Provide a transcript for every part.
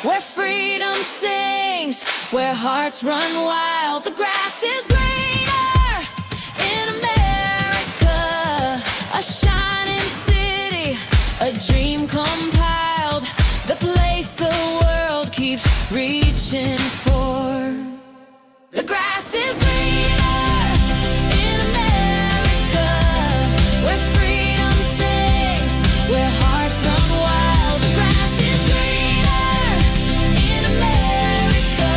where freedom sings, where hearts run wild. The grass is greener in America, a shining city, a dream compiled, the place the world keeps reaching for. The grass is greener in America, where freedom sings, where hearts run wild. The grass is greener in America,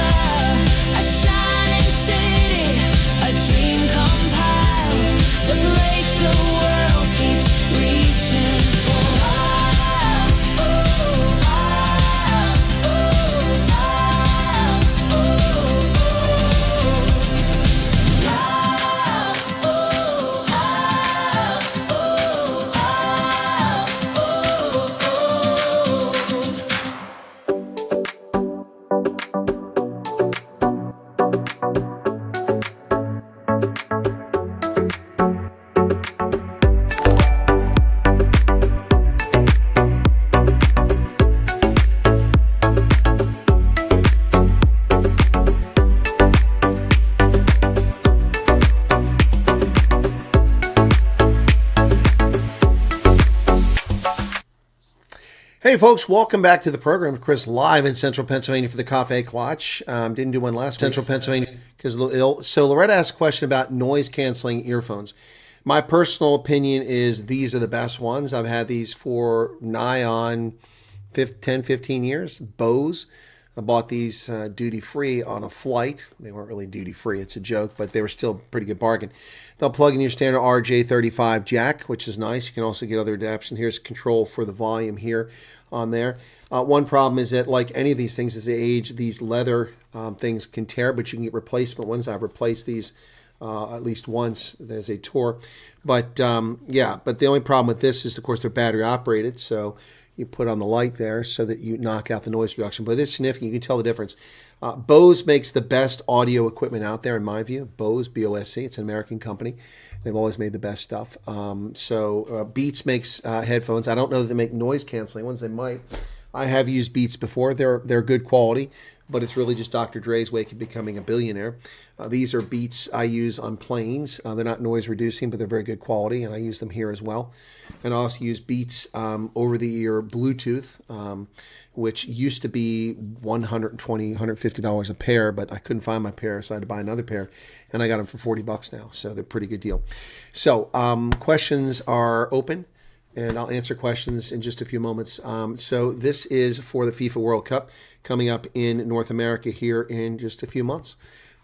a shining city, a dream compiled, the place the world keeps reaching for. Oh, oh, oh, oh, oh, oh, Hey folks, welcome back to the program. Chris live in Central Pennsylvania for the Kaffee Klatsch. Didn't do one last week. Central Pennsylvania because so Loretta asked a question about noise canceling earphones. My personal opinion is these are the best ones. I've had these for nigh on 10, 15 years. Bose. I bought these duty-free on a flight. They weren't really duty-free. It's a joke, but they were still a pretty good bargain. They'll plug in your standard RJ35 jack, which is nice. You can also get other adaptations. Here's control for the volume here on there. One problem is that, like any of these things, as they age, these leather things can tear, but you can get replacement ones. I've replaced these at least once as a tour. But, yeah, but the only problem with this is, of course, they're battery operated, so you put on the light there so that you knock out the noise reduction. But it's significant. You can tell the difference. Bose makes the best audio equipment out there, in my view. Bose, B-O-S-C. It's an American company. They've always made the best stuff. Beats makes headphones. I don't know that they make noise canceling ones. They might. I have used Beats before. They're good quality, but it's really just Dr. Dre's way of becoming a billionaire. These are Beats I use on planes. They're not noise reducing, but they're very good quality, and I use them here as well. And I also use Beats over-the-ear Bluetooth, which used to be $120, $150 a pair, but I couldn't find my pair, so I had to buy another pair, and I got them for $40 now, so they're a pretty good deal. So questions are open, and I'll answer questions in just a few moments. So this is for the FIFA World Cup coming up in North America here in just a few months.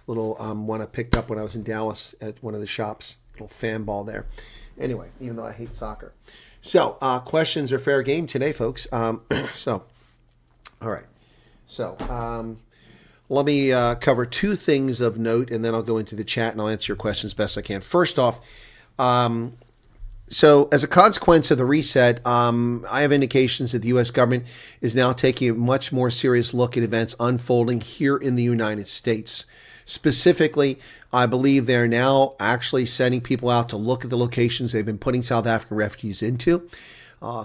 Little one I picked up when I was in Dallas at one of the shops, little fan ball there. Anyway, even though I hate soccer. So questions are fair game today, folks. All right. So let me cover two things of note, and then I'll go into the chat and I'll answer your questions best I can. First off, so as a consequence of the reset, I have indications that the U.S. government is now taking a much more serious look at events unfolding here in the United States. Specifically, I believe they're now actually sending people out to look at the locations they've been putting South African refugees into,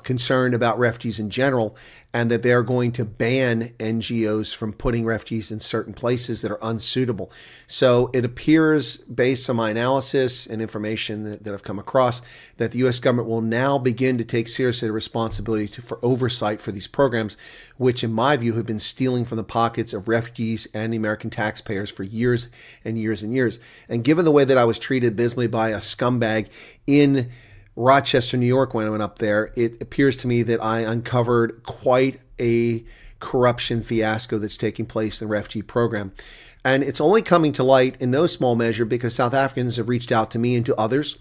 concerned about refugees in general, and that they're going to ban NGOs from putting refugees in certain places that are unsuitable. So it appears, based on my analysis and information that I've come across, that the U.S. government will now begin to take seriously the responsibility for oversight for these programs, which in my view have been stealing from the pockets of refugees and the American taxpayers for years and years and years. And given the way that I was treated abysmally by a scumbag in Rochester, New York, when I went up there, it appears to me that I uncovered quite a corruption fiasco that's taking place in the refugee program. And it's only coming to light in no small measure because South Africans have reached out to me and to others,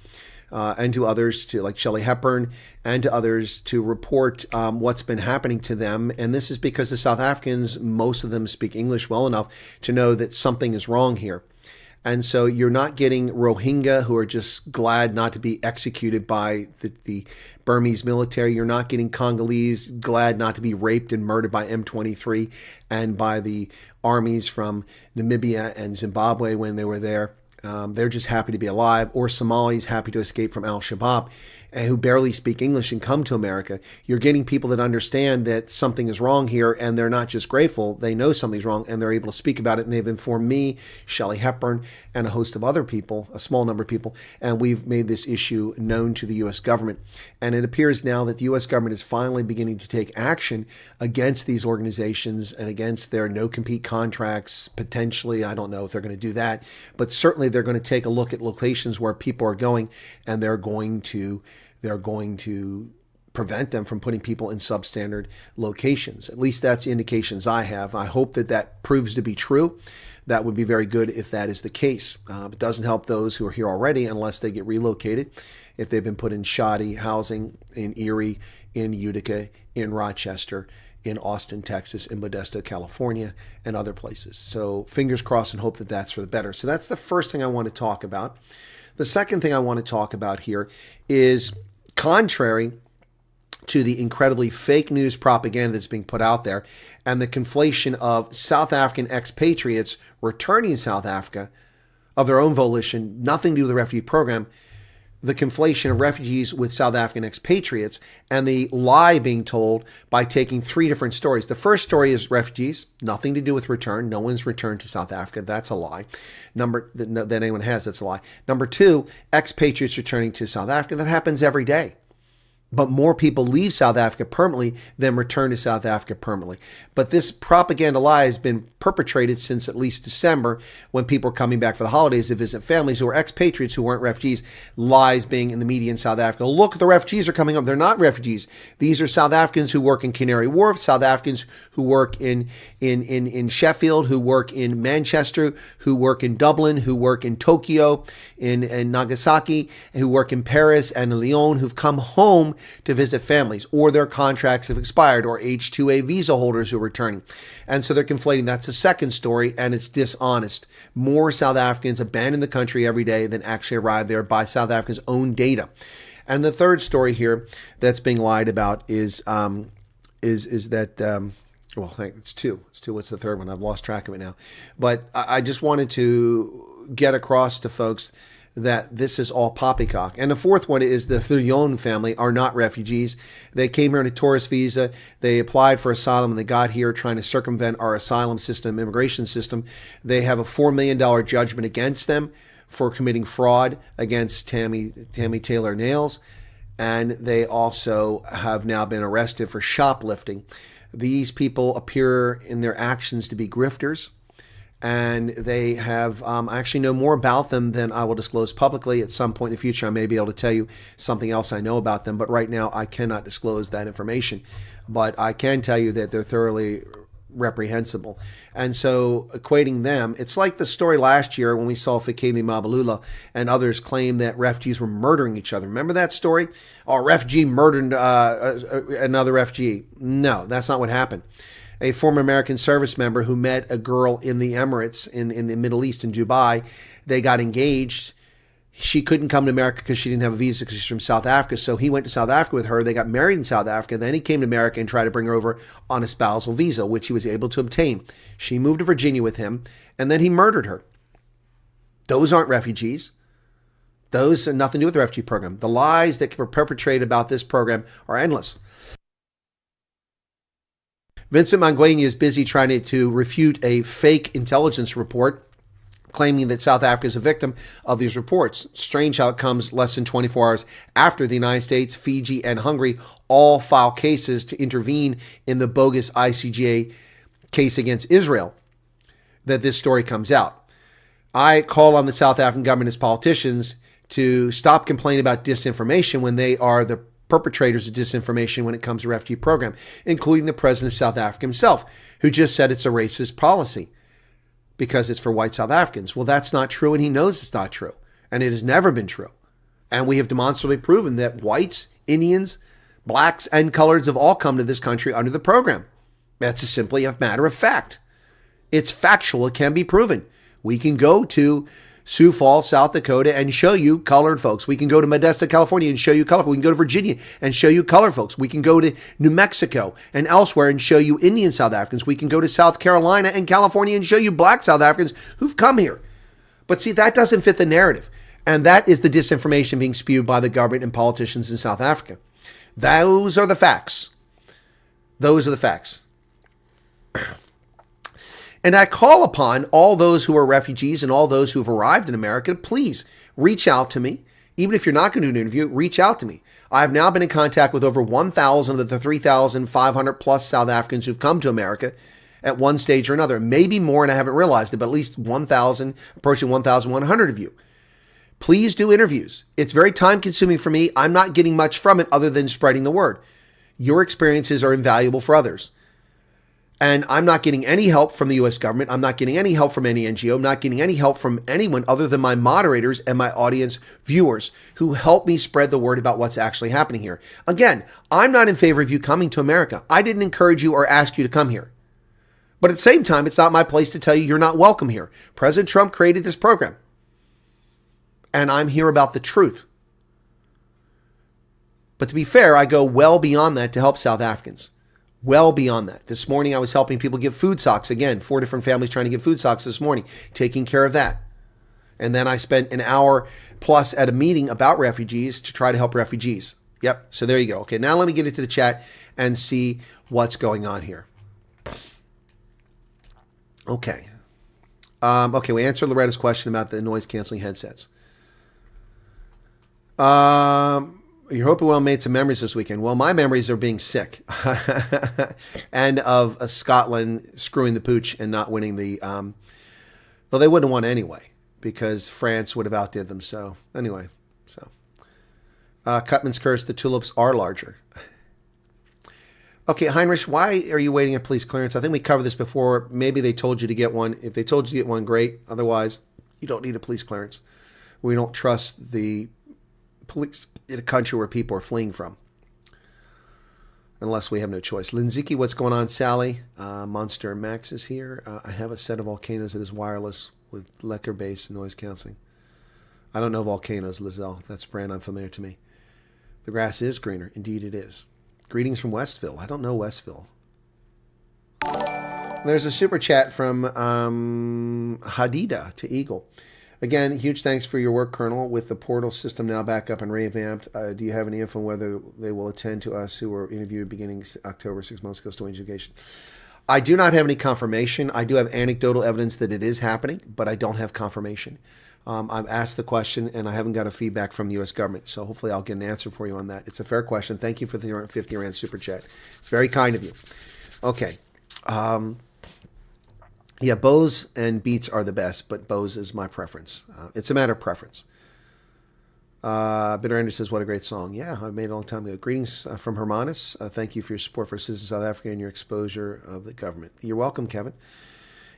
to like Shelley Hepburn, and to others to report what's been happening to them. And this is because the South Africans, most of them speak English well enough to know that something is wrong here. And so you're not getting Rohingya who are just glad not to be executed by the Burmese military. You're not getting Congolese glad not to be raped and murdered by M23 and by the armies from Namibia and Zimbabwe when they were there. They're just happy to be alive, or Somalis happy to escape from al-Shabaab and who barely speak English and come to America. You're getting people that understand that something is wrong here, and they're not just grateful, they know something's wrong, and they're able to speak about it, and they've informed me, Shelley Hepburn, and a host of other people, a small number of people, and we've made this issue known to the U.S. government. And it appears now that the U.S. government is finally beginning to take action against these organizations and against their no-compete contracts. Potentially, I don't know if they're going to do that, but certainly they're going to take a look at locations where people are going, and they're going to prevent them from putting people in substandard locations. At least that's indications I have. I hope that that proves to be true. That would be very good if that is the case. It doesn't help those who are here already unless they get relocated, if they've been put in shoddy housing in Erie, in Utica, in Rochester, in Austin, Texas, in Modesto, California, and other places. So fingers crossed and hope that that's for the better. So that's the first thing I want to talk about. The second thing I want to talk about here is, contrary to the incredibly fake news propaganda that's being put out there and the conflation of South African expatriates returning to South Africa of their own volition, nothing to do with the refugee program, the conflation of refugees with South African expatriates, and the lie being told by taking three different stories. The first story is refugees, nothing to do with return. No one's returned to South Africa. That's a lie. That anyone has, that's a lie. Number two, expatriates returning to South Africa. That happens every day. But more people leave South Africa permanently than return to South Africa permanently. But this propaganda lie has been perpetrated since at least December, when people are coming back for the holidays to visit families who are expatriates who weren't refugees. Lies being in the media in South Africa. Look, the refugees are coming up. They're not refugees. These are South Africans who work in Canary Wharf, South Africans who work in Sheffield, who work in Manchester, who work in Dublin, who work in Tokyo, in Nagasaki, who work in Paris and in Lyon, who've come home to visit families, or their contracts have expired, or H-2A visa holders who are returning. And so they're conflating. That's the second story, and it's dishonest. More South Africans abandon the country every day than actually arrive there by South Africa's own data. And the third story here that's being lied about is that well, it's two. It's two. What's the third one? I've lost track of it now. But I just wanted to get across to folks that this is all poppycock. And the fourth one is the Viljoen family are not refugees. They came here on a tourist visa. They applied for asylum and they got here trying to circumvent our asylum system, immigration system. They have a $4 million judgment against them for committing fraud against Tammy Taylor Nails. And they also have now been arrested for shoplifting. These people appear in their actions to be grifters. And they have, I actually know more about them than I will disclose publicly. At some point in the future, I may be able to tell you something else I know about them. But right now, I cannot disclose that information. But I can tell you that they're thoroughly reprehensible. And so equating them, it's like the story last year when we saw Fikeni Mabalula and others claim that refugees were murdering each other. Remember that story? Oh, a refugee murdered another refugee. No, that's not what happened. A former American service member who met a girl in the Emirates, in the Middle East, in Dubai. They got engaged. She couldn't come to America because she didn't have a visa because she's from South Africa. So he went to South Africa with her. They got married in South Africa. Then he came to America and tried to bring her over on a spousal visa, which he was able to obtain. She moved to Virginia with him, and then he murdered her. Those aren't refugees. Those have nothing to do with the refugee program. The lies that were perpetrated about this program are endless. Vincent Mangwenya is busy trying to refute a fake intelligence report claiming that South Africa is a victim of these reports. Strange how it comes less than 24 hours after the United States, Fiji, and Hungary all file cases to intervene in the bogus ICJ case against Israel, that this story comes out. I call on the South African government as politicians to stop complaining about disinformation when they are the perpetrators of disinformation when it comes to the refugee program, including the president of South Africa himself, who just said it's a racist policy because it's for white South Africans. Well, that's not true, and he knows it's not true, and it has never been true. And we have demonstrably proven that whites, Indians, blacks, and coloreds have all come to this country under the program. That's simply a matter of fact. It's factual. It can be proven. We can go to Sioux Falls, South Dakota, and show you colored folks. We can go to Modesto, California, and show you colored folks. We can go to Virginia and show you colored folks. We can go to New Mexico and elsewhere and show you Indian South Africans. We can go to South Carolina and California and show you black South Africans who've come here. But see, that doesn't fit the narrative. And that is the disinformation being spewed by the government and politicians in South Africa. Those are the facts. Those are the facts. And I call upon all those who are refugees and all those who have arrived in America, please reach out to me. Even if you're not going to do an interview, reach out to me. I've now been in contact with over 1,000 of the 3,500 plus South Africans who've come to America at one stage or another. Maybe more, and I haven't realized it, but at least 1,000, approaching 1,100 of you. Please do interviews. It's very time consuming for me. I'm not getting much from it other than spreading the word. Your experiences are invaluable for others. And I'm not getting any help from the U.S. government. I'm not getting any help from any NGO. I'm not getting any help from anyone other than my moderators and my audience viewers who help me spread the word about what's actually happening here. Again, I'm not in favor of you coming to America. I didn't encourage you or ask you to come here. But at the same time, it's not my place to tell you you're not welcome here. President Trump created this program. And I'm here about the truth. But to be fair, I go well beyond that to help South Africans. Well beyond that. This morning, I was helping people give food socks. Again, 4 different families trying to give food socks this morning, taking care of that. And then I spent an hour plus at a meeting about refugees to try to help refugees. Yep. So there you go. Okay. Now let me get into the chat and see what's going on here. Okay. Okay. We answered Loretta's question about the noise canceling headsets. You're hoping well made some memories this weekend. Well, my memories are being sick and of Scotland screwing the pooch and not winning the, well, they wouldn't have won anyway because France would have outdid them. So anyway, Cutman's curse, the tulips are larger. Okay, Heinrich, why are you waiting at police clearance? I think we covered this before. Maybe they told you to get one. If they told you to get one, great. Otherwise, you don't need a police clearance. We don't trust the police in a country where people are fleeing from, unless we have no choice. Linziki, what's going on? Sally, Monster Max is here. I have a set of volcanoes that is wireless with Lecker base and noise canceling. I don't know volcanoes, Lizelle. That's a brand unfamiliar to me. The grass is greener. Indeed it is. Greetings from Westville. I don't know Westville. There's a super chat from Hadida to Eagle. Again, huge thanks for your work, Colonel. With the portal system now back up and revamped, do you have any info on whether they will attend to us who were interviewed beginning October, 6 months ago, still in education? I do not have any confirmation. I do have anecdotal evidence that it is happening, but I don't have confirmation. I've asked the question, and I haven't got a feedback from the U.S. government, so hopefully I'll get an answer for you on that. It's a fair question. Thank you for the 50 Rand super chat. It's very kind of you. Okay. Yeah, Bose and Beats are the best, but Bose is my preference. It's a matter of preference. Bitter Ender says, what a great song. Yeah, I made it a long time ago. Greetings from Hermanus. Thank you for your support for citizens of South Africa and your exposure of the government. You're welcome, Kevin.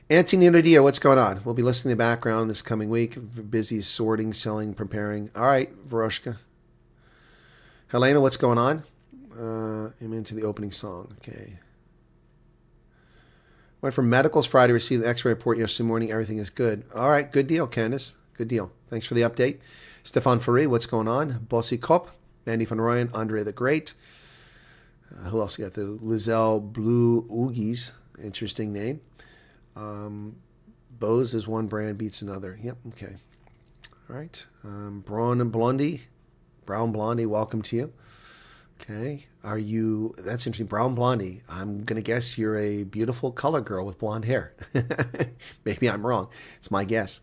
Antonino Dia, what's going on? We'll be listening in the background this coming week. Busy sorting, selling, preparing. All right, Veroshka. Helena, what's going on? I'm into the opening song. Okay. Went from medicals Friday, received the x-ray report yesterday morning. Everything is good. All right, good deal, Candace. Good deal. Thanks for the update. Stefan Ferry, what's going on? Bossy Kopp, Mandy van Rooyen, Andre the Great. Who else? You got the Lizelle Blue Oogies. Interesting name. Bose is one brand, Beats another. Yep, okay. All right. Brown Blondie, welcome to you. Okay. That's interesting. Brown Blondie. I'm going to guess you're a beautiful color girl with blonde hair. Maybe I'm wrong. It's my guess.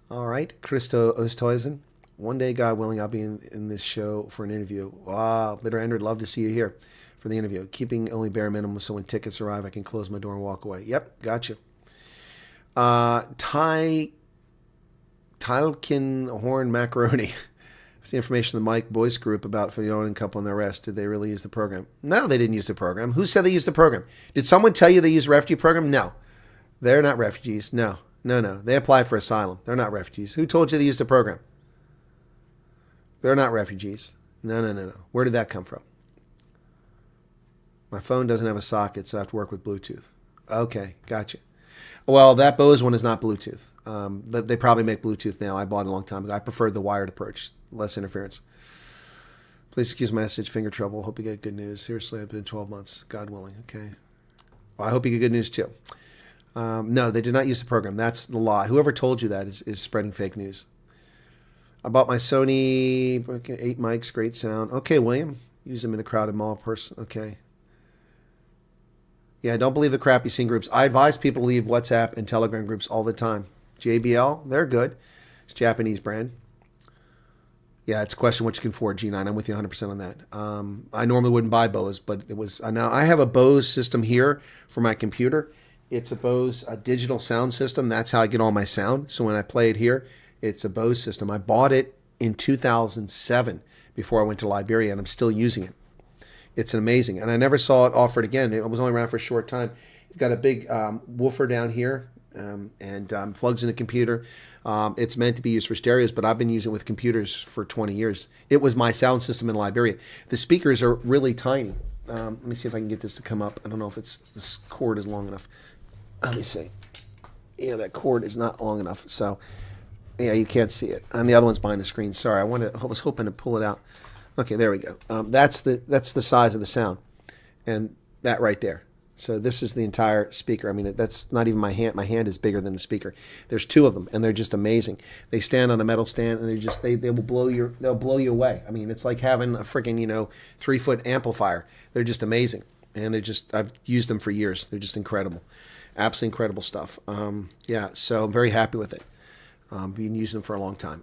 All right. Christo Oosthuizen. One day, God willing, I'll be in this show for an interview. Wow. Bitter Ender, love to see you here for the interview. Keeping only bare minimum so when tickets arrive, I can close my door and walk away. Yep. Got you. Tylkin Horn Macaroni. The information in the Mike Boyce group about Fiona and couple and the rest. Did they really use the program? No, they didn't use the program. Who said they used the program? Did someone tell you they used the refugee program? No. They're not refugees. No. They applied for asylum. They're not refugees. Who told you they used the program? They're not refugees. No. Where did that come from? My phone doesn't have a socket, so I have to work with Bluetooth. Okay, gotcha. Well, that Bose one is not Bluetooth, but they probably make Bluetooth now. I bought it a long time ago. I preferred the wired approach, less interference. Please excuse my message, finger trouble. Hope you get good news. Seriously, I've been 12 months, God willing. Okay. Well, I hope you get good news too. No, they did not use the program. That's the lie. Whoever told you that is spreading fake news. I bought my Sony 8 mics, great sound. Okay, William. Use them in a crowded mall person. Okay. Yeah, don't believe the crap you see in groups. I advise people to leave WhatsApp and Telegram groups all the time. JBL, they're good. It's a Japanese brand. Yeah, it's a question what you can afford, G9. I'm with you 100% on that. I normally wouldn't buy Bose, but it was... now, I have a Bose system here for my computer. It's a Bose digital sound system. That's how I get all my sound. So when I play it here, it's a Bose system. I bought it in 2007 before I went to Liberia, and I'm still using it. It's amazing. And I never saw it offered again. It was only around for a short time. It's got a big woofer down here and plugs in a computer. It's meant to be used for stereos, but I've been using it with computers for 20 years. It was my sound system in Liberia. The speakers are really tiny. Let me see if I can get this to come up. I don't know if this cord is long enough. Let me see. Yeah, that cord is not long enough. So, yeah, you can't see it. And the other one's behind the screen. Sorry, I was hoping to pull it out. Okay, there we go. That's the size of the sound, and that right there. So this is the entire speaker. I mean, that's not even my hand. My hand is bigger than the speaker. There's 2 of them, and they're just amazing. They stand on a metal stand, and they will blow you away. I mean, it's like having a freaking 3-foot amplifier. They're just amazing, and I've used them for years. They're just incredible, absolutely incredible stuff. Yeah, so I'm very happy with it. Been using them for a long time.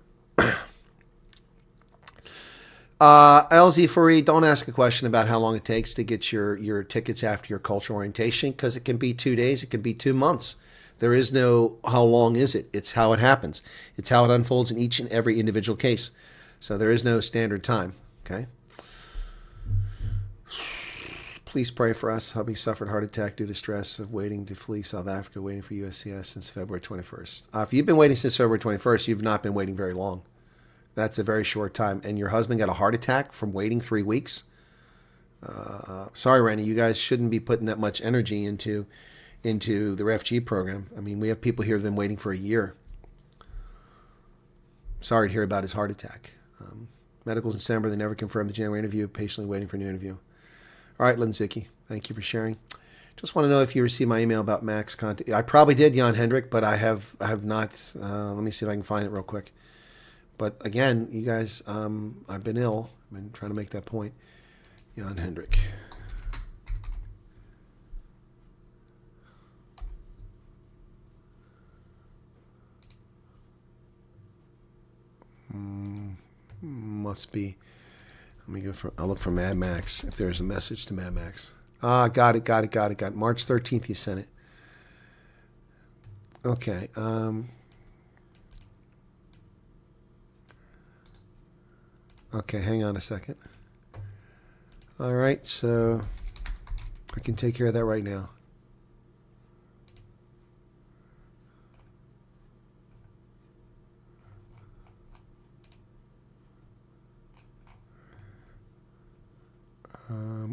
LZ4E, don't ask a question about how long it takes to get your tickets after your cultural orientation, because it can be 2 days, it can be 2 months. There is no how long is it. It's how it happens. It's how it unfolds in each and every individual case. So there is no standard time. Okay. Please pray for us. Hubby suffered heart attack due to stress of waiting to flee South Africa, waiting for USCIS since February 21st. If you've been waiting since February 21st, you've not been waiting very long. That's a very short time. And your husband got a heart attack from waiting 3 weeks? Sorry, Randy, you guys shouldn't be putting that much energy into the refugee program. I mean, we have people here who have been waiting for a year. Sorry to hear about his heart attack. Medicals in December, they never confirmed the January interview, patiently waiting for a new interview. All right, Linzicki, thank you for sharing. Just want to know if you received my email about Max content. I probably did, Jan Hendrik, but I have not. Let me see if I can find it real quick. But again, you guys, I've been ill. I've been trying to make that point. Jan Hendrik. Must be. Let me go for. I'll look for Mad Max if there's a message to Mad Max. Got it. March 13th, you sent it. Okay. Okay, hang on a second. All right, so I can take care of that right now.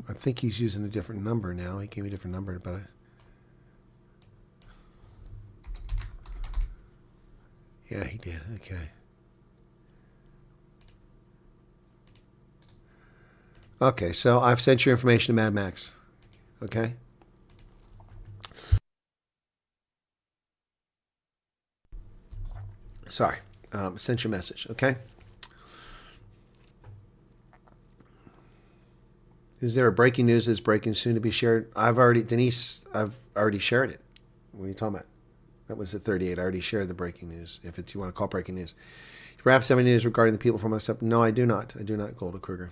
I think he's using a different number now. He gave me a different number, but yeah, he did. Okay. Okay, so I've sent your information to Mad Max. Okay? Sorry. Sent your message. Okay? Is there a breaking news that's breaking soon to be shared? I've already shared it. What are you talking about? That was at 38. I already shared the breaking news, if it's you want to call breaking news. Perhaps have any news regarding the people from us up? No, I do not. I do not, Golda Kruger.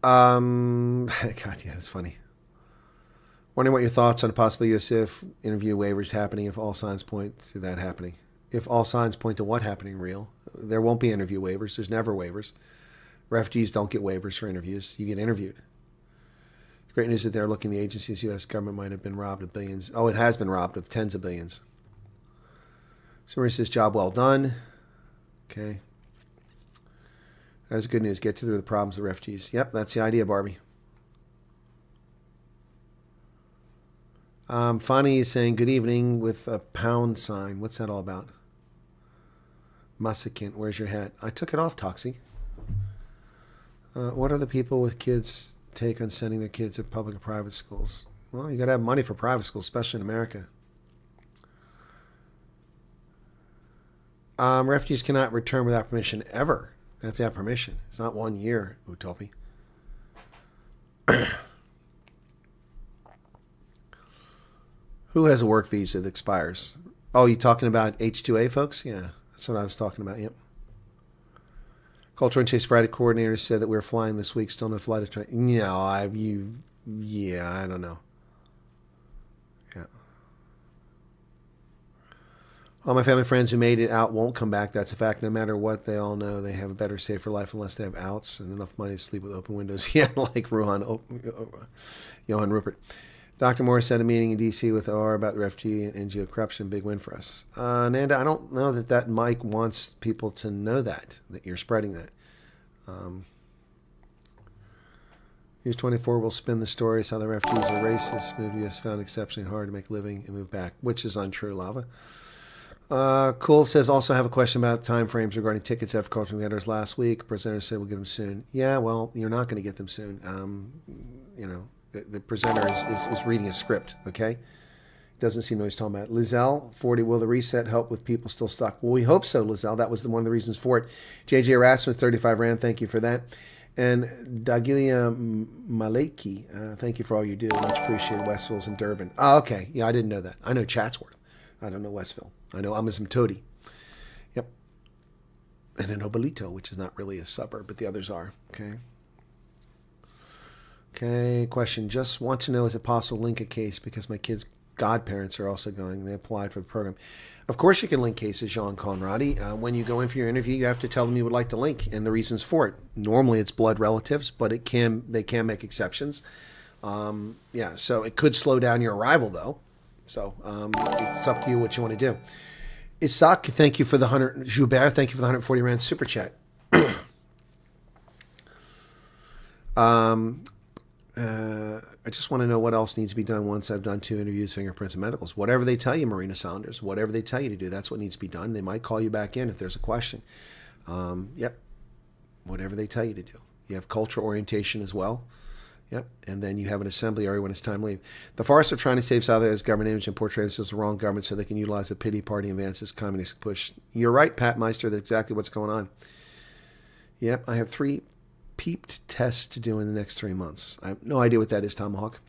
God, yeah, that's funny. Wondering what your thoughts on a possible USF interview waivers happening if all signs point to that happening. If all signs point to what happening real, there won't be interview waivers. There's never waivers. Refugees don't get waivers for interviews. You get interviewed. Great news that they're looking the agency's U.S. government might have been robbed of billions. Oh, it has been robbed of tens of billions. Somebody says, job well done. Okay. That is good news. Get through the problems of refugees. Yep, that's the idea, Barbie. Fonny is saying good evening with a pound sign. What's that all about? Masikint, where's your hat? I took it off, Toxie. What are the people with kids take on sending their kids to public or private schools? Well, you got to have money for private school, especially in America. Refugees cannot return without permission ever. They have to have permission. It's not 1 year, Utopi. Who has a work visa that expires? Oh, you talking about H-2A folks? Yeah, that's what I was talking about. Yep. Cultural and Chase Friday coordinator said that we were flying this week. Still no flight. No, I don't know. Yeah. All my family friends who made it out won't come back. That's a fact. No matter what, they all know they have a better, safer life unless they have outs and enough money to sleep with open windows. Yeah, like Johan Rupert. Dr. Morris had a meeting in D.C. with OR about the refugee and NGO corruption. Big win for us. Nanda, I don't know that Mike wants people to know that you're spreading that. News 24 will spin the stories how the refugees are racist. Moved U.S. found exceptionally hard to make a living and move back, which is untrue, Lava. Cool says, also have a question about time frames regarding tickets after cultural vendors last week. Presenter said we'll get them soon. Yeah, well, you're not going to get them soon. The presenter is reading a script, okay? Doesn't seem to know what he's talking about. Lizelle, 40, will the reset help with people still stuck? Well, we hope so, Lizelle. That was one of the reasons for it. JJ Erasmus, 35 Rand, thank you for that. And Dagilia Maleki, thank you for all you do. Much appreciated. Westville's in Durban. Oh, okay. Yeah, I didn't know that. I know Chatsworth. I don't know Westville. I know Amazimtoti. Yep. And I know Belito, which is not really a suburb, but the others are. Okay. Okay, question. Just want to know, is it possible to link a case because my kids' godparents are also going. They applied for the program. Of course you can link cases, Jean Conradi. When you go in for your interview, you have to tell them you would like to link and the reasons for it. Normally it's blood relatives, but they can make exceptions. So it could slow down your arrival, though. So it's up to you what you want to do. Isaac, thank you for the 100. Joubert, thank you for the 140 Rand super chat. I just want to know what else needs to be done once I've done 2 interviews, fingerprints, and medicals. Whatever they tell you, Marina Saunders, whatever they tell you to do, that's what needs to be done. They might call you back in if there's a question. Yep. Whatever they tell you to do. You have cultural orientation as well. Yep. And then you have an assembly area when it's time to leave. The farce of trying to save South Africa's government image and portray it as the wrong government so they can utilize the pity party and advance this communist push. You're right, Pat Meister. That's exactly what's going on. Yep. I have 3 peeped tests to do in the next 3 months. I have no idea what that is, Tomahawk.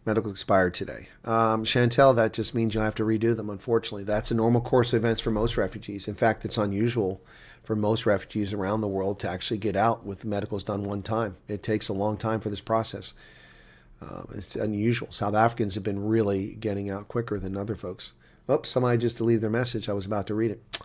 Medical expired today. Chantel, that just means you'll have to redo them, unfortunately. That's a normal course of events for most refugees. In fact, it's unusual for most refugees around the world to actually get out with the medicals done one time. It takes a long time for this process. It's unusual. South Africans have been really getting out quicker than other folks. Oops, somebody just deleted their message. I was about to read it.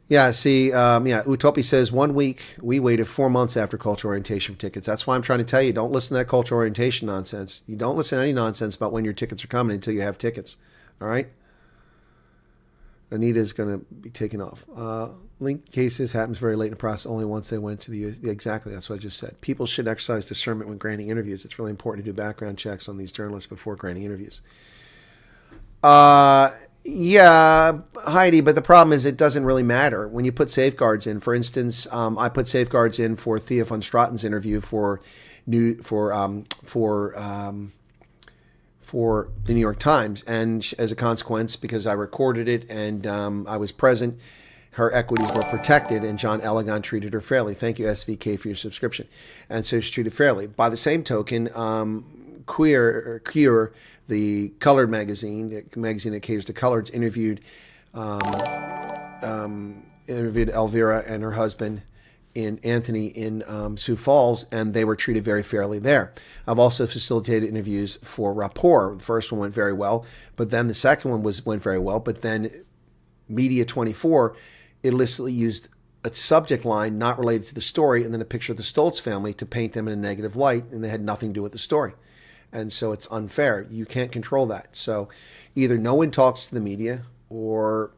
Yeah, see, Utopi says 1 week, we waited 4 months after cultural orientation for tickets. That's why I'm trying to tell you, don't listen to that cultural orientation nonsense. You don't listen to any nonsense about when your tickets are coming until you have tickets. All right? Anita's going to be taken off. Link cases happens very late in the process, only once they went to the... Exactly, that's what I just said. People should exercise discernment when granting interviews. It's really important to do background checks on these journalists before granting interviews. Yeah, Heidi, but the problem is it doesn't really matter when you put safeguards in. For instance, I put safeguards in for Thea von Stratten's interview for the New York Times, and as a consequence, because I recorded it and I was present, her equities were protected, and John Elegant treated her fairly. Thank you, SVK, for your subscription. And so she's treated fairly. By the same token, Queer, the colored magazine, the magazine that caters to coloreds, interviewed Elvira and her husband Anthony in Sioux Falls, and they were treated very fairly there. I've also facilitated interviews for Rapport. The first one went very well, but then the second one went very well. But then Media 24 illicitly used a subject line not related to the story, and then a picture of the Stoltz family to paint them in a negative light, and they had nothing to do with the story. And so it's unfair. You can't control that. So either no one talks to the media or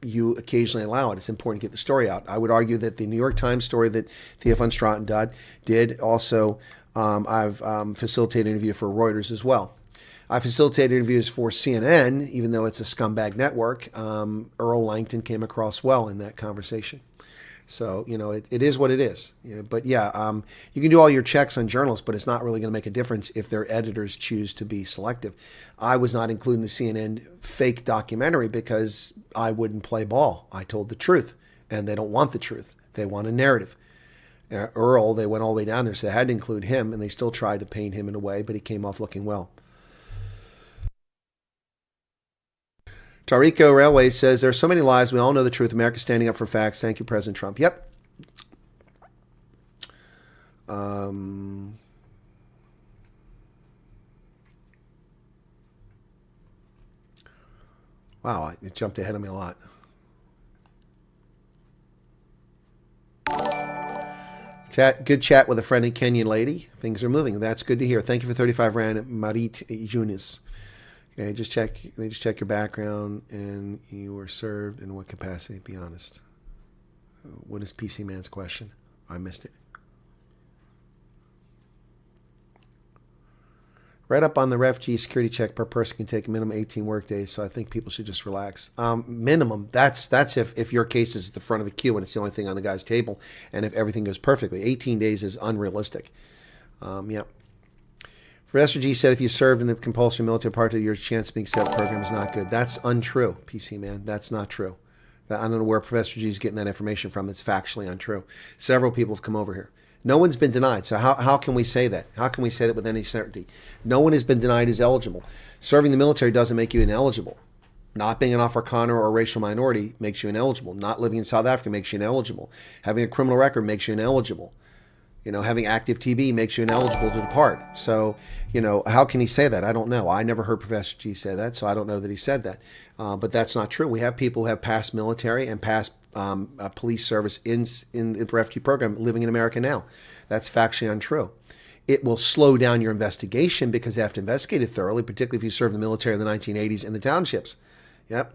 you occasionally allow it. It's important to get the story out. I would argue that the New York Times story that Thea von Stratten did also, I've facilitated an interview for Reuters as well. I facilitated interviews for CNN, even though it's a scumbag network. Earl Langton came across well in that conversation. So, it is what it is. But yeah, you can do all your checks on journalists, but it's not really going to make a difference if their editors choose to be selective. I was not including the CNN fake documentary because I wouldn't play ball. I told the truth, and they don't want the truth. They want a narrative. Earl, they went all the way down there, so they had to include him, and they still tried to paint him in a way, but he came off looking well. Tarico Railway says, there are so many lies. We all know the truth. America's standing up for facts. Thank you, President Trump. Yep. Wow, it jumped ahead of me a lot. Good chat with a friendly Kenyan lady. Things are moving. That's good to hear. Thank you for 35 Rand, Marit Yunis. Okay, just check your background, and you were served in what capacity? Be honest. What is PC Man's question? I missed it. Right up on the refugee security check per person can take a minimum 18 work days, so I think people should just relax. Minimum, that's if your case is at the front of the queue and it's the only thing on the guy's table, and if everything goes perfectly. 18 days is unrealistic. Yeah. Refugee said if you served in the compulsory military part of your chance of being set program is not good. That's untrue, PC Man. That's not true. I don't know where Professor G is getting that information from. It's factually untrue. Several people have come over here. No one's been denied. So how can we say that? How can we say that with any certainty? No one has been denied who's eligible. Serving the military doesn't make you ineligible. Not being an Afrikaner or a racial minority makes you ineligible. Not living in South Africa makes you ineligible. Having a criminal record makes you ineligible. Having active TB makes you ineligible to depart. So, how can he say that? I don't know. I never heard Professor G say that, so I don't know that he said that. But that's not true. We have people who have past military and past police service in the refugee program living in America now. That's factually untrue. It will slow down your investigation because they have to investigate it thoroughly, particularly if you served in the military in the 1980s in the townships. Yep.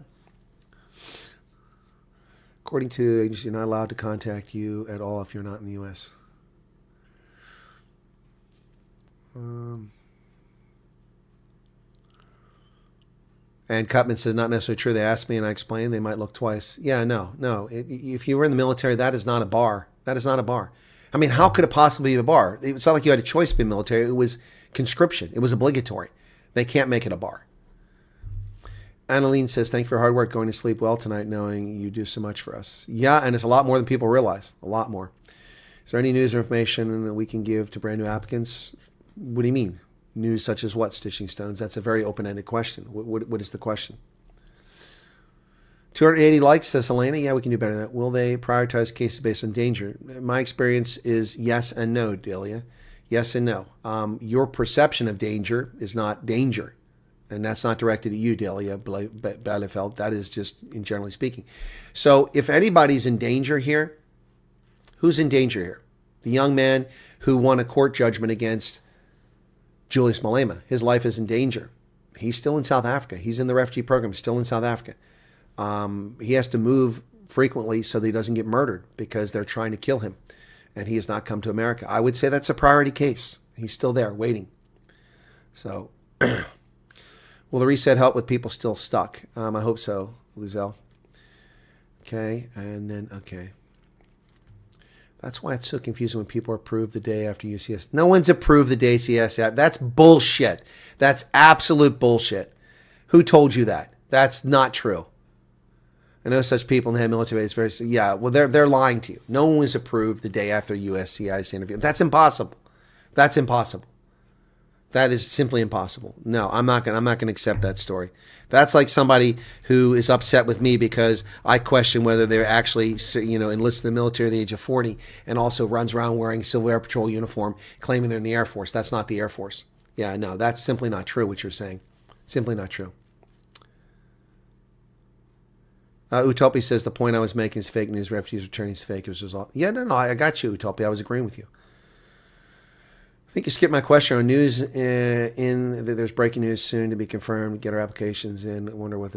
According to agency, you're not allowed to contact you at all if you're not in the U.S. And Cutman says, not necessarily true. They asked me and I explained. They might look twice. Yeah, no. If you were in the military, that is not a bar. That is not a bar. I mean, how could it possibly be a bar? It's not like you had a choice to be in the military. It was conscription. It was obligatory. They can't make it a bar. Annaline says, thank you for your hard work, going to sleep well tonight knowing you do so much for us. Yeah, and it's a lot more than people realize. A lot more. Is there any news or information that we can give to brand new applicants? What do you mean? News such as what, Stitching Stones? That's a very open-ended question. What is the question? 280 likes, says Elena. Yeah, we can do better than that. Will they prioritize cases based on danger? My experience is yes and no, Delia. Yes and no. Your perception of danger is not danger. And that's not directed at you, Delia Bielefeld. That is just in generally speaking. So if anybody's in danger here, who's in danger here? The young man who won a court judgment against Julius Malema. His life is in danger. He's still in South Africa. He's in the refugee program, still in South Africa. He has to move frequently so that he doesn't get murdered because they're trying to kill him. And he has not come to America. I would say that's a priority case. He's still there waiting. So, will the reset help with people still stuck? I hope so, Lizelle. Okay, and then, okay. That's why it's so confusing when people are approved the day after UCS. No one's approved the day UCS. That's bullshit. That's absolute bullshit. Who told you that? That's not true. I know such people in the head military base. Very yeah. Well, they're lying to you. No one was approved the day after USCIS interview. That's impossible. That's impossible. That is simply impossible. No, I'm not gonna accept that story. That's like somebody who is upset with me because I question whether they're actually, enlisted in the military at the age of 40 and also runs around wearing Civil Air Patrol uniform, claiming they're in the Air Force. That's not the Air Force. Yeah, no, that's simply not true. What you're saying, simply not true. Utopia says the point I was making is fake news. Refugees returning is fake. It was all. Yeah, no, I got you, Utopia. I was agreeing with you. I think you skipped my question on news. There's breaking news soon to be confirmed. Get our applications in. I wonder what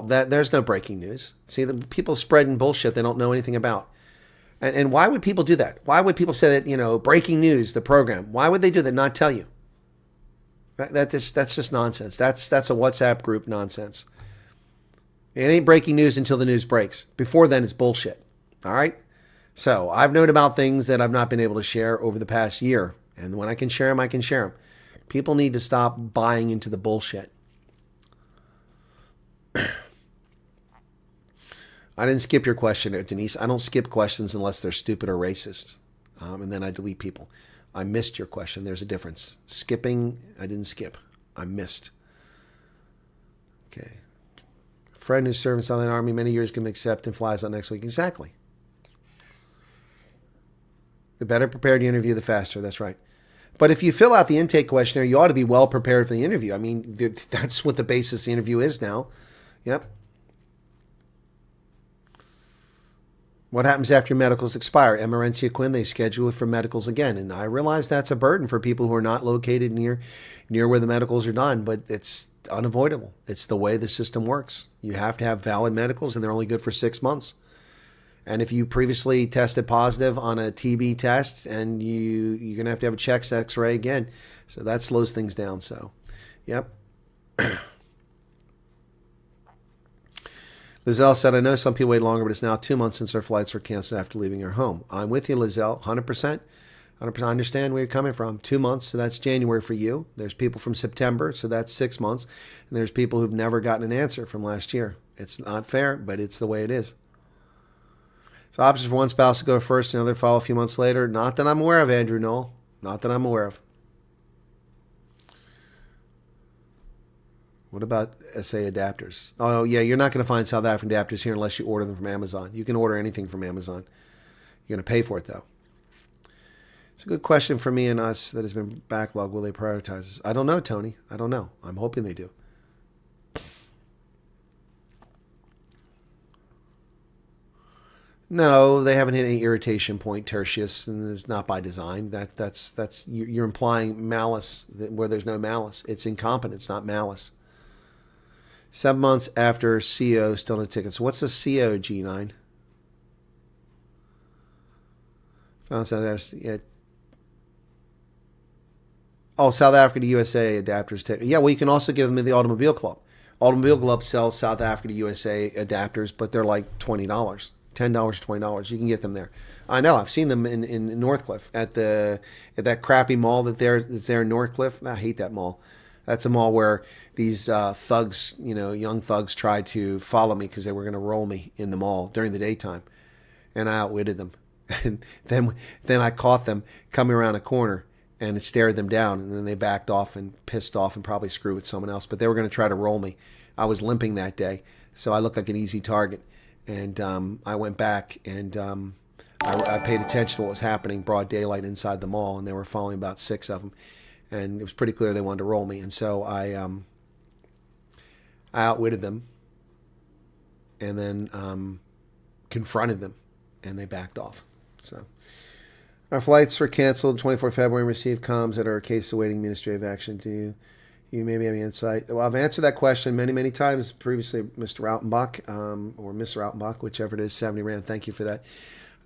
there's no breaking news. See, the people spreading bullshit they don't know anything about. And why would people do that? Why would people say that, breaking news, the program? Why would they do that, not tell you? That's just nonsense. That's a WhatsApp group nonsense. It ain't breaking news until the news breaks. Before then, it's bullshit. All right? So I've known about things that I've not been able to share over the past year. And when I can share them, I can share them. People need to stop buying into the bullshit. I didn't skip your question, Denise. I don't skip questions unless they're stupid or racist. And then I delete people. I missed your question. There's a difference. Skipping, I didn't skip. I missed. Okay. A friend who served in the Southern Army many years can accept and flies out next week. Exactly. The better prepared you interview, the faster. That's right. But if you fill out the intake questionnaire, you ought to be well prepared for the interview. I mean, that's what the basis of the interview is now. Yep. What happens after your medicals expire? Emerencia Quinn, they schedule it for medicals again. And I realize that's a burden for people who are not located near where the medicals are done, but it's unavoidable. It's the way the system works. You have to have valid medicals, and they're only good for 6 months. And if you previously tested positive on a TB test, and you're going to have a chest x-ray again. So that slows things down. So, yep. Lizelle said, I know some people wait longer, but it's now 2 months since their flights were canceled after leaving your home. I'm with you, Lizelle, 100%. 100%. I understand where you're coming from. 2 months, so that's January for you. There's people from September, so that's 6 months. And there's people who've never gotten an answer from last year. It's not fair, but it's the way it is. So options for one spouse to go first, and the other follow a few months later. Not that I'm aware of, Andrew Knoll. Not that I'm aware of. What about SA adapters? Oh, yeah, you're not going to find South African adapters here unless you order them from Amazon. You can order anything from Amazon. You're going to pay for it, though. It's a good question for me and us that has been backlogged. Will they prioritize this? I don't know, Tony. I don't know. I'm hoping they do. No, they haven't hit any irritation point, Tertius, and it's not by design. That's you're implying malice where there's no malice. It's incompetence, not malice. 7 months after CO, still no tickets. What's a CO, G9? Found South Africa. Yeah. Oh, South Africa to USA adapters. Yeah, well, you can also get them in the Automobile Club. Automobile Club sells South Africa to USA adapters, but they're like $20. $10, $20. You can get them there. I know. I've seen them in Northcliffe at that crappy mall that's there in Northcliffe. I hate that mall. That's a mall where these thugs, young thugs, tried to follow me because they were going to roll me in the mall during the daytime, and I outwitted them. And then I caught them coming around a corner and it stared them down, and then they backed off and pissed off and probably screwed with someone else. But they were going to try to roll me. I was limping that day, so I looked like an easy target. And I went back and I paid attention to what was happening, broad daylight inside the mall, and they were following about 6 of them. And it was pretty clear they wanted to roll me. And so I outwitted them and then confronted them, and they backed off. So our flights were canceled 24 February and received comms that are a case awaiting administrative action. Do you maybe have any insight? Well, I've answered that question many, many times previously, Mr. Rautenbach, or Mr. Rautenbach, whichever it is, 70 Rand. Thank you for that.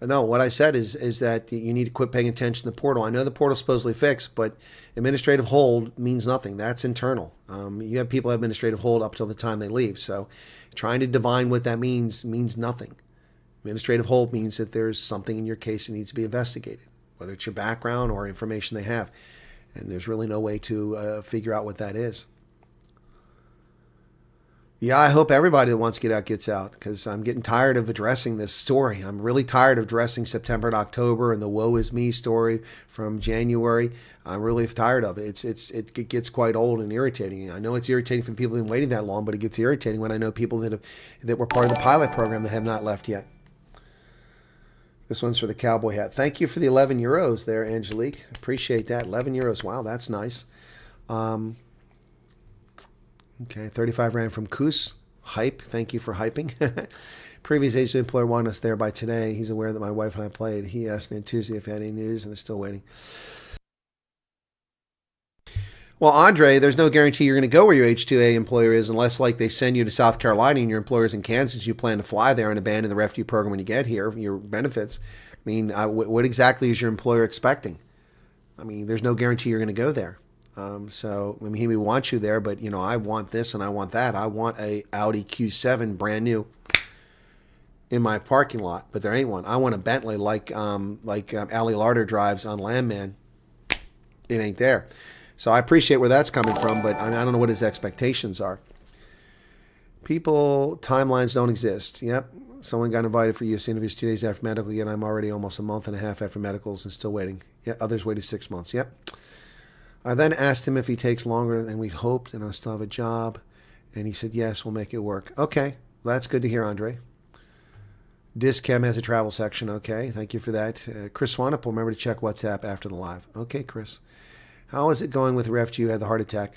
No, what I said is that you need to quit paying attention to the portal. I know the portal's supposedly fixed, but administrative hold means nothing. That's internal. You have people have administrative hold up till the time they leave. So trying to divine what that means nothing. Administrative hold means that there's something in your case that needs to be investigated, whether it's your background or information they have. And there's really no way to figure out what that is. Yeah, I hope everybody that wants to get out gets out, because I'm getting tired of addressing this story. I'm really tired of addressing September and October and the woe is me story from January. I'm really tired of it. It gets quite old and irritating. I know it's irritating for the people who've been waiting that long, but it gets irritating when I know people that were part of the pilot program that have not left yet. This one's for the cowboy hat. Thank you for the 11 euros there, Angelique. Appreciate that. 11 euros. Wow, that's nice. Okay, 35 Rand from Koos. Hype. Thank you for hyping. Previous agency employer wanted us there by today. He's aware that my wife and I played. He asked me on Tuesday if I had any news, and is still waiting. Well, Andre, there's no guarantee you're going to go where your H-2A employer is unless, like, they send you to South Carolina and your employer's in Kansas. You plan to fly there and abandon the refugee program when you get here, your benefits. I mean, what exactly is your employer expecting? I mean, there's no guarantee you're going to go there. So, I mean, he may want you there, but, I want this and I want that. I want a Audi Q7 brand new. in my parking lot, but there ain't one. I want a Bentley like Ali Larder drives on Landman. It ain't there. So I appreciate where that's coming from, but I don't know what his expectations are. People, timelines don't exist. Yep. Someone got invited for US interviews 2 days after medical, yet I'm already almost a month and a half after medicals and still waiting. Yeah, others waited 6 months. Yep. I then asked him if he takes longer than we'd hoped and I still have a job. And he said, yes, we'll make it work. Okay. Well, that's good to hear, Andre. Discam has a travel section. Okay. Thank you for that. Chris Wyatt, remember to check WhatsApp after the live. Okay, Chris. How is it going with the refugee who had the heart attack?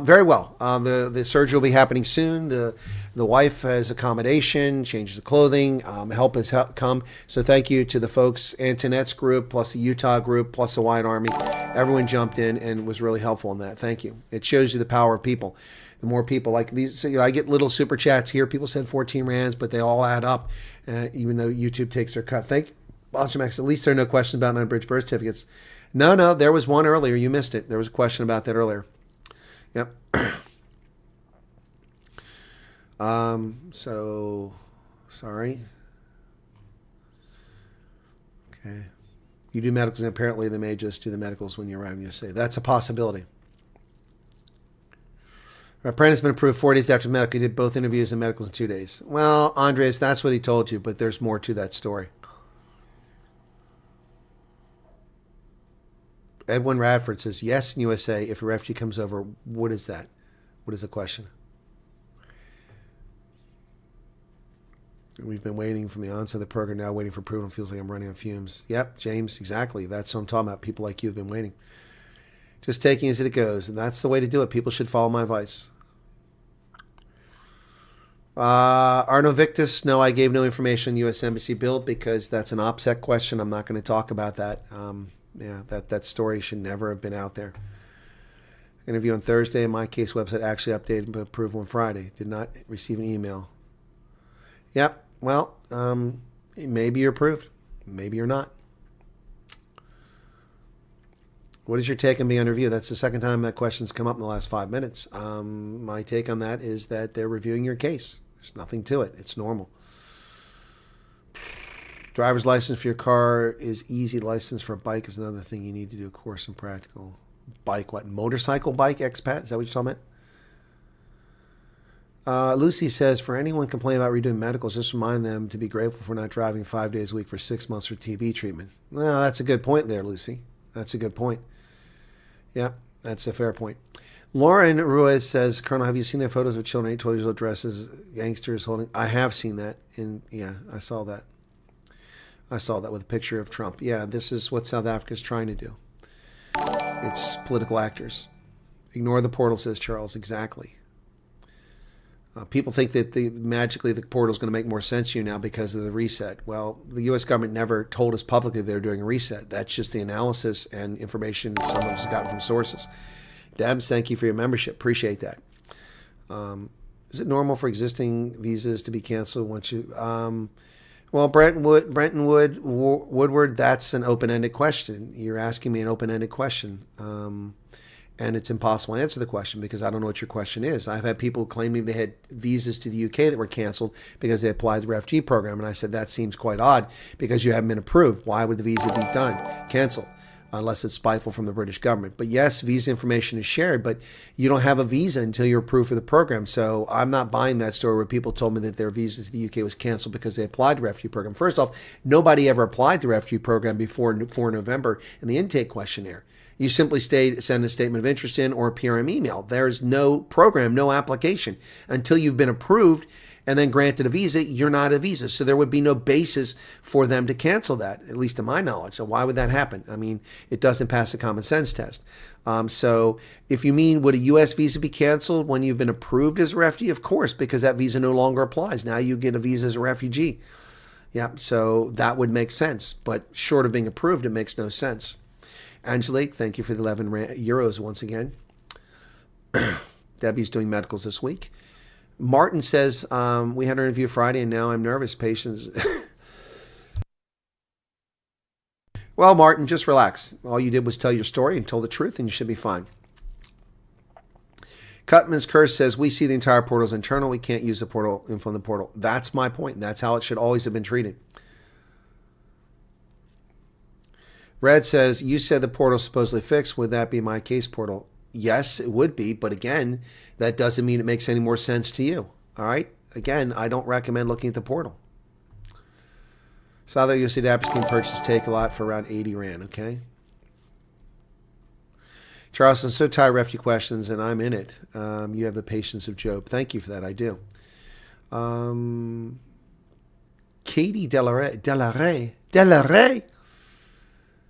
Very well. The surgery will be happening soon. The wife has accommodation, changes of clothing, help has come. So thank you to the folks, Antoinette's group, plus the Utah group, plus the Wyatt Army. Everyone jumped in and was really helpful in that. Thank you. It shows you the power of people. The more people like these, I get little super chats here. People send 14 rands, but they all add up, even though YouTube takes their cut. Thank you, Max. At least there are no questions about unabridged birth certificates. No, there was one earlier. You missed it. There was a question about that earlier. Yep. So, sorry. Okay. You do medicals, and apparently they may just do the medicals when you arrive in the USA. That's a possibility. My friend has been approved 4 days after medical. He did both interviews and medicals in 2 days. Well, Andres, that's what he told you, but there's more to that story. Edwin Radford says, yes, in USA, if a refugee comes over, what is that? What is the question? We've been waiting from the onset of the program, now waiting for approval. Feels like I'm running on fumes. Yep, James, exactly. That's what I'm talking about. People like you have been waiting. Just taking as it goes, and that's the way to do it. People should follow my advice. Arno Victus, no, I gave no information on U.S. Embassy build because that's an OPSEC question. I'm not going to talk about that. Yeah, that story should never have been out there. Interview on Thursday. My case website actually updated but approved on Friday. Did not receive an email. Yep. Well, maybe you're approved. Maybe you're not. What is your take on being under review? That's the second time that question's come up in the last 5 minutes. My take on that is that they're reviewing your case. There's nothing to it. It's normal. Driver's license for your car is easy. License for a bike is another thing you need to do. A course in practical. Bike, what? Motorcycle bike, expat? Is that what you're talking about? Lucy says, for anyone complaining about redoing medicals, just remind them to be grateful for not driving 5 days a week for 6 months for TB treatment. Well, that's a good point there, Lucy. That's a good point. Yeah, that's a fair point. Lauren Ruiz says, Colonel, have you seen their photos of children 8, 12 years old dresses, gangsters holding? I have seen that. Yeah, I saw that. I saw that with a picture of Trump. Yeah, this is what South Africa is trying to do. It's political actors. Ignore the portal, says Charles. Exactly. People think that magically the portal is going to make more sense to you now because of the reset. Well, the U.S. government never told us publicly they were doing a reset. That's just the analysis and information that some of us gotten from sources. Debs, thank you for your membership. Appreciate that. Is it normal for existing visas to be canceled once you... Well, Brenton Woodward, that's an open-ended question. You're asking me an open-ended question. And it's impossible to answer the question because I don't know what your question is. I've had people claiming they had visas to the UK that were canceled because they applied to the refugee program. And I said, that seems quite odd because you haven't been approved. Why would the visa be canceled? Unless it's spiteful from the British government. But yes, visa information is shared, but you don't have a visa until you're approved for the program. So I'm not buying that story where people told me that their visa to the UK was canceled because they applied to the refugee program. First off, nobody ever applied to the refugee program before November in the intake questionnaire. You simply send a statement of interest in or a PRM email. There's no program, no application. Until you've been approved and then granted a visa, you're not a visa. So there would be no basis for them to cancel that, at least to my knowledge. So why would that happen? I mean, it doesn't pass the common sense test. So if you mean, would a U.S. visa be canceled when you've been approved as a refugee? Of course, because that visa no longer applies. Now you get a visa as a refugee. Yeah, so that would make sense. But short of being approved, it makes no sense. Angelique, thank you for the 11 euros once again. Debbie's doing medicals this week. Martin says, we had an interview Friday and now I'm nervous. Patients. Well, Martin, just relax. All you did was tell your story and told the truth and you should be fine. Cutman's Curse says, we see the entire portal as internal. We can't use the portal info in the portal. That's my point. That's how it should always have been treated. Red says, you said the portal's supposedly fixed. Would that be my case portal? Yes, it would be. But again, that doesn't mean it makes any more sense to you. All right? Again, I don't recommend looking at the portal. South USD Dappers can purchase Take a Lot for around 80 Rand, okay? Charles, I'm so tired of refugee questions, and I'm in it. You have the patience of Job. Thank you for that. I do. Katie Delaray.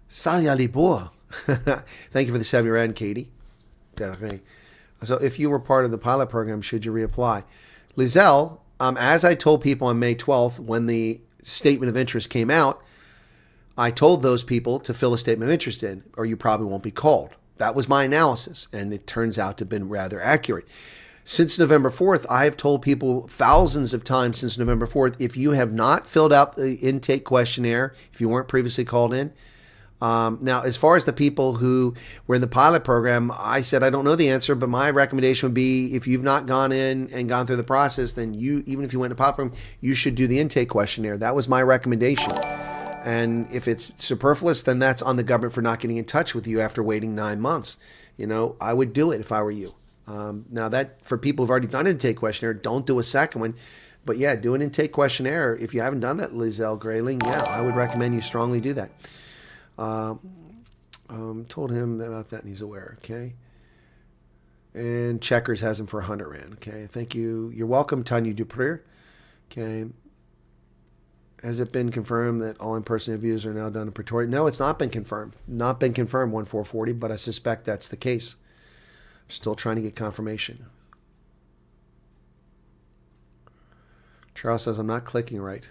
Salia Libor. Thank you for the 70 Rand, Katie. Delaray. So if you were part of the pilot program, should you reapply? Lizelle, as I told people on May 12th when the statement of interest came out, I told those people to fill a statement of interest in, or you probably won't be called. That was my analysis, and it turns out to have been rather accurate. Since November 4th, I have told people thousands of times since November 4th, if you have not filled out the intake questionnaire, if you weren't previously called in. Now, as far as the people who were in the pilot program, I said I don't know the answer, but my recommendation would be if you've not gone in and gone through the process, then you, even if you went to pilot program, you should do the intake questionnaire. That was my recommendation. And if it's superfluous, then that's on the government for not getting in touch with you after waiting 9 months. You know, I would do it if I were you. Now that for people who've already done an intake questionnaire, don't do a second one. But yeah, do an intake questionnaire. If you haven't done that, Lizelle Grayling, yeah, I would recommend you strongly do that. Told him about that and he's aware, okay? And Checkers has him for 100 Rand, okay? Thank you. You're welcome, Tanya Duprier. Okay. Has it been confirmed that all in-person interviews are now done in Pretoria? No, it's not been confirmed. Not been confirmed, 1440, but I suspect that's the case. I'm still trying to get confirmation. Charles says, I'm not clicking right.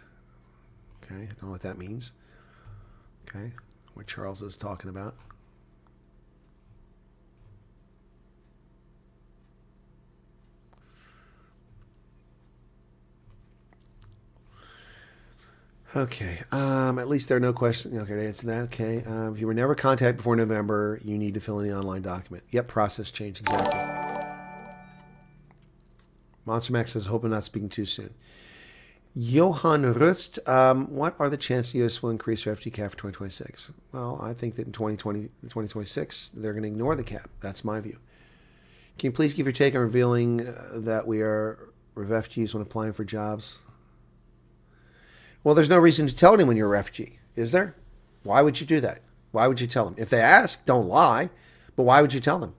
Okay, I don't know what that means. Okay, what Charles is talking about. Okay, at least there are no questions. Okay, to answer that. Okay, if you were never contacted before November, you need to fill in the online document. Yep, process change, exactly. Monster Max says, hope I'm not speaking too soon. Johan Rust, what are the chances the U.S. will increase refugee cap for 2026? Well, I think that in 2026, they're going to ignore the cap. That's my view. Can you please give your take on revealing that we are refugees when applying for jobs? Well, there's no reason to tell anyone you're a refugee, is there? Why would you do that? Why would you tell them? If they ask, don't lie, but why would you tell them?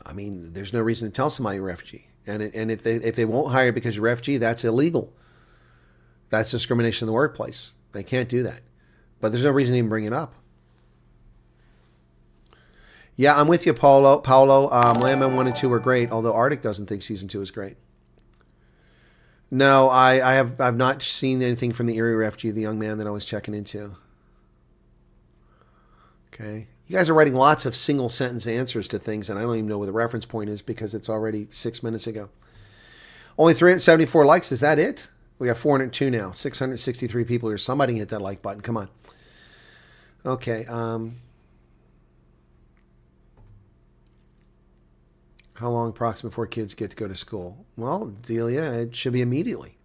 I mean, there's no reason to tell somebody you're a refugee. And if they won't hire because you're a refugee, that's illegal. That's discrimination in the workplace. They can't do that. But there's no reason to even bring it up. Yeah, I'm with you, Paulo. Landman 1 and 2 were great, although Arctic doesn't think season 2 is great. No, I've not seen anything from the Erie refugee, the young man that I was checking into. Okay. You guys are writing lots of single sentence answers to things, and I don't even know where the reference point is because it's already 6 minutes ago. Only 374 likes. Is that it? We got 402 now. 663 people here. Somebody hit that like button. Come on. Okay. How long approximately before kids get to go to school? Well, Delia, it should be immediately.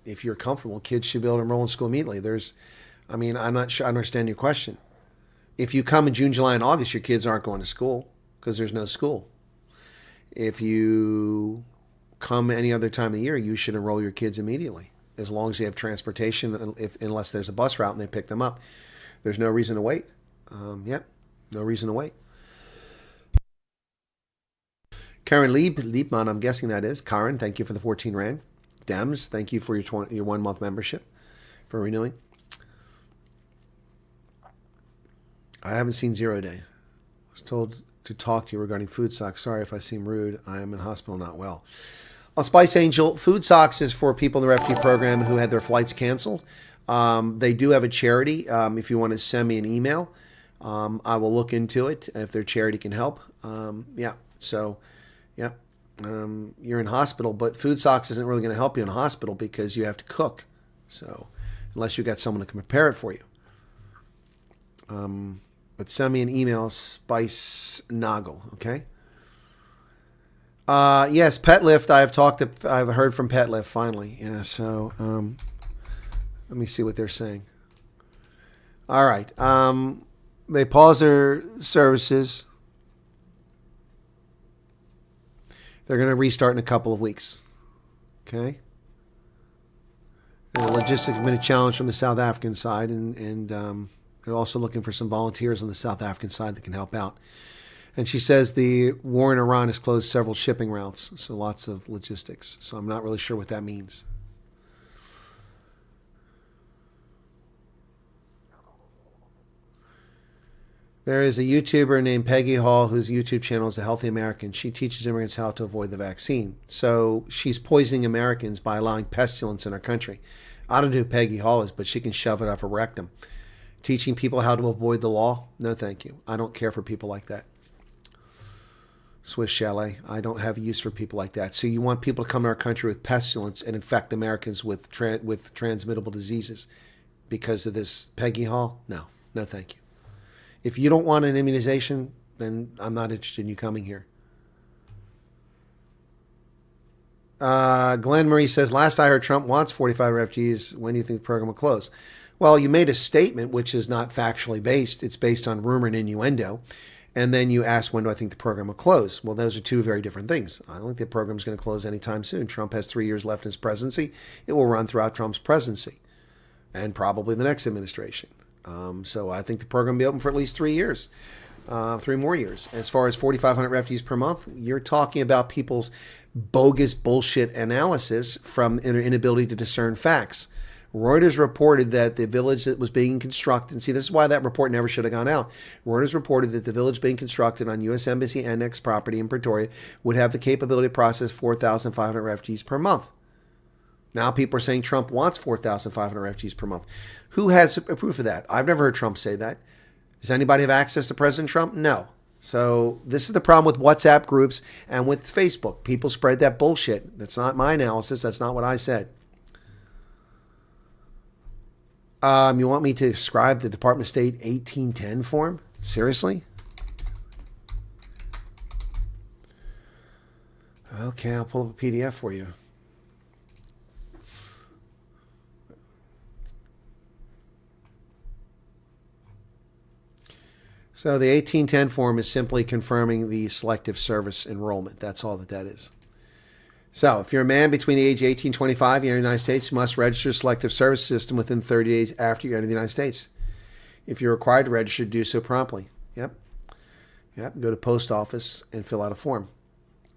If you're comfortable, kids should be able to enroll in school immediately. I'm not sure I understand your question. If you come in June, July, and August, your kids aren't going to school because there's no school. If you come any other time of the year, you should enroll your kids immediately, as long as you have transportation, unless there's a bus route and they pick them up. There's no reason to wait. No reason to wait. Karen Liebman, I'm guessing that is. Karen, thank you for the 14 Rand. Dems, thank you for your 1 month membership for renewing. I haven't seen 0 Day. I was told to talk to you regarding food socks. Sorry if I seem rude. I am in hospital, not well. Spice Angel, food socks is for people in the refugee program who had their flights canceled. They do have a charity. If you want to send me an email, I will look into it if their charity can help. You're in hospital, but food socks isn't really going to help you in hospital because you have to cook. So unless you got someone who can prepare it for you. But send me an email, Spice Noggle, okay? Yes, PetLift. I've heard from PetLift finally. Yeah. So let me see what they're saying. All right. They pause their services. They're going to restart in a couple of weeks. Okay. And logistics have been a challenge from the South African side, and they're also looking for some volunteers on the South African side that can help out. And she says the war in Iran has closed several shipping routes, so lots of logistics. So I'm not really sure what that means. There is a YouTuber named Peggy Hall whose YouTube channel is A Healthy American. She teaches immigrants how to avoid the vaccine. So she's poisoning Americans by allowing pestilence in our country. I don't know who Peggy Hall is, but she can shove it up her rectum. Teaching people how to avoid the law? No, thank you. I don't care for people like that. Swiss Chalet. I don't have use for people like that. So you want people to come to our country with pestilence and infect Americans with transmittable diseases because of this Peggy Hall? No, no, thank you. If you don't want an immunization, then I'm not interested in you coming here. Glenn Marie says, last I heard, Trump wants 45 refugees. When do you think the program will close? Well, you made a statement which is not factually based. It's based on rumor and innuendo. And then you ask, when do I think the program will close? Well, those are two very different things. I don't think the program is going to close anytime soon. Trump has 3 years left in his presidency. It will run throughout Trump's presidency and probably the next administration. So I think the program will be open for at least 3 years, 3 more years. As far as 4,500 refugees per month, you're talking about people's bogus bullshit analysis from their inability to discern facts. Reuters reported that the village that was being constructed, see, this is why that report never should have gone out. Reuters reported that the village being constructed on U.S. Embassy Annex property in Pretoria would have the capability to process 4,500 refugees per month. Now people are saying Trump wants 4,500 refugees per month. Who has proof of that? I've never heard Trump say that. Does anybody have access to President Trump? No. So this is the problem with WhatsApp groups and with Facebook. People spread that bullshit. That's not my analysis. That's not what I said. You want me to describe the Department of State 1810 form? Seriously? Okay, I'll pull up a PDF for you. So the 1810 form is simply confirming the selective service enrollment. That's all that is. So if you're a man between the age of 18 and 25, you enter the United States, you must register the selective service system within 30 days after you enter the United States. If you're required to register, do so promptly. Yep. Go to post office and fill out a form.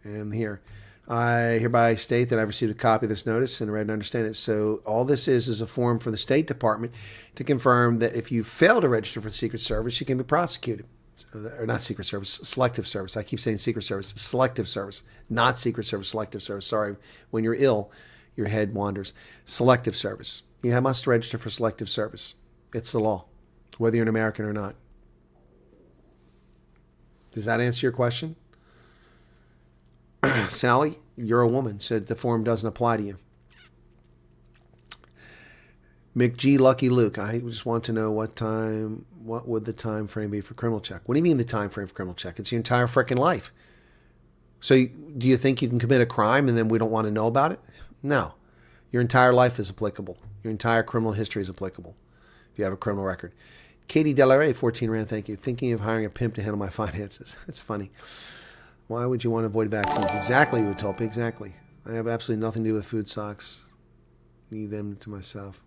And here, I hereby state that I've received a copy of this notice and read and understand it. So all this is a form for the State Department to confirm that if you fail to register for the Secret Service, you can be prosecuted. Or not Secret Service, Selective Service. I keep saying Secret Service, Selective Service, not Secret Service, Selective Service. Sorry, when you're ill, your head wanders. Selective Service. You must register for Selective Service. It's the law, whether you're an American or not. Does that answer your question? Sally, you're a woman, said the form doesn't apply to you. McG Lucky Luke, I just want to know what would the time frame be for criminal check? What do you mean the time frame for criminal check? It's your entire freaking life. So do you think you can commit a crime and then we don't want to know about it? No. Your entire life is applicable. Your entire criminal history is applicable if you have a criminal record. Katie Delaray, 14 Rand, thank you. Thinking of hiring a pimp to handle my finances. That's funny. Why would you want to avoid vaccines? Exactly, Utopia, exactly. I have absolutely nothing to do with food socks. Need them to myself.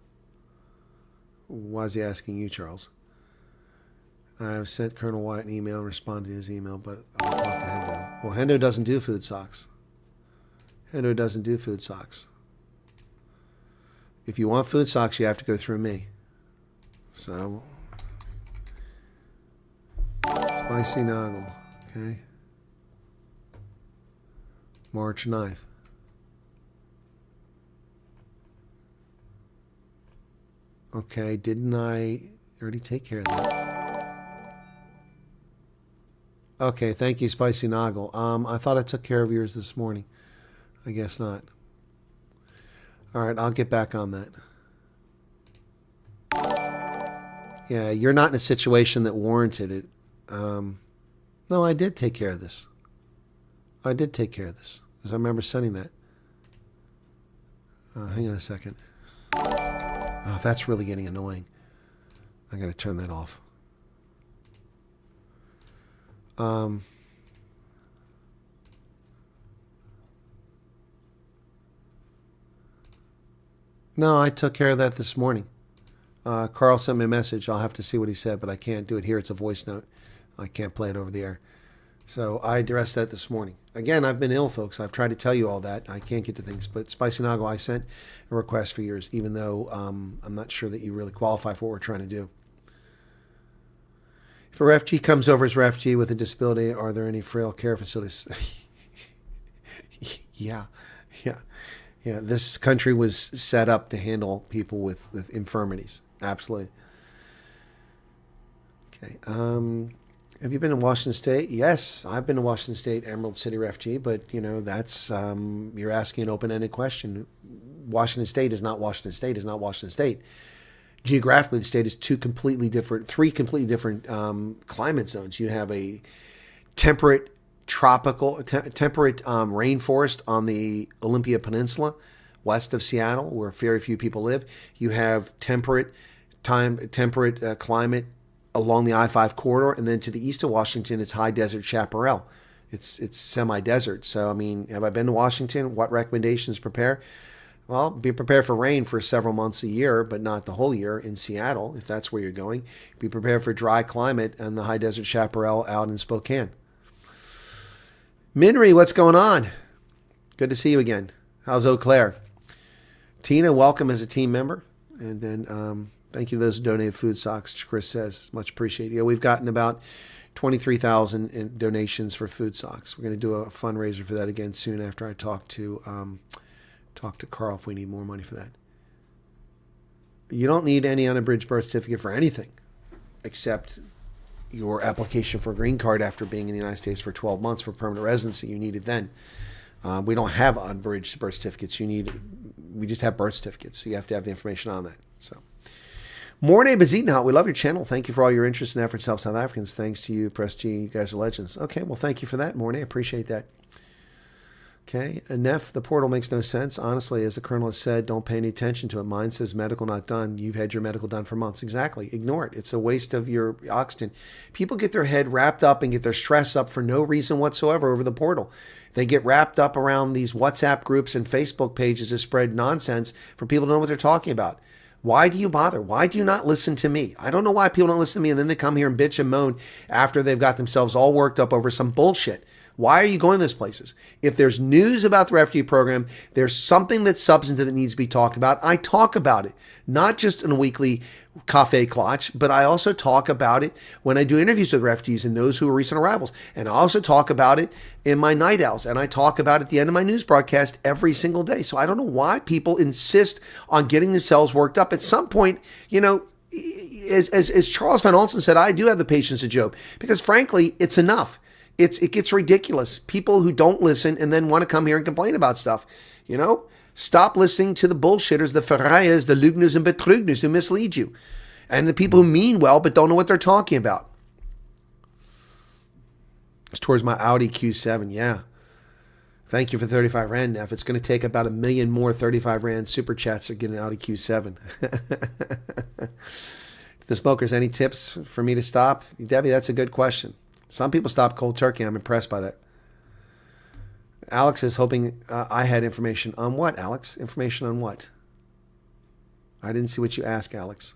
Why is he asking you, Charles? I've sent Colonel Wyatt an email and responded to his email, but I'll talk to Hendo. Well, Hendo doesn't do food socks. Hendo doesn't do food socks. If you want food socks, you have to go through me. So, Spicy Noggle, okay? March 9th. Okay, didn't I already take care of that? Okay, thank you, Spicy Noggle. I thought I took care of yours this morning. I guess not. All right, I'll get back on that. Yeah, you're not in a situation that warranted it. No, I did take care of this. I did take care of this, because I remember sending that. Hang on a second. Oh, that's really getting annoying. I got to turn that off. No, I took care of that this morning. Carl sent me a message. I'll have to see what he said, but I can't do it here. It's a voice note. I can't play it over the air. So I addressed that this morning. Again, I've been ill, folks. I've tried to tell you all that. I can't get to things. But Spicy Nago, I sent a request for yours, even though I'm not sure that you really qualify for what we're trying to do. If a refugee comes over as a refugee with a disability, are there any frail care facilities? Yeah. This country was set up to handle people with infirmities. Absolutely. Okay. Have you been in Washington State? Yes, I've been to Washington State, Emerald City Refugee, but that's you're asking an open-ended question. Washington State is not Washington State. Is not Washington State. Geographically, the state is three completely different climate zones. You have a temperate rainforest on the Olympia Peninsula, west of Seattle, where very few people live. You have temperate climate along the I-5 corridor, and then to the east of Washington, it's high desert chaparral. It's semi-desert. So, I mean, have I been to Washington? What recommendations prepare? Well, be prepared for rain for several months a year, but not the whole year in Seattle, if that's where you're going. Be prepared for dry climate and the high desert chaparral out in Spokane. Minri, what's going on? Good to see you again. How's Eau Claire? Tina, welcome as a team member. And then thank you to those who donated food socks. Chris says, much appreciated. Yeah, we've gotten about 23,000 in donations for food socks. We're going to do a fundraiser for that again soon after I talk to Carl if we need more money for that. You don't need any unabridged birth certificate for anything except your application for a green card after being in the United States for 12 months for permanent residency. You need it then. We don't have unabridged birth certificates. We just have birth certificates. So you have to have the information on that. So, Morning Bezuidenhout, we love your channel. Thank you for all your interest and efforts to help South Africans. Thanks to you, Press G. You guys are legends. Okay, well, thank you for that, Morning. I appreciate that. Okay, Neff, the portal makes no sense. Honestly, as the Colonel has said, don't pay any attention to it. Mine says medical not done. You've had your medical done for months. Exactly. Ignore it. It's a waste of your oxygen. People get their head wrapped up and get their stress up for no reason whatsoever over the portal. They get wrapped up around these WhatsApp groups and Facebook pages that spread nonsense for people to know what they're talking about. Why do you bother? Why do you not listen to me? I don't know why people don't listen to me, and then they come here and bitch and moan after they've got themselves all worked up over some bullshit. Why are you going to those places? If there's news about the refugee program, there's something that's substantive that needs to be talked about, I talk about it. Not just in a weekly Kaffee Klatsch, but I also talk about it when I do interviews with refugees and those who are recent arrivals. And I also talk about it in my night owls. And I talk about it at the end of my news broadcast every single day. So I don't know why people insist on getting themselves worked up. At some point, as Charles Van Olsen said, I do have the patience of Job. Because frankly, it's enough. It gets ridiculous. People who don't listen and then want to come here and complain about stuff, Stop listening to the bullshitters, the Ferrayas, the Lügners and Betrügners who mislead you. And the people who mean well but don't know what they're talking about. It's towards my Audi Q7, yeah. Thank you for 35 Rand, Neff. It's going to take about 1 million more 35 Rand super chats to get an Audi Q7. The smokers, any tips for me to stop? Debbie, that's a good question. Some people stop cold turkey. I'm impressed by that. Alex is hoping I had information on what, Alex? Information on what? I didn't see what you asked, Alex.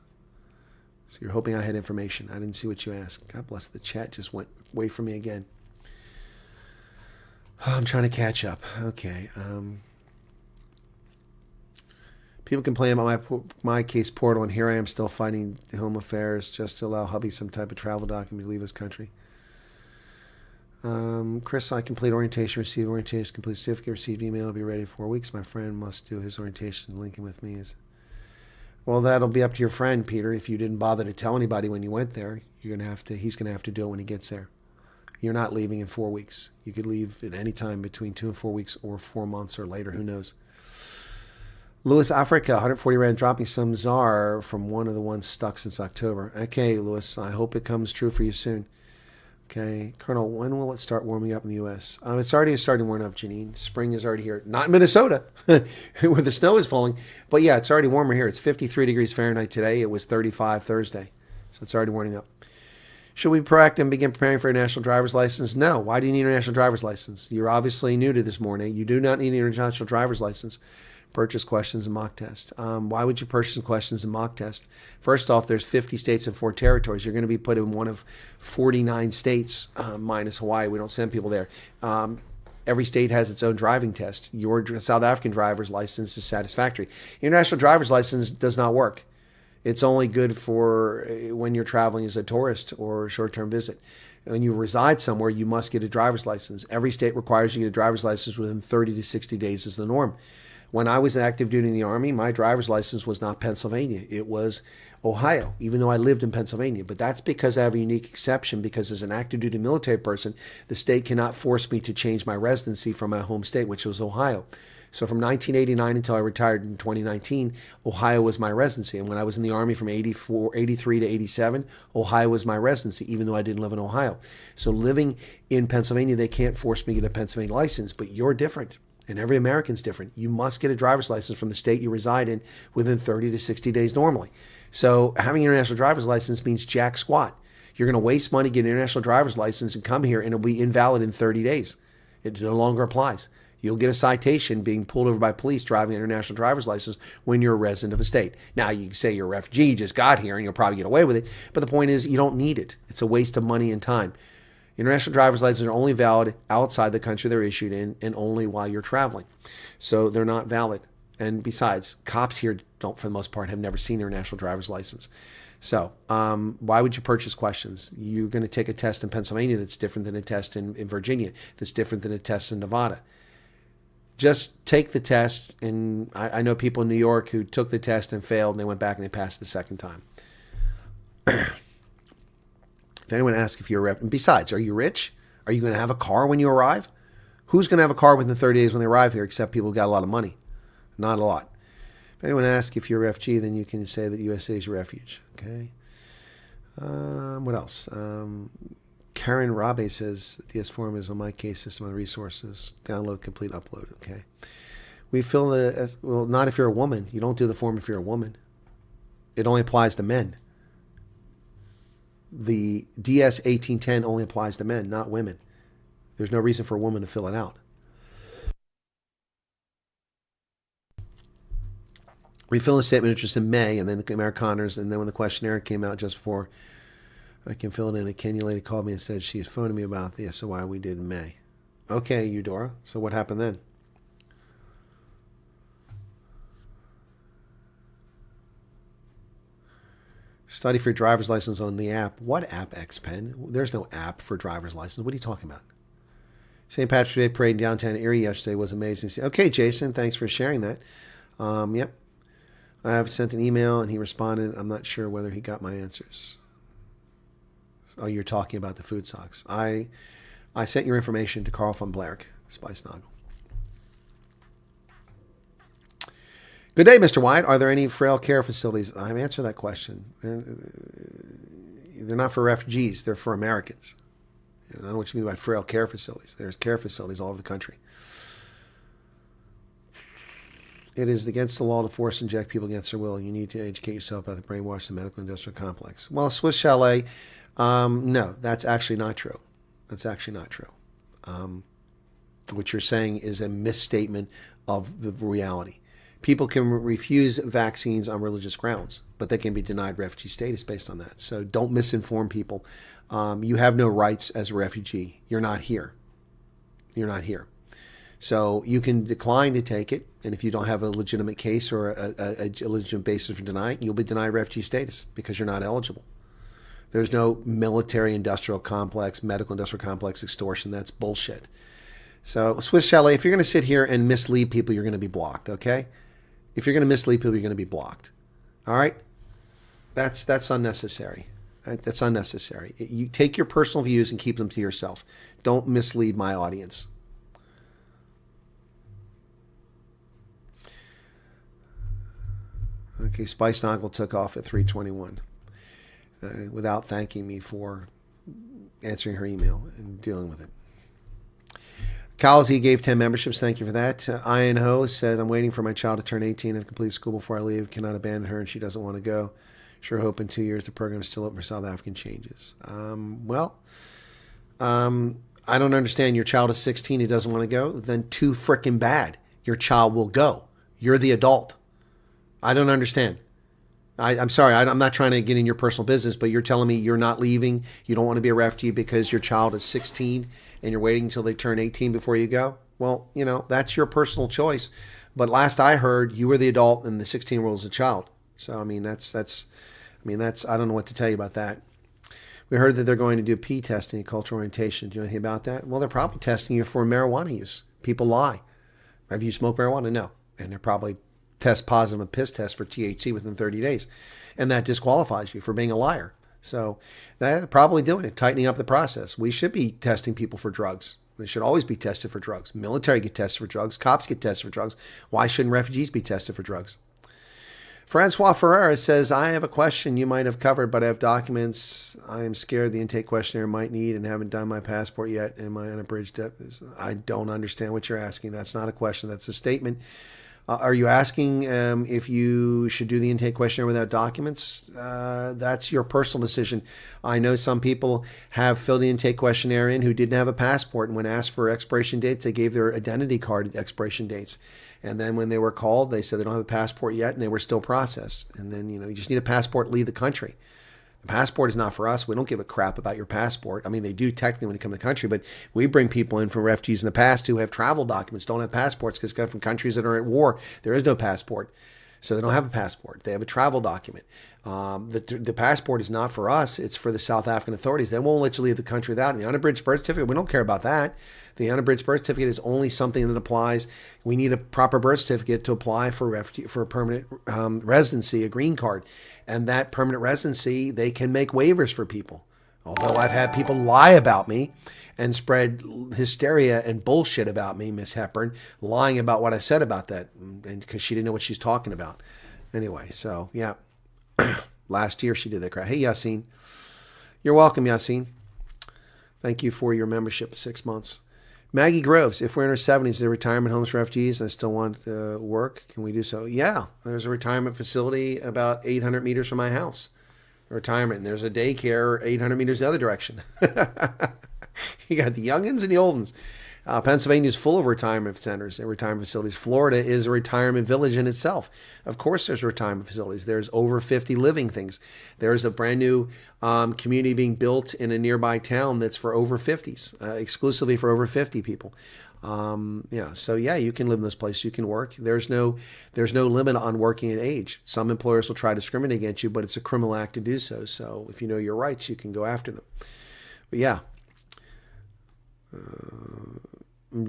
So you're hoping I had information. I didn't see what you asked. God bless, the chat just went away from me again. Oh, I'm trying to catch up. Okay. People complain about my case portal, and here I am still fighting home affairs just to allow hubby some type of travel document to leave his country. Chris, I complete orientation, receive orientation, complete certificate, received email, will be ready in 4 weeks. My friend must do his orientation. Linking with me is, well, that'll be up to your friend, Peter. If you didn't bother to tell anybody when you went there, he's gonna have to do it when he gets there. You're not leaving in 4 weeks. You could leave at any time between 2 and 4 weeks or 4 months or later, who knows. Lewis Africa, 140 Rand dropping some czar from one of the ones stuck since October. Okay, Lewis, I hope it comes true for you soon. Okay, Colonel, when will it start warming up in the U.S.? It's already starting warming up, Janine. Spring is already here. Not in Minnesota, where the snow is falling. But yeah, it's already warmer here. It's 53 degrees Fahrenheit today. It was 35 Thursday. So it's already warming up. Should we be proactive and begin preparing for a national driver's license? No. Why do you need a national driver's license? You're obviously new to this morning. You do not need a national driver's license. Purchase questions and mock test. Why would you purchase questions and mock test? First off, there's 50 states and 4 territories. You're going to be put in one of 49 states, minus Hawaii. We don't send people there. Every state has its own driving test. Your South African driver's license is satisfactory. Your national driver's license does not work. It's only good for when you're traveling as a tourist or a short-term visit. When you reside somewhere, you must get a driver's license. Every state requires you to get a driver's license within 30 to 60 days is the norm. When I was active duty in the Army, my driver's license was not Pennsylvania. It was Ohio, even though I lived in Pennsylvania. But that's because I have a unique exception, because as an active duty military person, the state cannot force me to change my residency from my home state, which was Ohio. So from 1989 until I retired in 2019, Ohio was my residency. And when I was in the Army from 83 to 87, Ohio was my residency, even though I didn't live in Ohio. So living in Pennsylvania, they can't force me to get a Pennsylvania license, but you're different. And every American's different. You must get a driver's license from the state you reside in within 30 to 60 days normally. So having an international driver's license means jack squat. You're going to waste money getting an international driver's license and come here, and it'll be invalid in 30 days. It no longer applies. You'll get a citation being pulled over by police driving an international driver's license when you're a resident of a state. Now, you can say you're a refugee, you just got here, and you'll probably get away with it. But the point is, you don't need it. It's a waste of money and time. International driver's licenses are only valid outside the country they're issued in and only while you're traveling. So they're not valid. And besides, cops here don't, for the most part, have never seen an international driver's license. So why would you purchase questions? You're going to take a test in Pennsylvania that's different than a test in Virginia, that's different than a test in Nevada. Just take the test. And I know people in New York who took the test and failed, and they went back and they passed the second time. If anyone asks if you're and besides, are you rich? Are you going to have a car when you arrive? Who's going to have a car within 30 days when they arrive here, except people who got a lot of money? Not a lot. If anyone asks if you're a refugee, then you can say that USA is your refuge. Okay. What else? Karen Rabe says DS form is on my case system on resources. Download, complete, upload. Okay. We fill the, well, not if you're a woman. You don't do the form if you're a woman. It only applies to men. The DS 1810 only applies to men, not women. There's no reason for a woman to fill it out. We filled a statement of interest in May, and then the Amerikaners, and then when the questionnaire came out just before I can fill it in, a Kenya lady called me and said she's phoning me about the SOI we did in May. Okay, Eudora. So what happened then? Study for your driver's license on the app. What app, XPen? There's no app for driver's license. What are you talking about? St. Patrick's Day parade in downtown Erie yesterday was amazing. Okay, Jason, thanks for sharing that. Yep. I have sent an email and he responded. I'm not sure whether he got my answers. Oh, you're talking about the food socks. I sent your information to Carl von Blerk, Spice Noggle. Good day, Mr. Wyatt. Are there any frail care facilities? I've answered that question. They're not for refugees. They're for Americans. I don't know what you mean by frail care facilities. There's care facilities all over the country. It is against the law to force inject people against their will. You need to educate yourself about the brainwash the medical industrial complex. Well, Swiss Chalet, no, that's actually not true. That's actually not true. What you're saying is a misstatement of the reality. People can refuse vaccines on religious grounds, but they can be denied refugee status based on that. So don't misinform people. You have no rights as a refugee. You're not here. You're not here. So you can decline to take it, and if you don't have a legitimate case or a legitimate basis for denying, you'll be denied refugee status because you're not eligible. There's no military industrial complex, medical industrial complex extortion. That's bullshit. So Swiss Chalet, if you're going to sit here and mislead people, you're going to be blocked, okay? If you're going to mislead people, you're going to be blocked. All right? That's unnecessary. Right? That's unnecessary. You take your personal views and keep them to yourself. Don't mislead my audience. Okay, Spice Noggle took off at 3:21 without thanking me for answering her email and dealing with it. Calzy gave 10 memberships. Thank you for that. Ian Ho said, I'm waiting for my child to turn 18 and complete school before I leave. Cannot abandon her and she doesn't want to go. Sure hope in 2 years the program is still open for South African changes. I don't understand. Your child is 16. He doesn't want to go. Then too frickin' bad. Your child will go. You're the adult. I don't understand. I'm sorry. I'm not trying to get in your personal business, but you're telling me you're not leaving. You don't want to be a refugee because your child is 16 and you're waiting until they turn 18 before you go. Well, that's your personal choice. But last I heard, you were the adult and the 16-year-old is a child. So, I don't know what to tell you about that. We heard that they're going to do P testing and cultural orientation. Do you know anything about that? Well, they're probably testing you for marijuana use. People lie. Have you smoked marijuana? No. And they're probably test positive and piss test for THC within 30 days. And that disqualifies you for being a liar. So they're probably doing it, tightening up the process. We should be testing people for drugs. They should always be tested for drugs. Military get tested for drugs. Cops get tested for drugs. Why shouldn't refugees be tested for drugs? Francois Ferreira says, I have a question you might have covered, but I have documents I am scared the intake questionnaire might need and haven't done my passport yet and my unabridged depth. I don't understand what you're asking. That's not a question. That's a statement. Are you asking if you should do the intake questionnaire without documents? That's your personal decision. I know some people have filled the intake questionnaire in who didn't have a passport, and when asked for expiration dates, they gave their identity card expiration dates. And then when they were called, they said they don't have a passport yet, and they were still processed. And then, you just need a passport to leave the country. The passport is not for us. We don't give a crap about your passport. I mean, they do technically when you come to the country, but we bring people in from refugees in the past who have travel documents, don't have passports because they come from countries that are at war. There is no passport. So they don't have a passport. They have a travel document. The passport is not for us. It's for the South African authorities. They won't let you leave the country without it. The unabridged birth certificate, we don't care about that. The unabridged birth certificate is only something that applies. We need a proper birth certificate to apply for a permanent residency, a green card. And that permanent residency, they can make waivers for people. Although I've had people lie about me and spread hysteria and bullshit about me, Miss Hepburn, lying about what I said about that, and because she didn't know what she's talking about. Anyway, so yeah, last year she did that crap. Hey, Yassine. You're welcome, Yassine. Thank you for your membership, 6 months. Maggie Groves, if we're in our 70s, there are retirement homes for refugees and I still want to work, can we do so? Yeah, there's a retirement facility about 800 meters from my house. Retirement, and there's a daycare 800 meters the other direction. You got the youngins and the oldins. Pennsylvania is full of retirement centers and retirement facilities. Florida is a retirement village in itself. Of course, there's retirement facilities. There's over 50 living things. There's a brand new community being built in a nearby town that's for over 50s, exclusively for over 50 people. So you can live in this place. You can work. There's no limit on working at age. Some employers will try to discriminate against you, but it's a criminal act to do so. So if you know your rights, you can go after them. But yeah.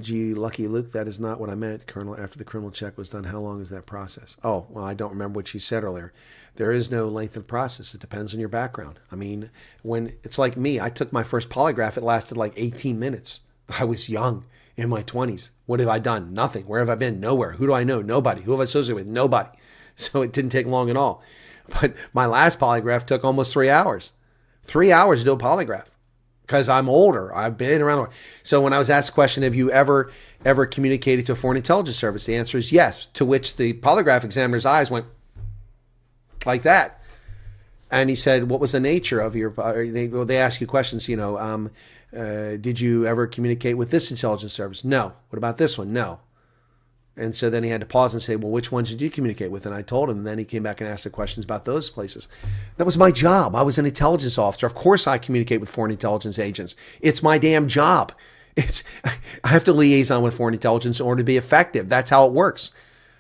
Gee, Lucky Luke, that is not what I meant, Colonel. After the criminal check was done, how long is that process? Oh, well, I don't remember what she said earlier. There is no length of process. It depends on your background. I mean, when it's like me, I took my first polygraph. It lasted like 18 minutes. I was young, in my 20s. What have I done? Nothing. Where have I been? Nowhere. Who do I know? Nobody. Who have I associated with? Nobody. So it didn't take long at all. But my last polygraph took almost 3 hours. 3 hours to do a polygraph. Because I'm older. I've been around. So when I was asked the question, have you ever communicated to a foreign intelligence service? The answer is yes, to which the polygraph examiner's eyes went like that. And he said, what was the nature of your, they ask you questions, did you ever communicate with this intelligence service? No. What about this one? No. And so then he had to pause and say, well, which ones did you communicate with? And I told him, and then he came back and asked the questions about those places. That was my job. I was an intelligence officer. Of course I communicate with foreign intelligence agents. It's my damn job. I have to liaison with foreign intelligence in order to be effective. That's how it works.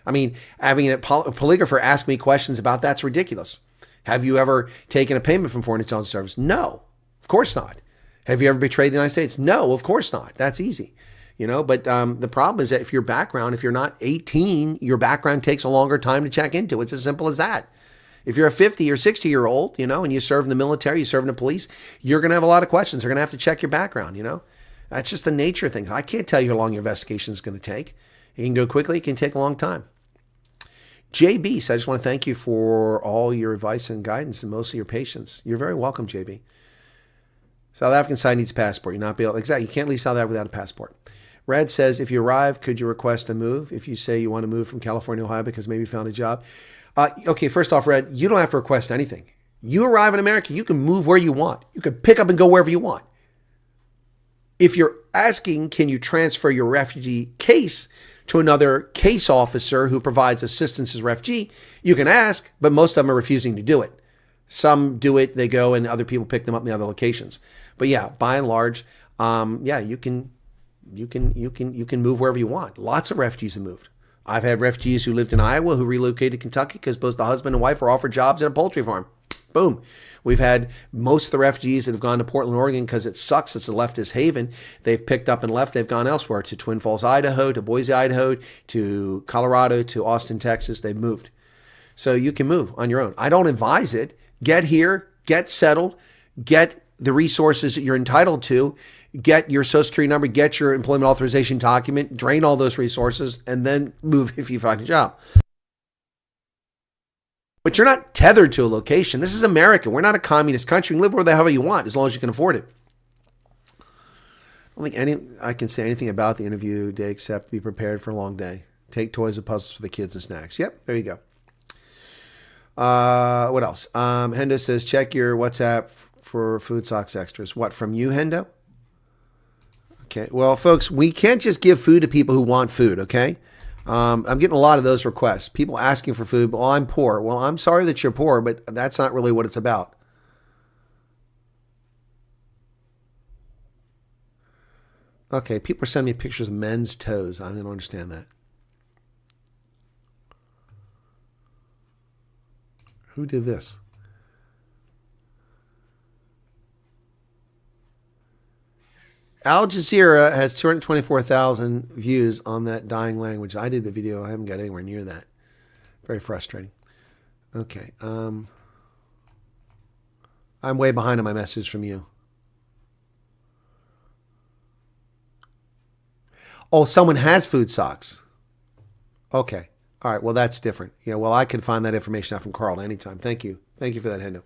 I mean, having a polygrapher ask me questions about that's ridiculous. Have you ever taken a payment from foreign intelligence service? No, of course not. Have you ever betrayed the United States? No, of course not. That's easy. But the problem is that if you're not 18, your background takes a longer time to check into. It's as simple as that. If you're a 50 or 60-year-old, and you serve in the military, you serve in the police, you're going to have a lot of questions. They're going to have to check your background, That's just the nature of things. I can't tell you how long your investigation is going to take. It can go quickly. It can take a long time. JB says, I just want to thank you for all your advice and guidance and mostly your patience. You're very welcome, JB. South African side needs a passport. You're not be able, exactly. You can't leave South Africa without a passport. Red says, if you arrive, could you request a move? If you say you want to move from California, Ohio, because maybe you found a job. Okay, first off, Red, you don't have to request anything. You arrive in America, you can move where you want. You can pick up and go wherever you want. If you're asking, can you transfer your refugee case to another case officer who provides assistance as refugee, you can ask, but most of them are refusing to do it. Some do it, they go, and other people pick them up in the other locations. But yeah, by and large, yeah, you can move wherever you want. Lots of refugees have moved. I've had refugees who lived in Iowa who relocated to Kentucky because both the husband and wife were offered jobs at a poultry farm. Boom. We've had most of the refugees that have gone to Portland, Oregon, because it sucks. It's a leftist haven. They've picked up and left. They've gone elsewhere, to Twin Falls, Idaho, to Boise, Idaho, to Colorado, to Austin, Texas. They've moved. So you can move on your own. I don't advise it. Get here, get settled, get the resources that you're entitled to, get your Social Security number, get your employment authorization document, drain all those resources, and then move if you find a job. But you're not tethered to a location. This is America. We're not a communist country. You can live where the hell you want as long as you can afford it. I don't think I can say anything about the interview day except be prepared for a long day. Take toys and puzzles for the kids and snacks. Yep, there you go. What else? Hendo says, check your WhatsApp for food socks extras. What, from you, Hendo? Okay, well, folks, we can't just give food to people who want food, okay? I'm getting a lot of those requests. People asking for food, but well, I'm poor. Well, I'm sorry that you're poor, but that's not really what it's about. Okay, people are sending me pictures of men's toes. I don't understand that. Who did this? Al Jazeera has 224,000 views on that dying language. I did the video. I haven't got anywhere near that. Very frustrating. Okay. I'm way behind on my message from you. Oh, someone has food socks. Okay. All right. Well, that's different. Yeah. Well, I can find that information out from Carl anytime. Thank you. Thank you for that, Hendo.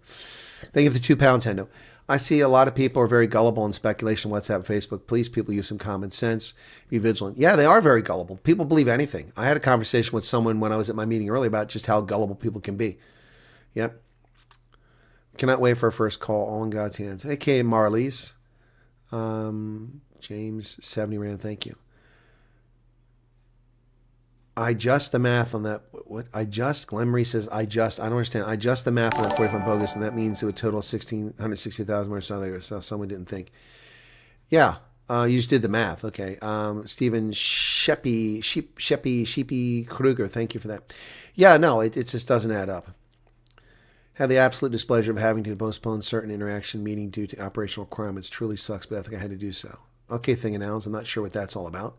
Thank you for the 2 pounds, Hendo. I see a lot of people are very gullible in speculation, WhatsApp, Facebook. Please, people, use some common sense. Be vigilant. Yeah, they are very gullible. People believe anything. I had a conversation with someone when I was at my meeting earlier about just how gullible people can be. Yep. Cannot wait for our first call. All in God's hands. A.K.A. Marlies. James, 70 Rand. Thank you. I adjust the math on that. What? Glenn Marie says, I don't understand. I adjust the math on that 45 bogus, and that means it would total 160,000 more. So someone didn't think. Yeah, you just did the math. Okay. Stephen Sheppy Kruger, thank you for that. Yeah, no, it just doesn't add up. Had the absolute displeasure of having to postpone certain interaction meeting due to operational requirements. Truly sucks, but I think I had to do so. Okay, thing of nouns. I'm not sure what that's all about.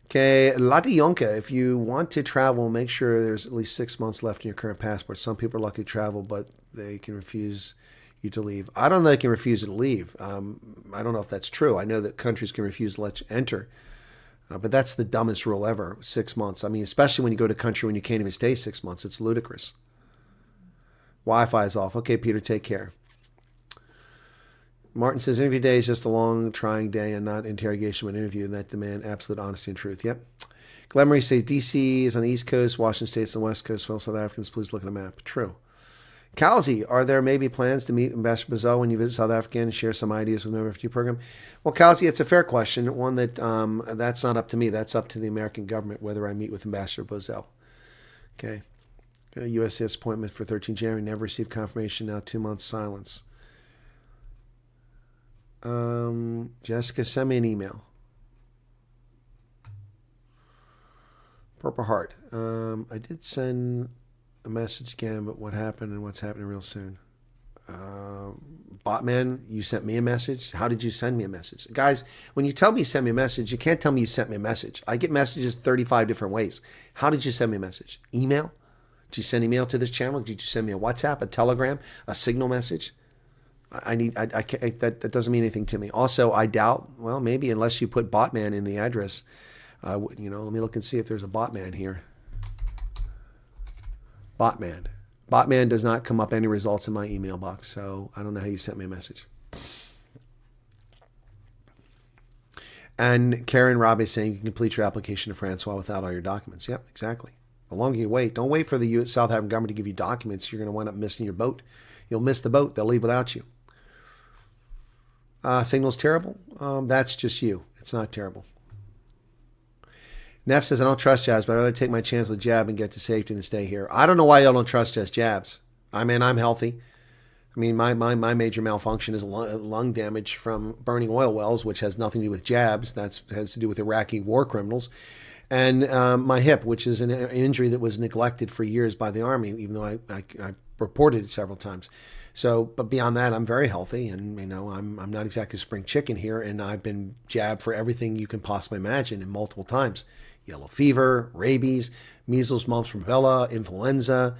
Okay, Lationka, if you want to travel, make sure there's at least 6 months left in your current passport. Some people are lucky to travel, but they can refuse you to leave. I don't know if they can refuse you to leave. I don't know if that's true. I know that countries can refuse to let you enter. But that's the dumbest rule ever, 6 months. I mean, especially when you go to a country when you can't even stay 6 months. It's ludicrous. Wi-Fi is off. Okay, Peter, take care. Martin says, interview day is just a long, trying day and not interrogation, but interview, and that demand absolute honesty and truth. Yep. Glenn Marie says, D.C. is on the East Coast, Washington State's on the West Coast. Fellow South Africans, please look at a map. True. Kalzi, are there maybe plans to meet Ambassador Bozell when you visit South Africa and share some ideas with the refugee program? Well, Kalzi, it's a fair question. One that that's not up to me. That's up to the American government, whether I meet with Ambassador Bozell. Okay. USCIS appointment for 13 January. Never received confirmation. Now 2 months silence. Jessica, send me an email. Purple Heart. I did send a message again, but what happened and what's happening real soon? Botman, you sent me a message. How did you send me a message? Guys, when you tell me you sent me a message, you can't tell me you sent me a message. I get messages 35 different ways. How did you send me a message? Email? Did you send email to this channel? Did you send me a WhatsApp, a Telegram, a Signal message? That doesn't mean anything to me. Also, I doubt, well, maybe unless you put Botman in the address, let me look and see if there's a Botman here. Botman does not come up any results in my email box, so I don't know how you sent me a message. And Karen Robbie is saying you can complete your application to Francois without all your documents. Yep, exactly. The longer you wait, don't wait for the South African government to give you documents. You're going to wind up missing your boat. You'll miss the boat. They'll leave without you. Signal's terrible. That's just you. It's not terrible. Neff says, I don't trust jabs, but I'd rather take my chance with jab and get to safety than stay here. I don't know why y'all don't trust just jabs. I mean, I'm healthy. I mean, my major malfunction is lung damage from burning oil wells, which has nothing to do with jabs. That has to do with Iraqi war criminals. And my hip, which is an injury that was neglected for years by the Army, even though I reported it several times. So, but beyond that, I'm very healthy, and I'm not exactly spring chicken here, and I've been jabbed for everything you can possibly imagine, and multiple times: yellow fever, rabies, measles, mumps, rubella, influenza,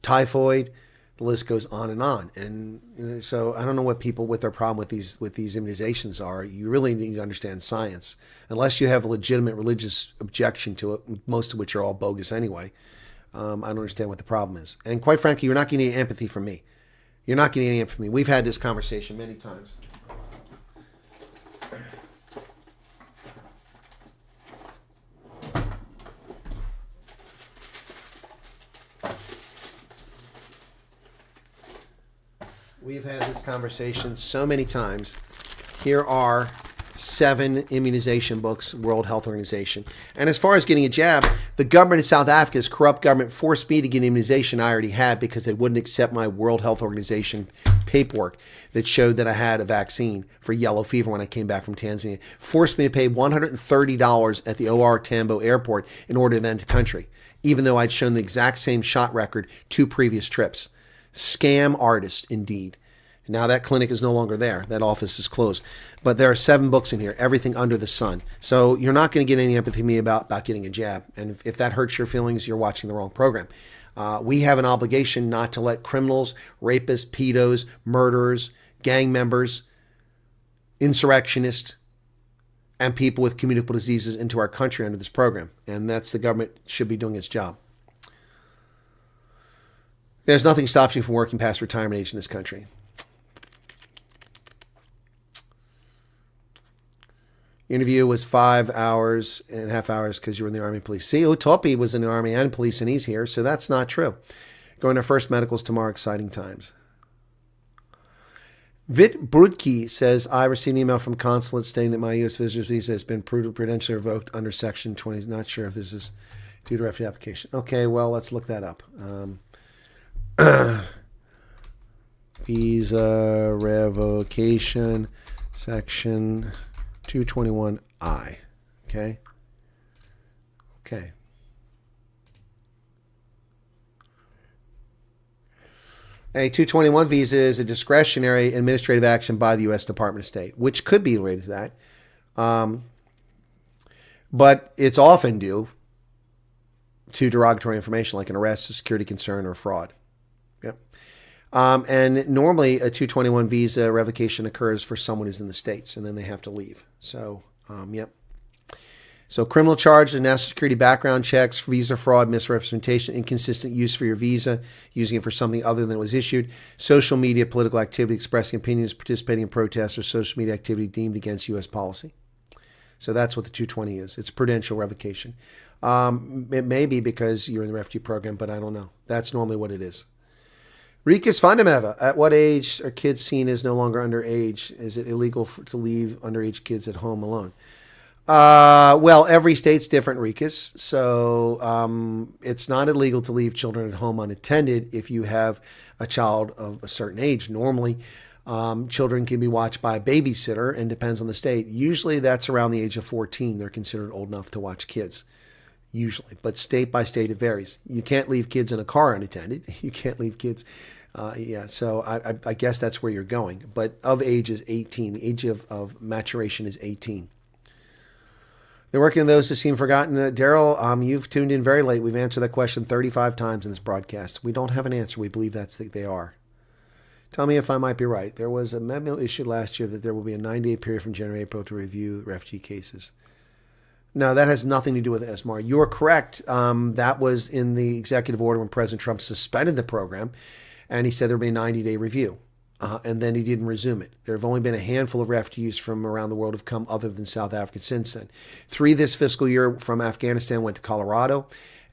typhoid. The list goes on and on. And so I don't know what people with their problem with these immunizations are. You really need to understand science, unless you have a legitimate religious objection to it, most of which are all bogus anyway. I don't understand what the problem is. And quite frankly, you're not getting any empathy from me. You're not getting any empathy from me. We've had this conversation many times. We've had this conversation so many times. Here are 7 immunization books, World Health Organization. And as far as getting a jab, the government of South Africa's corrupt government forced me to get an immunization I already had because they wouldn't accept my World Health Organization paperwork that showed that I had a vaccine for yellow fever when I came back from Tanzania. Forced me to pay $130 at the OR Tambo airport in order to enter the country, even though I'd shown the exact same shot record 2 previous trips. Scam artist, indeed. Now that clinic is no longer there. That office is closed. But there are 7 books in here, everything under the sun. So you're not going to get any empathy from me about getting a jab. And if that hurts your feelings, you're watching the wrong program. We have an obligation not to let criminals, rapists, pedos, murderers, gang members, insurrectionists, and people with communicable diseases into our country under this program. And that's the government should be doing its job. There's nothing stops you from working past retirement age in this country. Your interview was 5.5 hours because you were in the Army and Police. See, Utopi was in the Army and Police, and he's here, so that's not true. Going to first medicals tomorrow, exciting times. Vit Brudki says, I received an email from consulate stating that my U.S. visitor's visa has been prudentially revoked under Section 20. Not sure if this is due to refugee application. Okay, well, let's look that up. Visa revocation, Section 221I. Okay. A 221 visa is a discretionary administrative action by the U.S. Department of State, which could be related to that. But it's often due to derogatory information like an arrest, a security concern, or fraud. Yep. And normally a 221 visa revocation occurs for someone who's in the States, and then they have to leave. So, yep. So criminal charges, national security background checks, visa fraud, misrepresentation, inconsistent use for your visa, using it for something other than it was issued, social media, political activity, expressing opinions, participating in protests, or social media activity deemed against U.S. policy. So that's what the 220 is. It's prudential revocation. It may be because you're in the refugee program, but I don't know. That's normally what it is. Rikas Vandemeva, at what age are kids seen as no longer underage? Is it illegal to leave underage kids at home alone? Well, every state's different, Rikas. So it's not illegal to leave children at home unattended if you have a child of a certain age. Normally, children can be watched by a babysitter, and depends on the state. Usually that's around the age of 14. They're considered old enough to watch kids, usually. But state by state, it varies. You can't leave kids in a car unattended. You can't leave kids... so I guess that's where you're going. But of age is 18. The age of maturation is 18. They're working on those who seem forgotten. Daryl, you've tuned in very late. We've answered that question 35 times in this broadcast. We don't have an answer. We believe they are. Tell me if I might be right. There was a memo issued last year that there will be a 9-day period from January to April to review refugee cases. No, that has nothing to do with SMAR. You are correct. That was in the executive order when President Trump suspended the program, and he said there would be a 90-day review. and then he didn't resume it. There have only been a handful of refugees from around the world who have come other than South Africa since then. 3 this fiscal year from Afghanistan went to Colorado,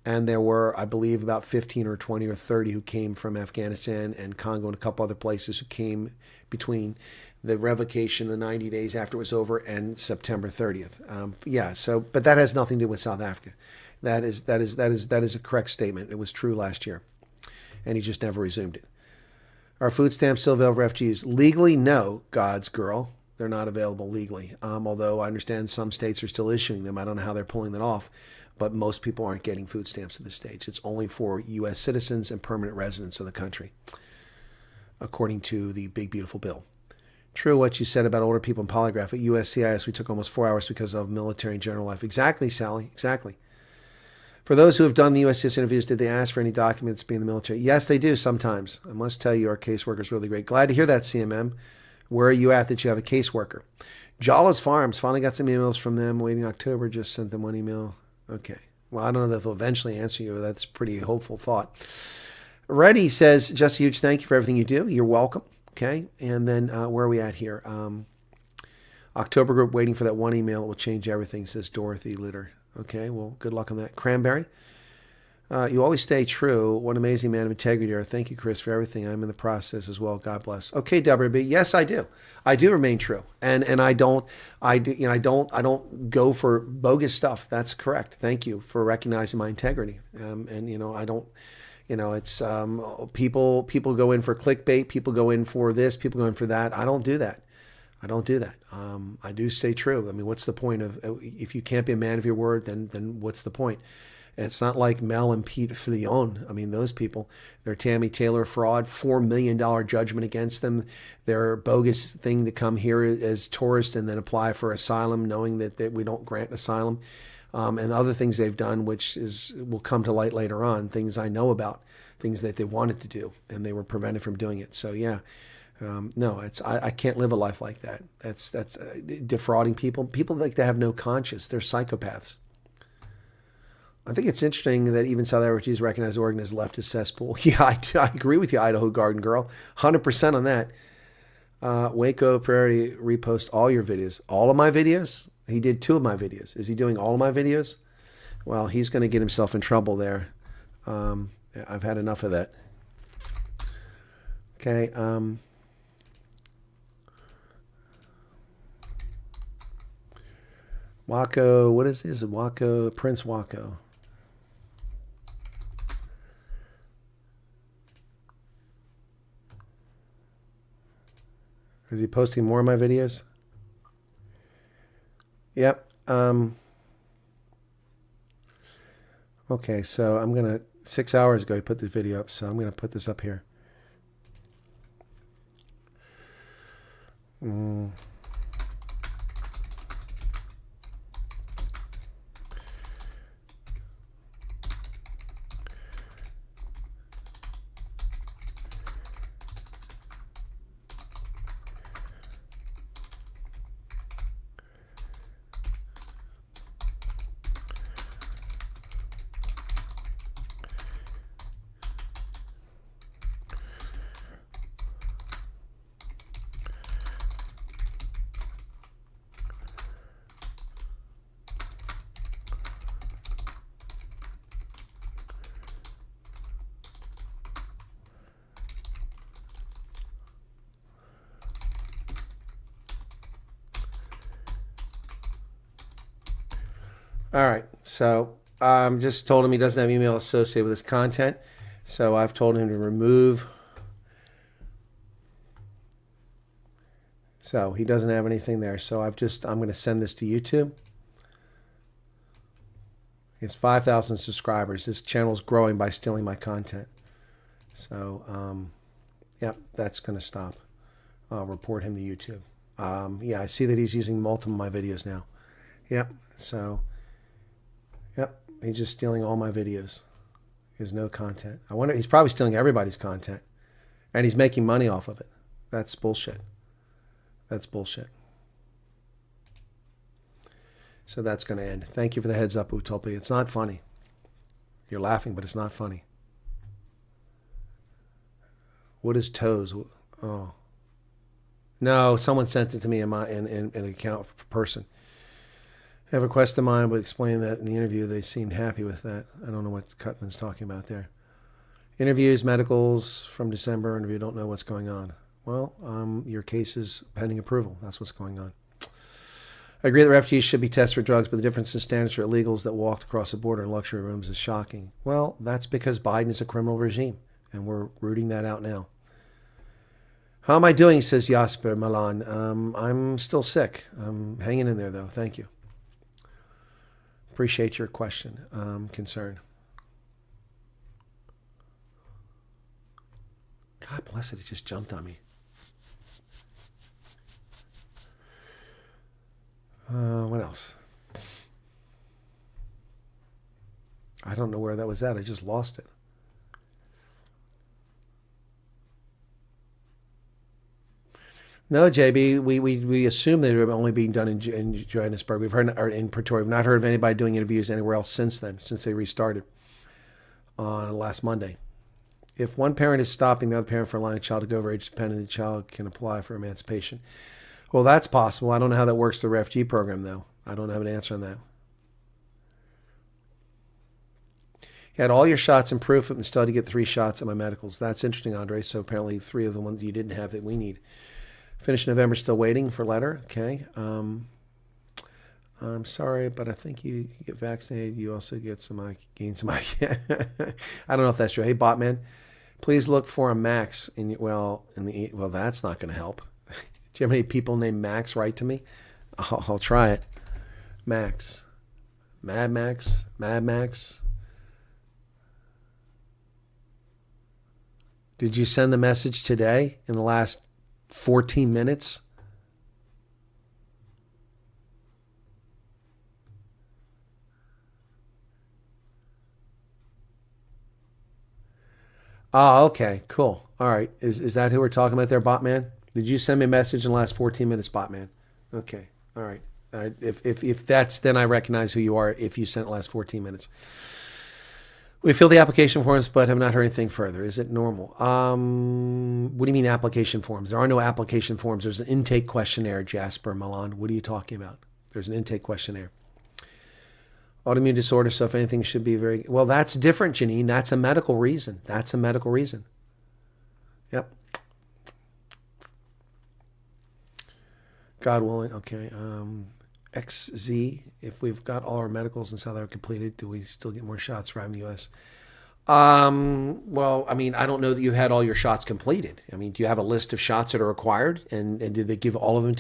and there were, I believe, about 15 or 20 or 30 who came from Afghanistan and Congo and a couple other places who came between the revocation, the 90 days after it was over, and September 30th. But that has nothing to do with South Africa. That is a correct statement. It was true last year, and he just never resumed it. Are food stamps still available for refugees? Legally, no, God's girl. They're not available legally, although I understand some states are still issuing them. I don't know how they're pulling that off, but most people aren't getting food stamps at this stage. It's only for U.S. citizens and permanent residents of the country, according to the big, beautiful bill. True what you said about older people in polygraph. At USCIS, we took almost 4 hours because of military and general life. Exactly, Sally, exactly. For those who have done the USCIS interviews, did they ask for any documents being in the military? Yes, they do sometimes. I must tell you, our caseworker is really great. Glad to hear that, CMM. Where are you at that you have a caseworker? Jala's Farms, finally got some emails from them. Waiting October, just sent them one email. Okay. Well, I don't know that they'll eventually answer you. That's a pretty hopeful thought. Reddy says, just a huge thank you for everything you do. You're welcome. Okay. And then where are we at here? October group waiting for that one email. It will change everything, says Dorothy Litter. Okay. Well, good luck on that. Cranberry. You always stay true. What an amazing man of integrity you are. Thank you, Chris, for everything. I'm in the process as well. God bless. Okay, WB. Yes, I do. I do remain true, and I don't go for bogus stuff. That's correct. Thank you for recognizing my integrity. I don't. It's people go in for clickbait. People go in for this. People go in for that. I don't do that. I do stay true. I mean, what's the point of if you can't be a man of your word? Then what's the point? It's not like Mel and Pete Fillon. I mean, those people, they're Tammy Taylor fraud, $4 million judgment against them. They're bogus thing to come here as tourists and then apply for asylum, knowing that we don't grant asylum. And other things they've done, which will come to light later on, things I know about, things that they wanted to do, and they were prevented from doing it. So, yeah. No, I can't live a life like that. That's defrauding people. People like to have no conscience. They're psychopaths. I think it's interesting that even South Africans recognize Oregon as leftist cesspool. Yeah, I agree with you, Idaho Garden Girl. 100% on that. Waco Prairie repost all your videos. All of my videos? He did 2 of my videos. Is he doing all of my videos? Well, he's going to get himself in trouble there. I've had enough of that. Okay. Waco, what is this? Waco, Prince Waco. Is he posting more of my videos? Yep. Okay, so I'm going to, 6 hours ago he put this video up, so I'm going to put this up here. All right, so just told him he doesn't have email associated with his content, so I've told him to remove. So he doesn't have anything there, so I'm going to send this to YouTube. He has 5,000 subscribers. This channel's growing by stealing my content. So, yeah, that's going to stop. I'll report him to YouTube. Yeah, I see that he's using multiple of my videos now. Yep, so... Yep, he's just stealing all my videos. There's no content. I wonder, he's probably stealing everybody's content. And he's making money off of it. That's bullshit. That's bullshit. So that's going to end. Thank you for the heads up, Utopia. It's not funny. You're laughing, but it's not funny. What is toes? Oh, No, someone sent it to me in an account for person. I have a request of mine, but explain that in the interview they seemed happy with that. I don't know what Cutman's talking about there. Interviews, medicals from December, and if you don't know what's going on. Well, your case is pending approval. That's what's going on. I agree that refugees should be tested for drugs, but the difference in standards for illegals that walked across the border in luxury rooms is shocking. Well, that's because Biden is a criminal regime, and we're rooting that out now. How am I doing, says Jasper Milan. I'm still sick. I'm hanging in there, though. Thank you. Appreciate your question, concern. God bless it, it just jumped on me. What else? I don't know where that was at. I just lost it. No, JB, we assume they were only being done in Johannesburg. We've heard, or in Pretoria. We've not heard of anybody doing interviews anywhere else since then, since they restarted on last Monday. If one parent is stopping the other parent from allowing a child to go over age dependent, the child can apply for emancipation. Well, that's possible. I don't know how that works through the refugee program, though. I don't have an answer on that. You had all your shots and proof and still had to get 3 shots at my medicals. That's interesting, Andre. So apparently 3 of the ones you didn't have that we need. Finished November, still waiting for letter. Okay. I'm sorry, but I think you get vaccinated. You also get gain some. I don't know if that's true. Hey, Botman, please look for a Max well, that's not going to help. Do you have any people named Max write to me? I'll try it. Max. Mad Max. Mad Max. Did you send the message today in the last 14 minutes? Oh, okay, cool. All right. Is that who we're talking about there, Botman? Did you send me a message in the last 14 minutes, Botman? Okay. All right. If that's, then I recognize who you are if you sent the last 14 minutes. We filled the application forms, but have not heard anything further. Is it normal? What do you mean application forms? There are no application forms. There's an intake questionnaire, Jasper Milan. What are you talking about? There's an intake questionnaire. Autoimmune disorder, so if anything should be very... Well, that's different, Janine. That's a medical reason. That's a medical reason. Yep. God willing. Okay. XZ, if we've got all our medicals in South Africa completed, do we still get more shots arriving in the U.S.? Well, I mean, I don't know that you've had all your shots completed. I mean, do you have a list of shots that are required? And do they give all of them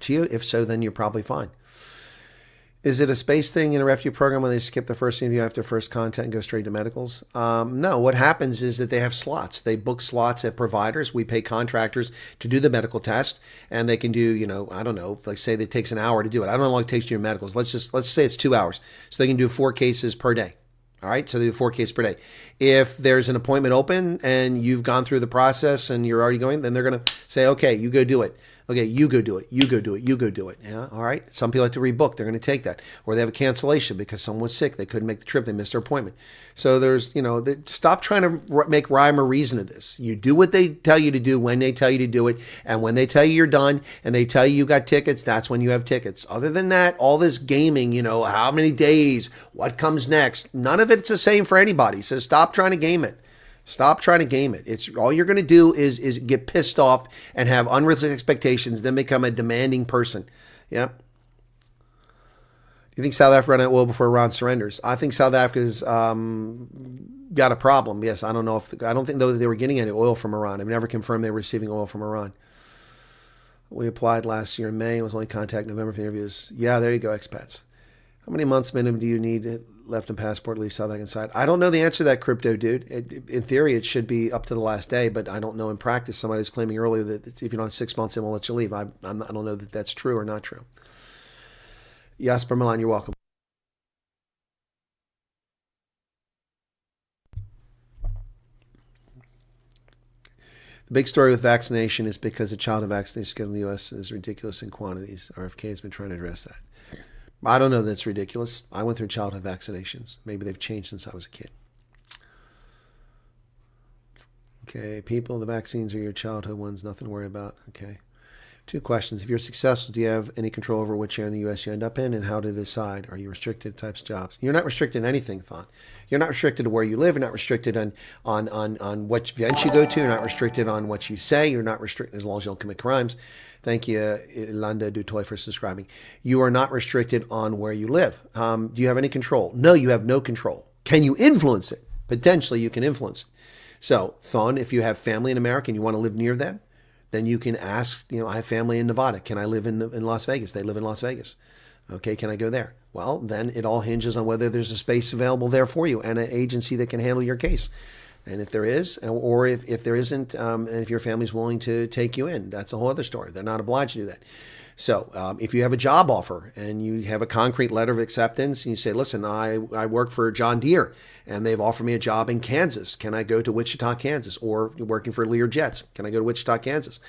to you? If so, then you're probably fine. Is it a space thing in a refugee program when they skip the first interview after first contact and go straight to medicals? No, what happens is that they have slots. They book slots at providers. We pay contractors to do the medical test, and they can do, I don't know, like say it takes an hour to do it. I don't know how long it takes to do medicals. Let's say it's 2 hours. So they can do 4 cases per day. All right, so they do 4 cases per day. If there's an appointment open and you've gone through the process and you're already going, then they're going to say, okay, you go do it. Okay, you go do it. You go do it. You go do it. Yeah, all right. Some people have to rebook. They're going to take that. Or they have a cancellation because someone was sick. They couldn't make the trip. They missed their appointment. So there's, stop trying to make rhyme or reason of this. You do what they tell you to do when they tell you to do it. And when they tell you you're done and they tell you got tickets, that's when you have tickets. Other than that, all this gaming, how many days, what comes next, none of it's the same for anybody. So stop trying to game it. Stop trying to game it. It's all you're going to do is get pissed off and have unrealistic expectations, then become a demanding person. Yep. Do you think South Africa ran out of oil before Iran surrenders? I think South Africa's got a problem. Yes, I don't think though that they were getting any oil from Iran. I've never confirmed they were receiving oil from Iran. We applied last year in May. It was only contact November for interviews. Yeah, there you go, expats. How many months minimum do you need left in passport to leave South African side? I don't know the answer to that, crypto dude. In theory, it should be up to the last day, but I don't know in practice. Somebody was claiming earlier that if you don't have 6 months, it won't let you leave. I don't know that that's true or not true. Jasper Milan, you're welcome. The big story with vaccination is because the child vaccinated schedule in the U.S. is ridiculous in quantities. RFK has been trying to address that. I don't know that's ridiculous. I went through childhood vaccinations. Maybe they've changed since I was a kid. Okay, people, the vaccines are your childhood ones. Nothing to worry about. Okay. 2 questions. If you're successful, do you have any control over which area in the U.S. you end up in and how to decide? Are you restricted to types of jobs? You're not restricted to anything, Thon. You're not restricted to where you live. You're not restricted on what events you go to. You're not restricted on what you say. You're not restricted as long as you don't commit crimes. Thank you, Ilanda Dutoy, for subscribing. You are not restricted on where you live. Do you have any control? No, you have no control. Can you influence it? Potentially, you can influence it. So, Thon, if you have family in America and you want to live near them, then you can ask, I have family in Nevada. Can I live in Las Vegas? They live in Las Vegas. Okay, can I go there? Well, then it all hinges on whether there's a space available there for you and an agency that can handle your case. And if there is, or if there isn't, and if your family's willing to take you in, that's a whole other story. They're not obliged to do that. So if you have a job offer and you have a concrete letter of acceptance and you say, listen, I work for John Deere and they've offered me a job in Kansas. Can I go to Wichita, Kansas? Or you're working for Lear Jets. Can I go to Wichita, Kansas?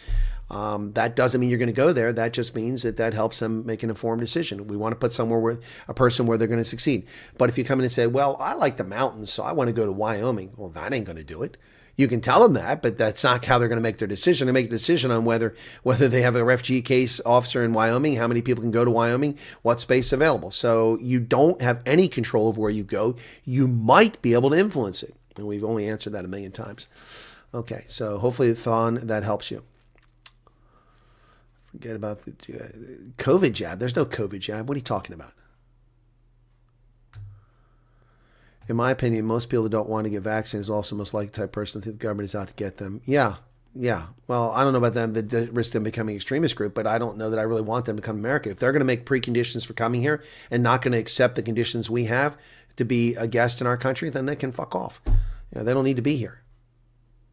That doesn't mean you're going to go there. That just means that helps them make an informed decision. We want to put a person where they're going to succeed. But if you come in and say, well, I like the mountains, so I want to go to Wyoming. Well, that ain't going to do it. You can tell them that, but that's not how they're going to make their decision. They make a decision on whether they have a refugee case officer in Wyoming, how many people can go to Wyoming, what space is available. So you don't have any control of where you go. You might be able to influence it. And we've only answered that 1,000,000 times. Okay, so hopefully, Thon, that helps you. Forget about the COVID jab. There's no COVID jab. What are you talking about? In my opinion, most people that don't want to get vaccinated is also most likely the type of person that think the government is out to get them. Yeah. Well, I don't know about them, the risk of them becoming an extremist group, but I don't know that I really want them to come to America. If they're going to make preconditions for coming here and not going to accept the conditions we have to be a guest in our country, then they can fuck off. They don't need to be here.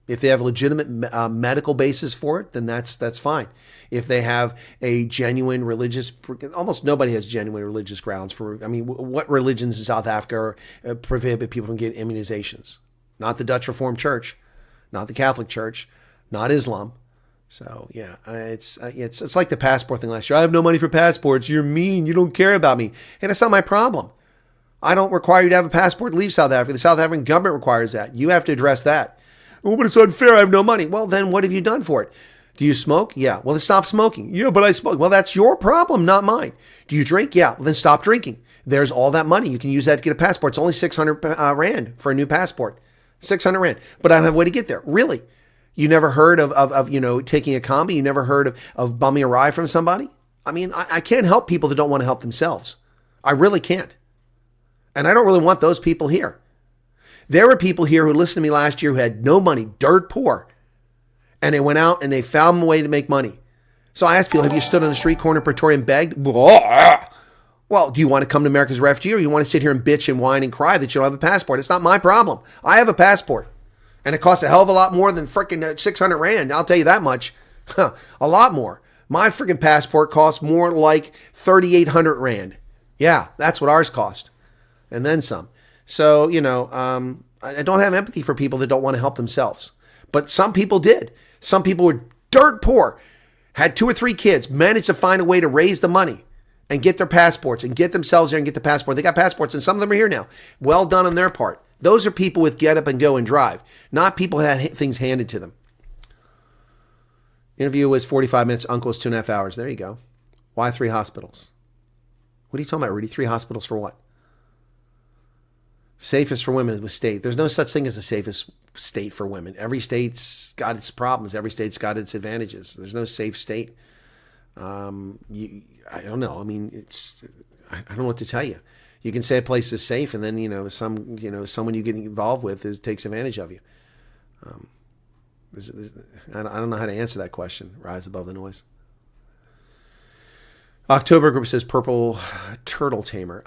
If they have a legitimate medical basis for it, then that's fine. If they have a genuine religious, almost nobody has genuine religious grounds for, what religions in South Africa prohibit people from getting immunizations? Not the Dutch Reformed Church, not the Catholic Church, not Islam. So yeah, it's like the passport thing last year. I have no money for passports. You're mean. You don't care about me. And that's not my problem. I don't require you to have a passport to leave South Africa. The South African government requires that. You have to address that. Oh, but it's unfair. I have no money. Well, then what have you done for it? Do you smoke? Yeah. Well, then stop smoking. Yeah, but I smoke. Well, that's your problem, not mine. Do you drink? Yeah. Well, then stop drinking. There's all that money. You can use that to get a passport. It's only 600 Rand for a new passport. 600 Rand. But I don't have a way to get there. Really? You never heard of taking a combi? You never heard of bumming a ride from somebody? I can't help people that don't want to help themselves. I really can't. And I don't really want those people here. There were people here who listened to me last year who had no money, dirt poor, and they went out and they found a way to make money. So I asked people, have you stood on a street corner in Pretoria and begged? Well, do you want to come to America as a refugee or you want to sit here and bitch and whine and cry that you don't have a passport? It's not my problem. I have a passport, and it costs a hell of a lot more than freaking 600 Rand. I'll tell you that much. A lot more. My freaking passport costs more like 3,800 Rand. Yeah, that's what ours cost. And then some. So, I don't have empathy for people that don't want to help themselves. But some people did. Some people were dirt poor, had 2 or 3 kids, managed to find a way to raise the money and get their passports and get themselves there and get the passport. They got passports and some of them are here now. Well done on their part. Those are people with get up and go and drive, not people who had things handed to them. Interview was 45 minutes. Uncle was 2.5 hours. There you go. Why 3 hospitals? What are you talking about, Rudy? 3 hospitals for what? Safest for women was state. There's no such thing as the safest state for women. Every state's got its problems. Every state's got its advantages. There's no safe state. I don't know. I don't know what to tell you. You can say a place is safe, and then someone you get involved with takes advantage of you. I don't know how to answer that question. Rise above the noise. October group says purple turtle tamer.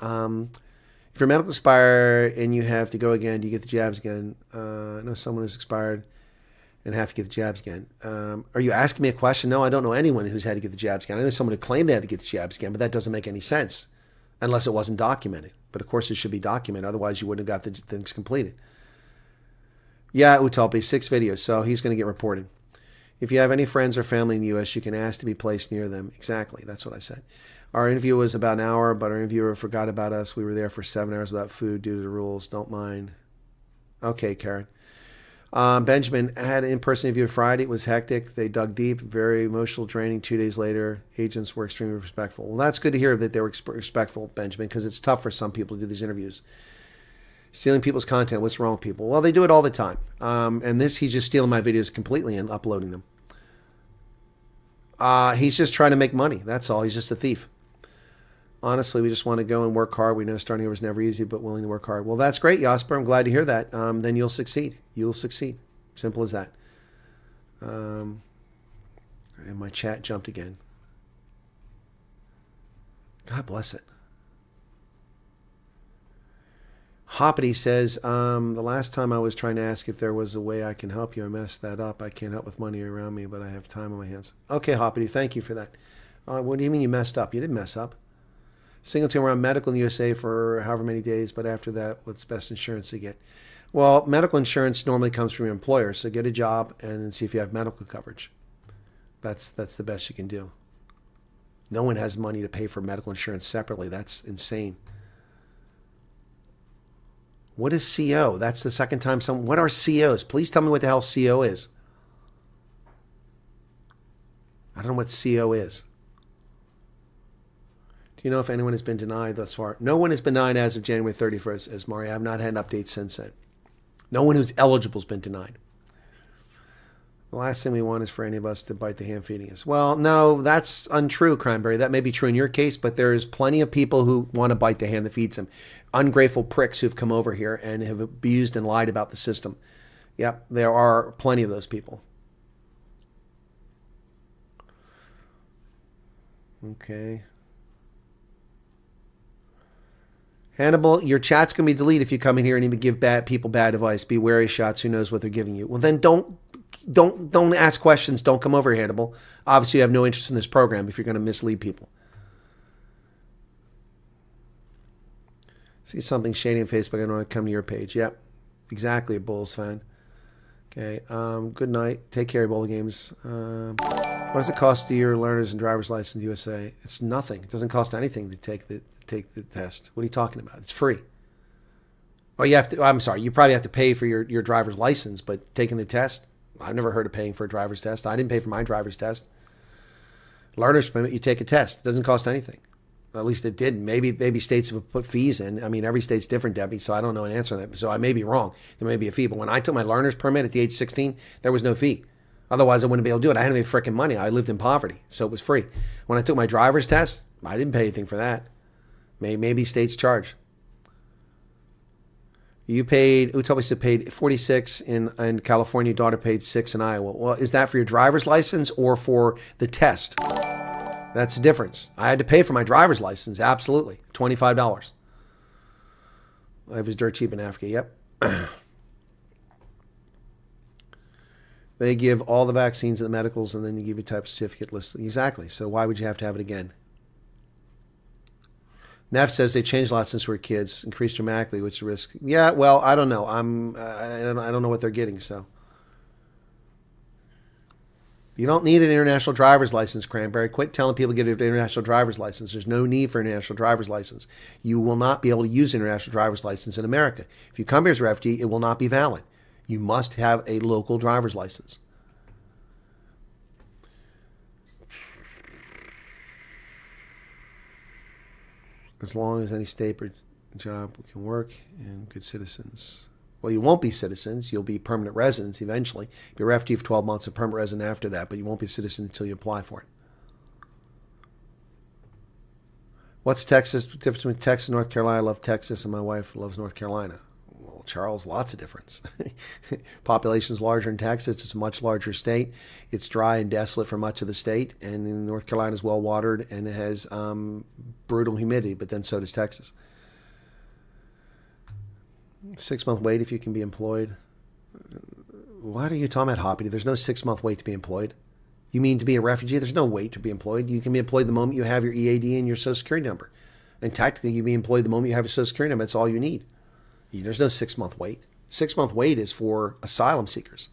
If your medical expired and you have to go again, do you get the jabs again? I know someone who's expired and have to get the jabs again. Are you asking me a question? No, I don't know anyone who's had to get the jabs again. I know someone who claimed they had to get the jabs again, but that doesn't make any sense unless it wasn't documented. But of course it should be documented. Otherwise you wouldn't have got the things completed. Yeah, Utalpi, 6 videos, so he's going to get reported. If you have any friends or family in the U.S., you can ask to be placed near them. Exactly, that's what I said. Our interview was about an hour, but our interviewer forgot about us. We were there for 7 hours without food due to the rules. Don't mind. Okay, Karen. Benjamin had an in-person interview Friday. It was hectic. They dug deep, very emotional, draining. 2 days later, agents were extremely respectful. Well, that's good to hear that they were respectful, Benjamin, because it's tough for some people to do these interviews. Stealing people's content. What's wrong with people? Well, they do it all the time. And he's just stealing my videos completely and uploading them. He's just trying to make money. That's all. He's just a thief. Honestly, we just want to go and work hard. We know starting over is never easy, but willing to work hard. Well, that's great, Jasper. I'm glad to hear that. Then you'll succeed. You'll succeed. Simple as that. And my chat jumped again. God bless it. Hoppity says, the last time I was trying to ask if there was a way I can help you, I messed that up. I can't help with money around me, but I have time on my hands. Okay, Hoppity, thank you for that. What do you mean you messed up? You didn't mess up. Single team around medical in the USA for however many days, but after that, what's best insurance to get? Well, medical insurance normally comes from your employer, so get a job and see if you have medical coverage. That's the best you can do. No one has money to pay for medical insurance separately. That's insane. What is CO? That's the second time what are COs? Please tell me what the hell CO is. I don't know what CO is. Do you know if anyone has been denied thus far? No one has been denied as of January 31st, as Mari. I have not had an update since then. No one who's eligible has been denied. The last thing we want is for any of us to bite the hand feeding us. Well, no, that's untrue, Cranberry. That may be true in your case, but there's plenty of people who want to bite the hand that feeds them. Ungrateful pricks who've come over here and have abused and lied about the system. Yep, there are plenty of those people. Okay. Hannibal, your chat's going to be deleted if you come in here and even give people bad advice. Be wary of shots. Who knows what they're giving you? Well, then don't ask questions. Don't come over, Hannibal. Obviously, you have no interest in this program if you're going to mislead people. See something shady on Facebook, I don't want to come to your page. Yep, exactly, a Bulls fan. Okay, good night. Take care, Bowl Games. What does it cost to your learners and driver's license in the USA? It's nothing. It doesn't cost anything to take the test. What are you talking about? It's free. Oh, you have to. I'm sorry. You probably have to pay for your driver's license, but taking the test, I've never heard of paying for a driver's test. I didn't pay for my driver's test. Learner's permit, you take a test. It doesn't cost anything. At least it did. Maybe states have put fees in. I mean, every state's different, Debbie, so I don't know an answer to that. So I may be wrong. There may be a fee. But when I took my learner's permit at the age of 16, there was no fee. Otherwise, I wouldn't be able to do it. I hadn't made freaking money. I lived in poverty, so it was free. When I took my driver's test, I didn't pay anything for that. Maybe states charge. You paid, Utopi said paid 46 in California, daughter paid 6 in Iowa. Well, is that for your driver's license or for the test? That's the difference. I had to pay for my driver's license, absolutely. $25. Life is dirt cheap in Africa, yep. They give all the vaccines and the medicals, and then you give you a type of certificate list. Exactly. So why would you have to have it again? Neff says they changed a lot since we were kids, increased dramatically, which risk. Yeah, well, I don't know. I don't know what they're getting. So you don't need an international driver's license, Cranberry. Quit telling people to get an international driver's license. There's no need for an international driver's license. You will not be able to use an international driver's license in America. If you come here as a refugee, it will not be valid. You must have a local driver's license. As long as any state or job can work and good citizens. Well, you won't be citizens. You'll be permanent residents eventually. Be a refugee for 12 months, a permanent resident after that, but you won't be a citizen until you apply for it. What's Texas? The difference between Texas and North Carolina? I love Texas, and my wife loves North Carolina. Well, Charles, lots of difference. Population's larger in Texas. It's a much larger state. It's dry and desolate for much of the state, and in North Carolina is well watered and it has brutal humidity, but then so does Texas. 6-month wait if you can be employed. What are you talking about, Hoppy? There's no 6-month wait to be employed. You mean to be a refugee? There's no wait to be employed. You can be employed the moment you have your EAD and your Social Security number. And technically, you can be employed the moment you have your Social Security number. That's all you need. There's no 6-month wait. 6-month wait is for asylum seekers.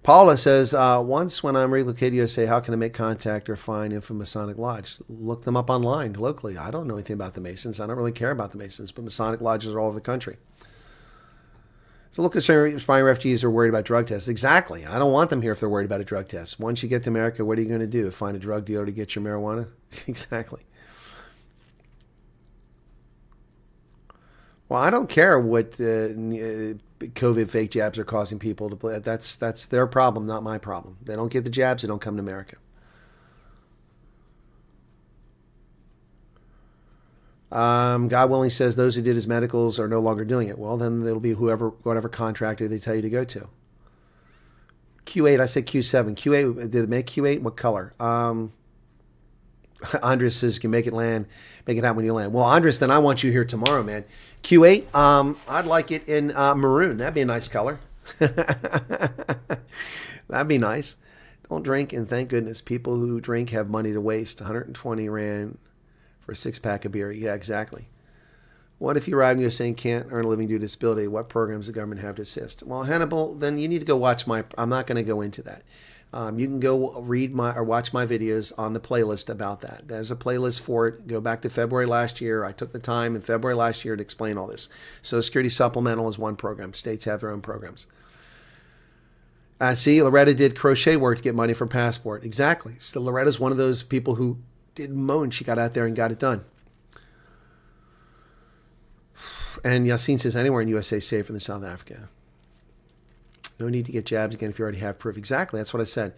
Paula says, once when I'm relocated to USA, how can I make contact or find info Masonic Lodge? Look them up online locally. I don't know anything about the Masons. I don't really care about the Masons, but Masonic Lodges are all over the country. So look, Australian refugees are worried about drug tests. Exactly. I don't want them here if they're worried about a drug test. Once you get to America, what are you going to do? Find a drug dealer to get your marijuana? Exactly. Well, I don't care what COVID fake jabs are causing people to play. That's their problem, not my problem. They don't get the jabs, they don't come to America. God willing says those who did his medicals are no longer doing it. Well, then it'll be whatever contractor they tell you to go to. Q8, I said Q7. Q8, did it make Q8? What color? Andres says you can make it happen when you land. Well, Andres, then I want you here tomorrow, man. Q8, I'd like it in maroon. That'd be a nice color. That'd be nice. Don't drink, and thank goodness people who drink have money to waste. 120 Rand for a 6-pack of beer. Yeah, exactly. What if you arrive in the USA and can't earn a living due to disability? What programs does the government have to assist? Well, Hannibal, then you need to go watch I'm not going to go into that. You can go read or watch my videos on the playlist about that. There's a playlist for it. Go back to February last year. I took the time in February last year to explain all this. Social Security Supplemental is one program. States have their own programs. See, Loretta did crochet work to get money for passport. Exactly. So Loretta's one of those people who did moan. She got out there and got it done. And Yassine says anywhere in USA is safer than South Africa. No need to get jabs again if you already have proof. Exactly. That's what I said.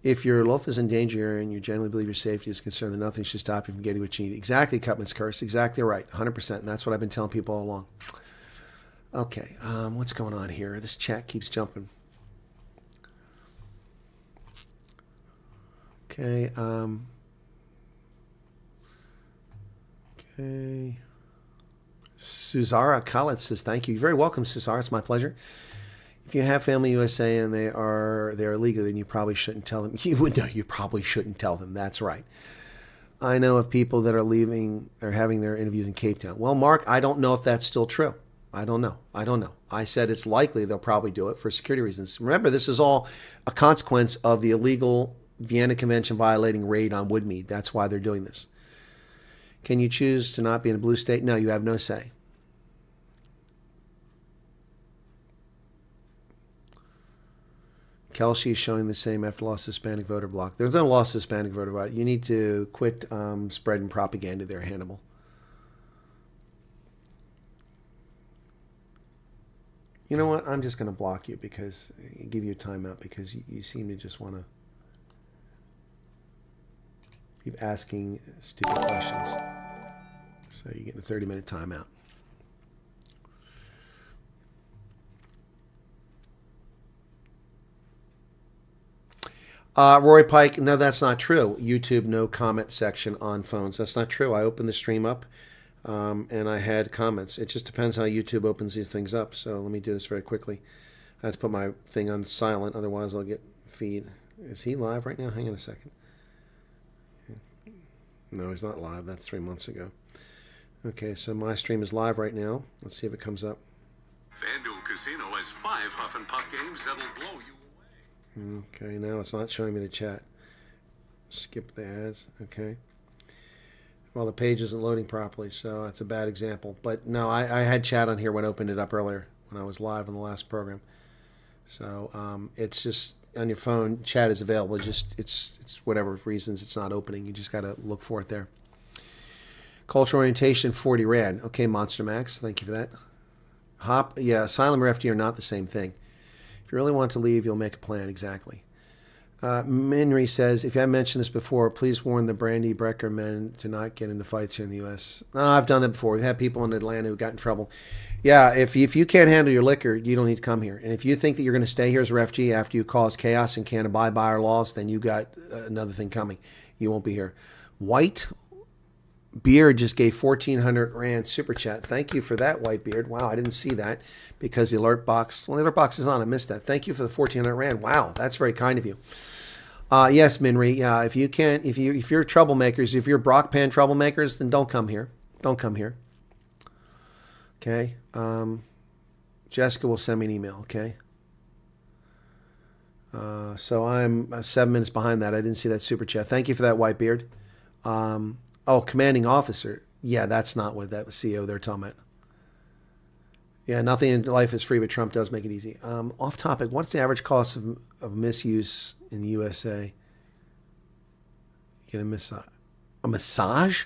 If your life is in danger and you genuinely believe your safety is concerned, then nothing should stop you from getting what you need. Exactly, Cutman's curse. Exactly right. 100%. And that's what I've been telling people all along. Okay. What's going on here? This chat keeps jumping. Okay. Okay. Suzara Khaled says, thank you. You're very welcome, Suzara. It's my pleasure. If you have family in USA and they're illegal, then you probably shouldn't tell them. You probably shouldn't tell them. That's right. I know of people that are leaving or having their interviews in Cape Town. Well, Mark, I don't know if that's still true. I don't know. I said it's likely they'll probably do it for security reasons. Remember, this is all a consequence of the illegal Vienna Convention violating raid on Woodmead. That's why they're doing this. Can you choose to not be in a blue state? No, you have no say. Kelsey is showing the same after lost Hispanic voter block. There's no lost Hispanic voter block. You need to quit spreading propaganda there, Hannibal. You know what? I'm just going to block you because give you a timeout because you seem to just want to keep asking stupid questions. So you're getting a 30-minute timeout. Roy Pike, no, that's not true. YouTube, no comment section on phones. That's not true. I opened the stream up and I had comments. It just depends how YouTube opens these things up. So let me do this very quickly. I have to put my thing on silent, otherwise I'll get feed. Is he live right now? Hang on a second. No, he's not live. That's 3 months ago. Okay, so my stream is live right now. Let's see if it comes up. FanDuel Casino has 5 Huff and Puff games that'll blow you away. Okay, now it's not showing me the chat. Skip the ads. Okay. Well, the page isn't loading properly, so that's a bad example. But no, I had chat on here when I opened it up earlier when I was live on the last program. So it's just on your phone. Chat is available. It's whatever reasons it's not opening. You just got to look for it there. Cultural orientation 40 Rand. Okay, Monster Max. Thank you for that. Yeah, asylum and refugee are not the same thing. If you really want to leave, you'll make a plan. Exactly. Minry says, if you haven't mentioned this before, please warn the Brandy Brecker men to not get into fights here in the U.S. I've done that before. We've had people in Atlanta who got in trouble. Yeah, if you can't handle your liquor, you don't need to come here. And if you think that you're going to stay here as a refugee after you cause chaos and can't abide by our laws, then you got another thing coming. You won't be here. White Beard just gave 1,400 Rand super chat. Thank you for that, White Beard. Wow, I didn't see that because the alert box, the alert box is on. I missed that. Thank you for the 1,400 Rand. Wow, that's very kind of you. Yes, Minri. Yeah, if you're troublemakers, if you're Brock Pan troublemakers, then don't come here. Don't come here. Okay. Jessica will send me an email. Okay. So I'm 7 minutes behind that. I didn't see that super chat. Thank you for that, White Beard. Oh, commanding officer. Yeah, that's not what that was. CEO they're talking about. Yeah, nothing in life is free, but Trump does make it easy. Off topic, what's the average cost of misuse in the USA? Get a massage? A massage?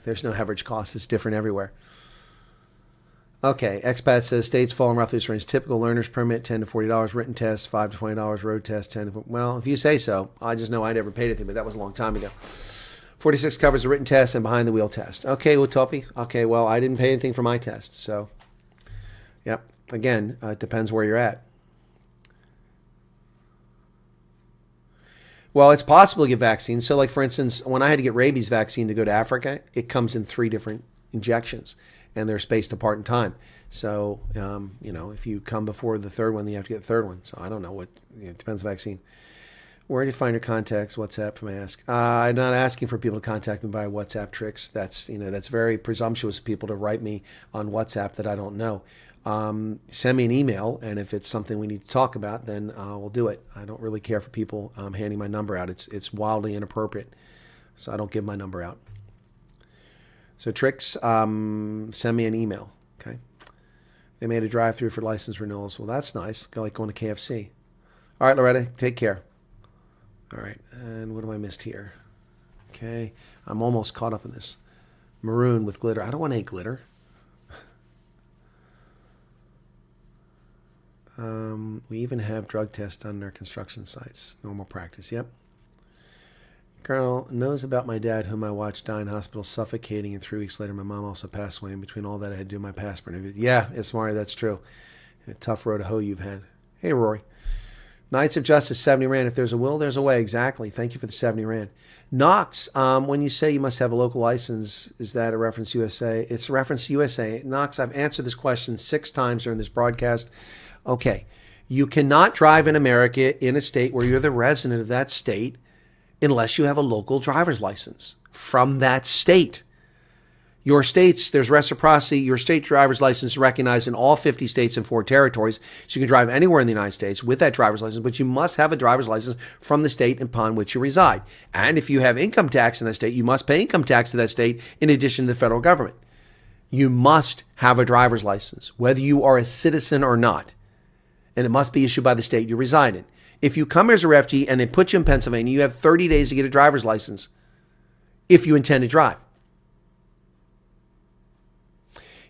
There's no average cost. It's different everywhere. Okay, expat says states fall in roughly this range. Typical learner's permit, $10 to $40. Written test, $5 to $20. Road test, $10 to $40. Well, if you say so. I just know I never paid anything, but that was a long time ago. 46 covers the written test and behind the wheel test. Okay, well, Toppy. Okay, well, I didn't pay anything for my test, so... Yep. Again, it depends where you're at. Well, it's possible to get vaccines. So, like, for instance, when I had to get rabies vaccine to go to Africa, it comes in 3 different injections, and they're spaced apart in time. So, if you come before the 3rd one, then you have to get the 3rd one. So, I don't know what, it depends on the vaccine. Where do you find your contacts? WhatsApp, from Ask. I'm not asking for people to contact me by WhatsApp tricks. That's very presumptuous of people to write me on WhatsApp that I don't know. Send me an email, and if it's something we need to talk about, then we'll do it. I don't really care for people handing my number out. It's wildly inappropriate, so I don't give my number out. So tricks, send me an email, okay? They made a drive-through for license renewals. Well, that's nice. Like going to KFC. All right, Loretta, take care. All right, and what have I missed here? Okay, I'm almost caught up in this. Maroon with glitter. I don't want any glitter. We even have drug tests on our construction sites. Normal practice. Yep. Colonel knows about my dad, whom I watched die in hospital suffocating, and 3 weeks later my mom also passed away. In between all that, I had to do my passport interview. Yeah, it's Mario, that's true. A tough road to hoe you've had. Hey, Rory. Knights of Justice, 70 Rand. If there's a will, there's a way. Exactly. Thank you for the 70 Rand. Knox, when you say you must have a local license, is that a reference to USA? It's a reference to USA. Knox, I've answered this question 6 times during this broadcast. Okay. You cannot drive in America in a state where you're the resident of that state unless you have a local driver's license from that state. Your states, there's reciprocity. Your state driver's license is recognized in all 50 states and 4 territories. So you can drive anywhere in the United States with that driver's license, but you must have a driver's license from the state upon which you reside. And if you have income tax in that state, you must pay income tax to that state in addition to the federal government. You must have a driver's license, whether you are a citizen or not. And it must be issued by the state you reside in. If you come here as a refugee and they put you in Pennsylvania, you have 30 days to get a driver's license if you intend to drive.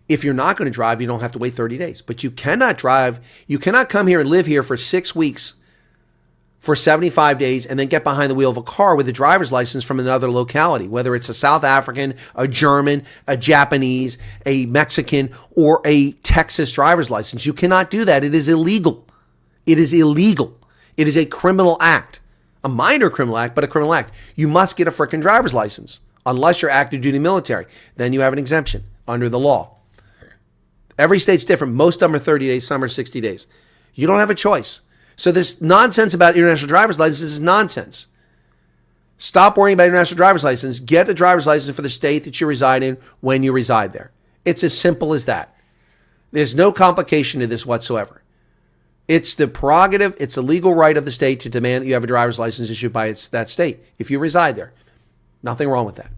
If you're not going to drive, you don't have to wait 30 days. But you cannot drive. You cannot come here and live here for 6 weeks for 75 days and then get behind the wheel of a car with a driver's license from another locality, whether it's a South African, a German, a Japanese, a Mexican, or a Texas driver's license. You cannot do that. It is illegal. It is illegal. It is a criminal act. A minor criminal act, but a criminal act. You must get a frickin' driver's license unless you're active duty military. Then you have an exemption under the law. Every state's different. Most of them are 30 days, some are 60 days. You don't have a choice. So this nonsense about international driver's license is nonsense. Stop worrying about international driver's license. Get a driver's license for the state that you reside in when you reside there. It's as simple as that. There's no complication to this whatsoever. It's the prerogative, it's a legal right of the state to demand that you have a driver's license issued by that state if you reside there. Nothing wrong with that.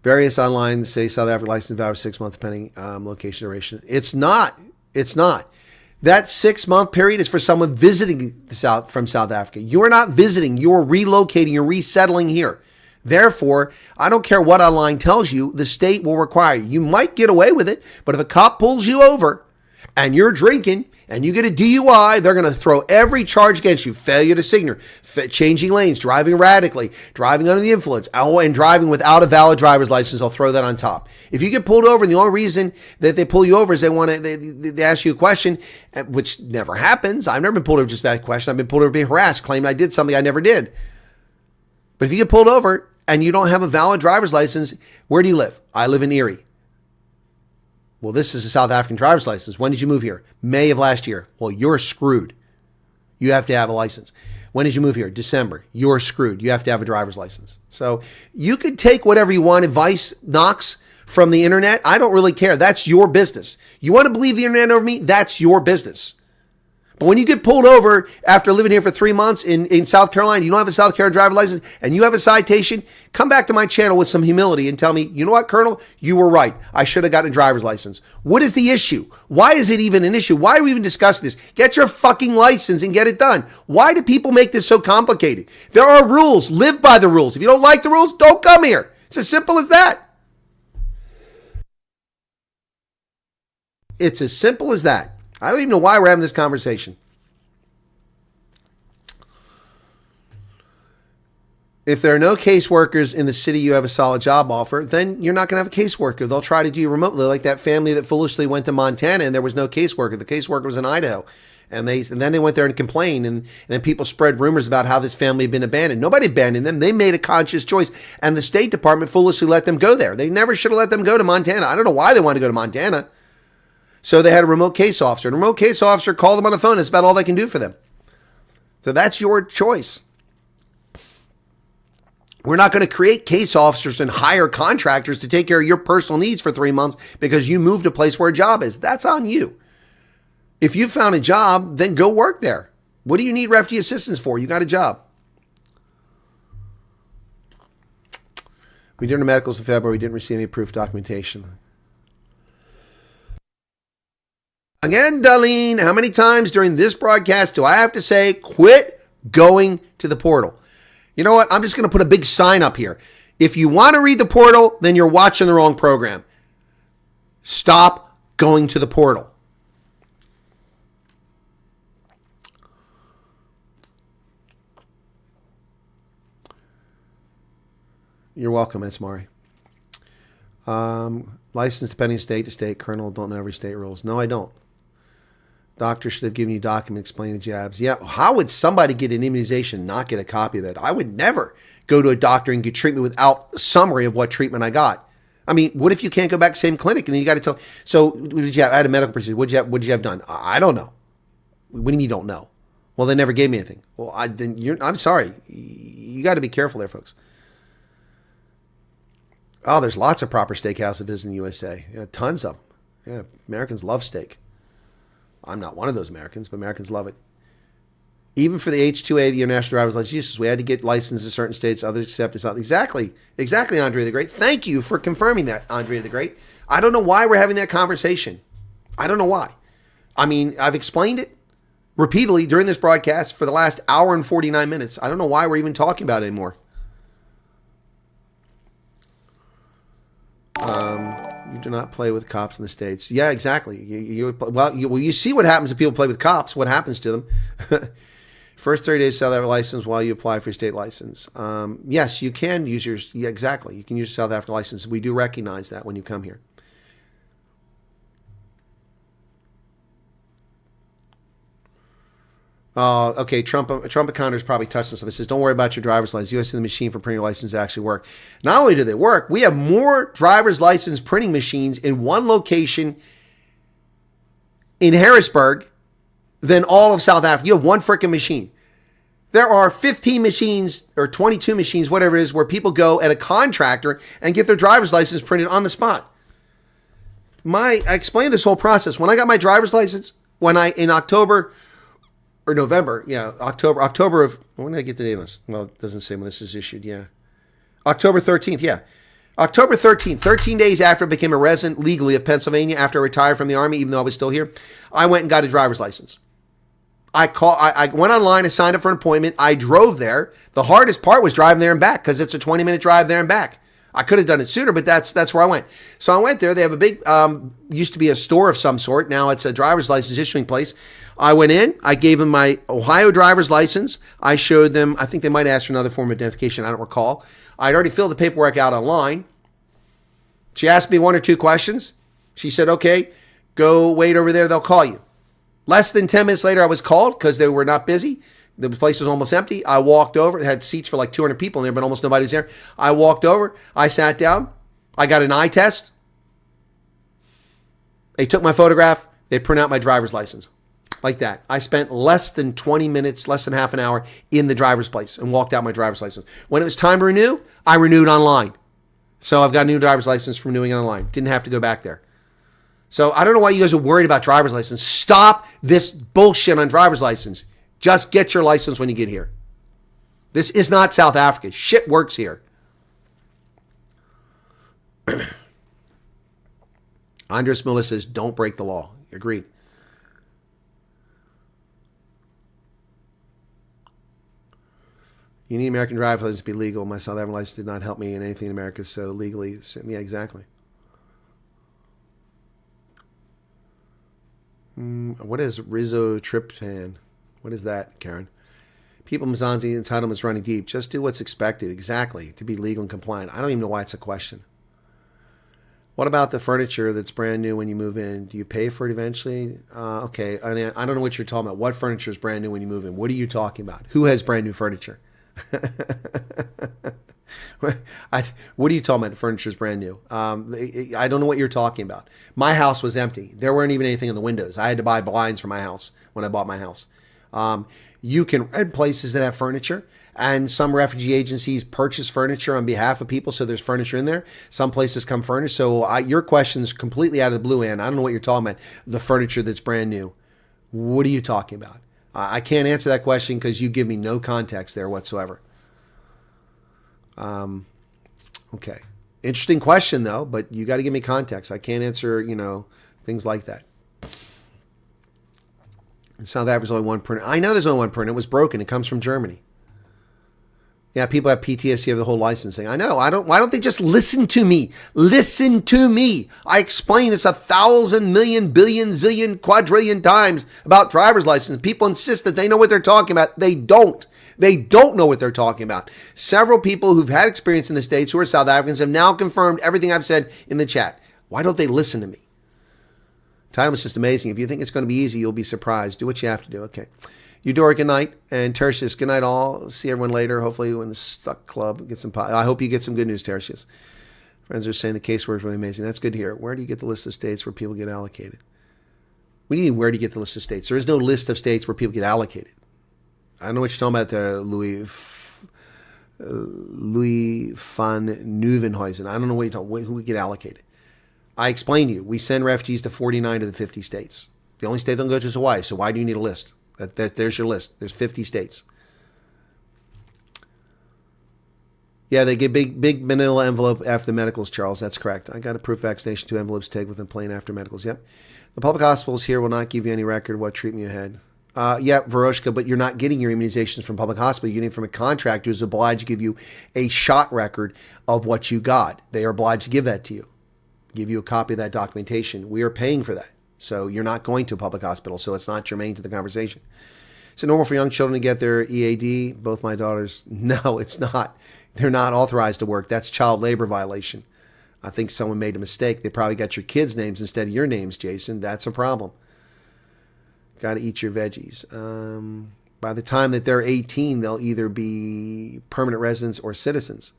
Various online say South Africa license valid 6 months depending location duration. It's not. It's not. That 6-month period is for someone visiting from South Africa. You're not visiting. You're relocating. You're resettling here. Therefore, I don't care what online tells you, the state will require you. You might get away with it, but if a cop pulls you over and you're drinking and you get a DUI, they're going to throw every charge against you. Failure to signal, changing lanes, driving erratically, driving under the influence, and driving without a valid driver's license. I'll throw that on top. If you get pulled over, and the only reason that they pull you over is they ask you a question, which never happens. I've never been pulled over just by a question. I've been pulled over being harassed, claiming I did something I never did. But if you get pulled over and you don't have a valid driver's license, where do you live? I live in Erie. Well, this is a South African driver's license. When did you move here? May of last year. Well, you're screwed. You have to have a license. When did you move here? December. You're screwed. You have to have a driver's license. So you could take whatever you want, advice, Knox, from the internet. I don't really care. That's your business. You want to believe the internet over me? That's your business. But when you get pulled over after living here for 3 months in South Carolina, you don't have a South Carolina driver's license, and you have a citation, come back to my channel with some humility and tell me, you know what, Colonel? You were right. I should have gotten a driver's license. What is the issue? Why is it even an issue? Why are we even discussing this? Get your fucking license and get it done. Why do people make this so complicated? There are rules. Live by the rules. If you don't like the rules, don't come here. It's as simple as that. It's as simple as that. I don't even know why we're having this conversation. If there are no caseworkers in the city you have a solid job offer, then you're not going to have a caseworker. They'll try to do you remotely, like that family that foolishly went to Montana and there was no caseworker. The caseworker was in Idaho. And then they went there and complained, and then people spread rumors about how this family had been abandoned. Nobody abandoned them. They made a conscious choice, and the State Department foolishly let them go there. They never should have let them go to Montana. I don't know why they wanted to go to Montana. So they had a remote case officer. And a remote case officer called them on the phone. That's about all they can do for them. So that's your choice. We're not going to create case officers and hire contractors to take care of your personal needs for 3 months because you moved to a place where a job is. That's on you. If you found a job, then go work there. What do you need refugee assistance for? You got a job. We did our medicals in February. We didn't receive any proof documentation. Again, Darlene, how many times during this broadcast do I have to say, quit going to the portal? You know what? I'm just going to put a big sign up here. If you want to read the portal, then you're watching the wrong program. Stop going to the portal. You're welcome, Ms. Mari. License depending state to state. Colonel, don't know every state rules. No, I don't. Doctor should have given you documents explaining the jabs. Yeah, how would somebody get an immunization and not get a copy of that? I would never go to a doctor and get treatment without a summary of what treatment I got. I mean, what if you can't go back to the same clinic and then you got to tell? So, what did you have? I had a medical procedure. What'd you have done? I don't know. What do you mean you don't know? Well, they never gave me anything. Well, I'm sorry. You got to be careful there, folks. Oh, there's lots of proper steakhouses in the USA. Yeah, tons of them. Yeah, Americans love steak. I'm not one of those Americans, but Americans love it. Even for the H-2A, the International Driver's License uses, we had to get licensed in certain states. Others accept it's not. Exactly, Andrea the Great. Thank you for confirming that, Andrea the Great. I don't know why we're having that conversation. I don't know why. I mean, I've explained it repeatedly during this broadcast for the last hour and 49 minutes. I don't know why we're even talking about it anymore. You do not play with cops in the States. Yeah, exactly. You see what happens if people play with cops, what happens to them. First 30 days South Africa license while you apply for your state license. Yes, you can use yours. Yeah, exactly. You can use your South Africa license. We do recognize that when you come here. Okay, Trump accounters probably touched on something. It says, don't worry about your driver's license. You guys see the machine for printing your license actually work. Not only do they work, we have more driver's license printing machines in one location in Harrisburg than all of South Africa. You have one freaking machine. There are 15 machines or 22 machines, whatever it is, where people go at a contractor and get their driver's license printed on the spot. I explained this whole process. When I got my driver's license, in October or November, October of, when did I get the date on this? Well, it doesn't say when this is issued, yeah. October 13th, yeah. October 13th, 13 days after I became a resident legally of Pennsylvania, after I retired from the Army, even though I was still here, I went and got a driver's license. I went online and signed up for an appointment. I drove there. The hardest part was driving there and back because it's a 20-minute drive there and back. I could have done it sooner, but that's where I went. So I went there. They have a big, used to be a store of some sort. Now it's a driver's license issuing place. I went in. I gave them my Ohio driver's license. I showed them, I think they might ask for another form of identification. I don't recall. I'd already filled the paperwork out online. She asked me one or two questions. She said, okay, go wait over there. They'll call you. Less than 10 minutes later, I was called because they were not busy. The place was almost empty. I walked over. It had seats for like 200 people in there, but almost nobody was there. I walked over. I sat down. I got an eye test. They took my photograph. They print out my driver's license. Like that. I spent less than 20 minutes, less than half an hour in the driver's place and walked out my driver's license. When it was time to renew, I renewed online. So I've got a new driver's license from renewing online. Didn't have to go back there. So I don't know why you guys are worried about driver's license. Stop this bullshit on driver's license. Just get your license when you get here. This is not South Africa. Shit works here. Andres Miller says, don't break the law. Agreed. You need American driver's license to be legal. My South African license did not help me in anything in America, so legally, yeah, exactly. What is rizotriptan? What is that, Karen? People Mzansi entitlements running deep. Just do what's expected, exactly, to be legal and compliant. I don't even know why it's a question. What about the furniture that's brand new when you move in? Do you pay for it eventually? Okay, I don't know what you're talking about. What furniture is brand new when you move in? What are you talking about? Who has brand new furniture? What are you talking about? The furniture is brand new. I don't know what you're talking about. My house was empty. There weren't even anything in the windows. I had to buy blinds for my house when I bought my house. You can rent places that have furniture, and some refugee agencies purchase furniture on behalf of people, so there's furniture in there. Some places come furnished. So your question's completely out of the blue, Ann. I don't know what you're talking about. The furniture that's brand new. What are you talking about? I can't answer that question because you give me no context there whatsoever. Okay. Interesting question, though, but you got to give me context. I can't answer, things like that. In South Africa's only one printer. I know there's only one printer. It was broken. It comes from Germany. Yeah, people have PTSD of the whole licensing. I know. Why don't they just listen to me? Listen to me. I explain this 1,000 million billion zillion quadrillion times about driver's license. People insist that they know what they're talking about. They don't. They don't know what they're talking about. Several people who've had experience in the States who are South Africans have now confirmed everything I've said in the chat. Why don't they listen to me? Time is just amazing. If you think it's going to be easy, you'll be surprised. Do what you have to do. Okay. Eudora, good night. And Tertius, good night all. See everyone later. Hopefully when the Stuck Club gets some... I hope you get some good news, Tertius. Friends are saying the casework is really amazing. That's good to hear. Where do you get the list of states where people get allocated? What do you mean, where do you get the list of states? There is no list of states where people get allocated. I don't know what you're talking about, Louis van Nieuwenhuizen. I don't know what you're talking about. Who would get allocated? I explained to you. We send refugees to 49 of the 50 states. The only state they don't go to is Hawaii. So why do you need a list? There's your list. There's 50 states. Yeah, they get big manila envelope after the medicals, Charles. That's correct. I got a proof vaccination, 2 envelopes tagged with a plain after medicals. Yep. The public hospitals here will not give you any record of what treatment you had. Yeah, Veroshka, but you're not getting your immunizations from public hospital. You're getting it from a contractor who's obliged to give you a shot record of what you got. They are obliged to give that to you, give you a copy of that documentation. We are paying for that. So you're not going to a public hospital, so it's not germane to the conversation. Is it normal for young children to get their EAD? Both my daughters. No, it's not. They're not authorized to work. That's child labor violation. I think someone made a mistake. They probably got your kids' names instead of your names, Jason. That's a problem. Got to eat your veggies. By the time that they're 18, they'll either be permanent residents or citizens.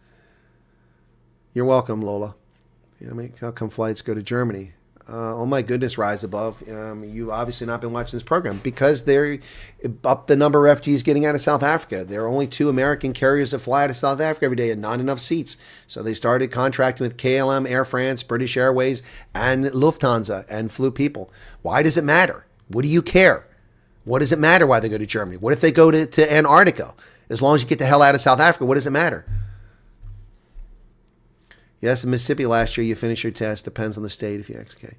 You're welcome, Lola. How come flights go to Germany? Oh my goodness, Rise Above. You've obviously not been watching this program because they're up the number of refugees getting out of South Africa. There are only 2 American carriers that fly out of South Africa every day and not enough seats. So they started contracting with KLM, Air France, British Airways, and Lufthansa and flew people. Why does it matter? What do you care? What does it matter why they go to Germany? What if they go to Antarctica? As long as you get the hell out of South Africa, what does it matter? Yes, in Mississippi last year, you finish your test. Depends on the state if you okay.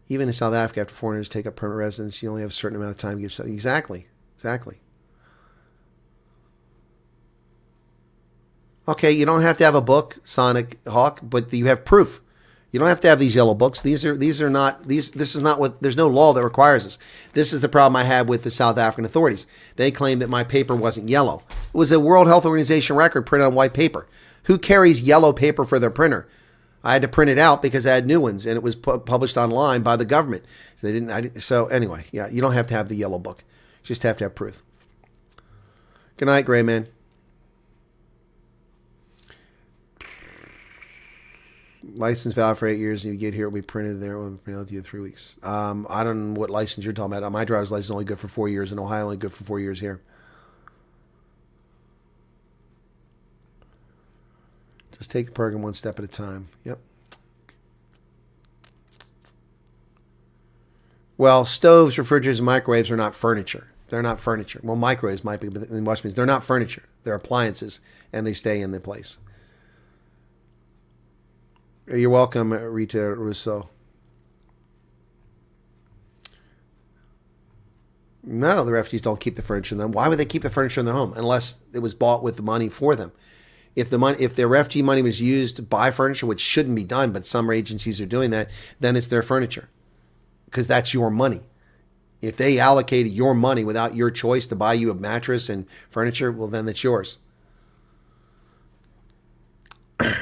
Even in South Africa, after foreigners take up permanent residence, you only have a certain amount of time to give something. Exactly. Okay, you don't have to have a book, Sonic Hawk, but you have proof. You don't have to have these yellow books. This is not what, there's no law that requires this. This is the problem I had with the South African authorities. They claimed that my paper wasn't yellow. It was a World Health Organization record printed on white paper. Who carries yellow paper for their printer? I had to print it out because I had new ones, and it was published online by the government. So they didn't. So anyway, yeah, you don't have to have the yellow book. You just have to have proof. Good night, Gray Man. License valid for 8 years, and you get here, it'll be printed there. It'll be printed to you in 3 weeks. I don't know what license you're talking about. My driver's license is only good for 4 years in Ohio, only good for 4 years here. Just take the program one step at a time. Yep. Well, stoves, refrigerators, and microwaves are not furniture. They're not furniture. Well, microwaves might be, but in washing machines, they're not furniture. They're appliances, and they stay in their place. You're welcome, Rita Russo. No, the refugees don't keep the furniture in them. Why would they keep the furniture in their home unless it was bought with the money for them? If their refugee money was used to buy furniture, which shouldn't be done, but some agencies are doing that, then it's their furniture because that's your money. If they allocated your money without your choice to buy you a mattress and furniture, well, then it's yours. All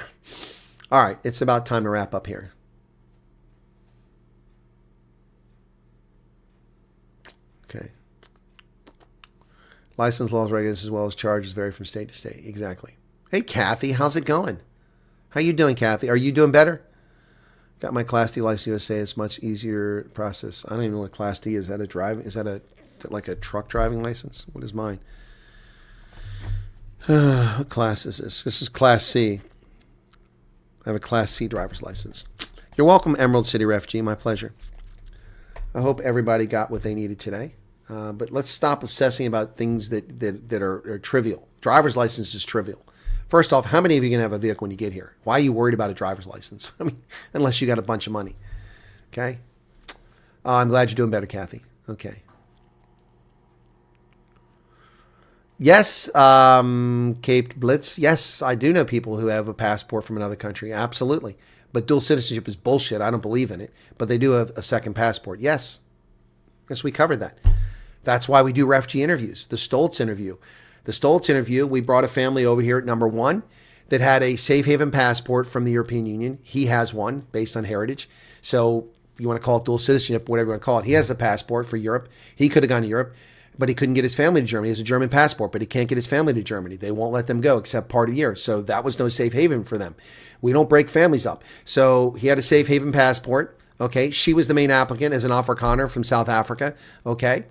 right, it's about time to wrap up here. Okay. License laws, regulations, as well as charges vary from state to state. Exactly. Hey, Kathy, how's it going? How you doing, Kathy? Are you doing better? Got my Class D license USA. It's much easier process. I don't even know what Class D is. That a driving? Is that like a truck driving license? What is mine? What class is this? This is Class C. I have a Class C driver's license. You're welcome, Emerald City Refugee. My pleasure. I hope everybody got what they needed today. But let's stop obsessing about things that are trivial. Driver's license is trivial. First off, how many of you are going to have a vehicle when you get here? Why are you worried about a driver's license? I mean, unless you got a bunch of money. Okay? I'm glad you're doing better, Kathy. Okay. Yes, Cape Blitz. Yes, I do know people who have a passport from another country. Absolutely. But dual citizenship is bullshit. I don't believe in it. But they do have a second passport. Yes. Yes, we covered that. That's why we do refugee interviews. The Stoltz interview. The Stoltz interview, we brought a family over here at number 1 that had a safe haven passport from the European Union. He has one based on heritage. So if you want to call it dual citizenship, whatever you want to call it, he has the passport for Europe. He could have gone to Europe, but he couldn't get his family to Germany. He has a German passport, but he can't get his family to Germany. They won't let them go except part of the year. So that was no safe haven for them. We don't break families up. So he had a safe haven passport. Okay. She was the main applicant as an Afrikaner from South Africa. Okay.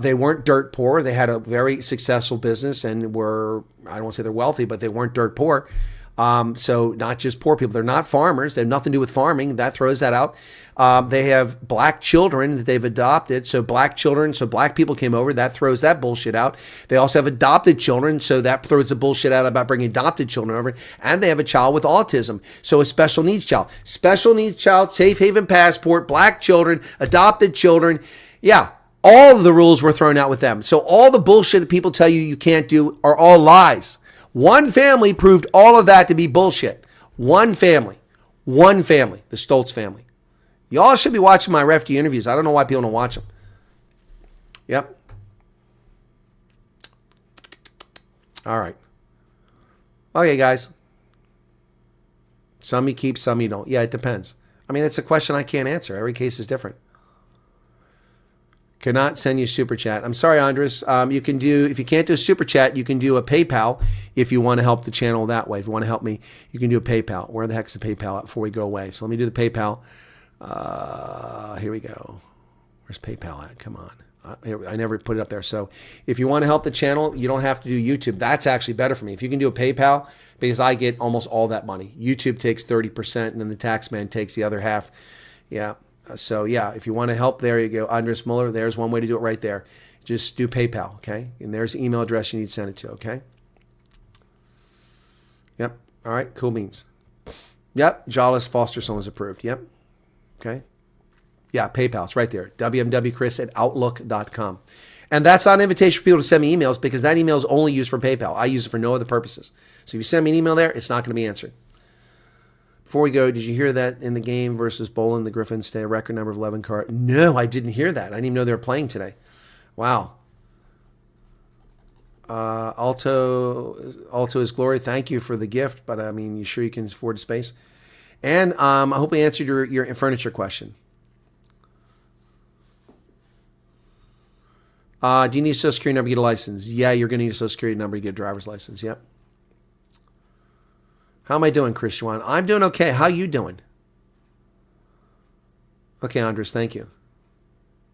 They weren't dirt poor. They had a very successful business and were, I don't want to say they're wealthy, but they weren't dirt poor. So not just poor people. They're not farmers. They have nothing to do with farming. That throws that out. They have black children that they've adopted. So black children, so black people came over. That throws that bullshit out. They also have adopted children. So that throws the bullshit out about bringing adopted children over. And they have a child with autism. So a special needs child. Special needs child, safe haven passport, black children, adopted children. Yeah. All of the rules were thrown out with them. So all the bullshit that people tell you can't do are all lies. One family proved all of that to be bullshit. One family, the Stoltz family. Y'all should be watching my refugee interviews. I don't know why people don't watch them. Yep. All right. Okay, guys. Some you keep, some you don't. Yeah, it depends. I mean, it's a question I can't answer. Every case is different. Cannot send you super chat. I'm sorry, Andres. You can do, if you can't do a super chat, you can do a PayPal if you want to help the channel that way. If you want to help me, you can do a PayPal. Where the heck's the PayPal at before we go away? So let me do the PayPal. Here we go. Where's PayPal at? Come on. I never put it up there. So if you want to help the channel, you don't have to do YouTube. That's actually better for me. If you can do a PayPal, because I get almost all that money. YouTube takes 30% and then the tax man takes the other half. Yeah. So yeah, if you want to help, there you go. Andres Muller, there's one way to do it right there. Just do PayPal, okay? And there's the email address you need to send it to, okay? Yep. All right, cool beans. Yep, Jawless Foster Son was approved. Yep. Okay. Yeah, PayPal, it's right there. wmwchris@outlook.com. And that's not an invitation for people to send me emails because that email is only used for PayPal. I use it for no other purposes. So if you send me an email there, it's not going to be answered. Before we go, did you hear that in the game versus Bolin, the Griffins stay a record number of 11 cards? No, I didn't hear that. I didn't even know they were playing today. Wow. Alto is glory. Thank you for the gift, but I mean, you sure you can afford space? And I hope we answered your furniture question. Do you need a social security number to get a license? Yeah, you're going to need a social security number to get a driver's license. Yep. How am I doing, Chris Juan? I'm doing okay. How you doing? Okay, Andres, thank you.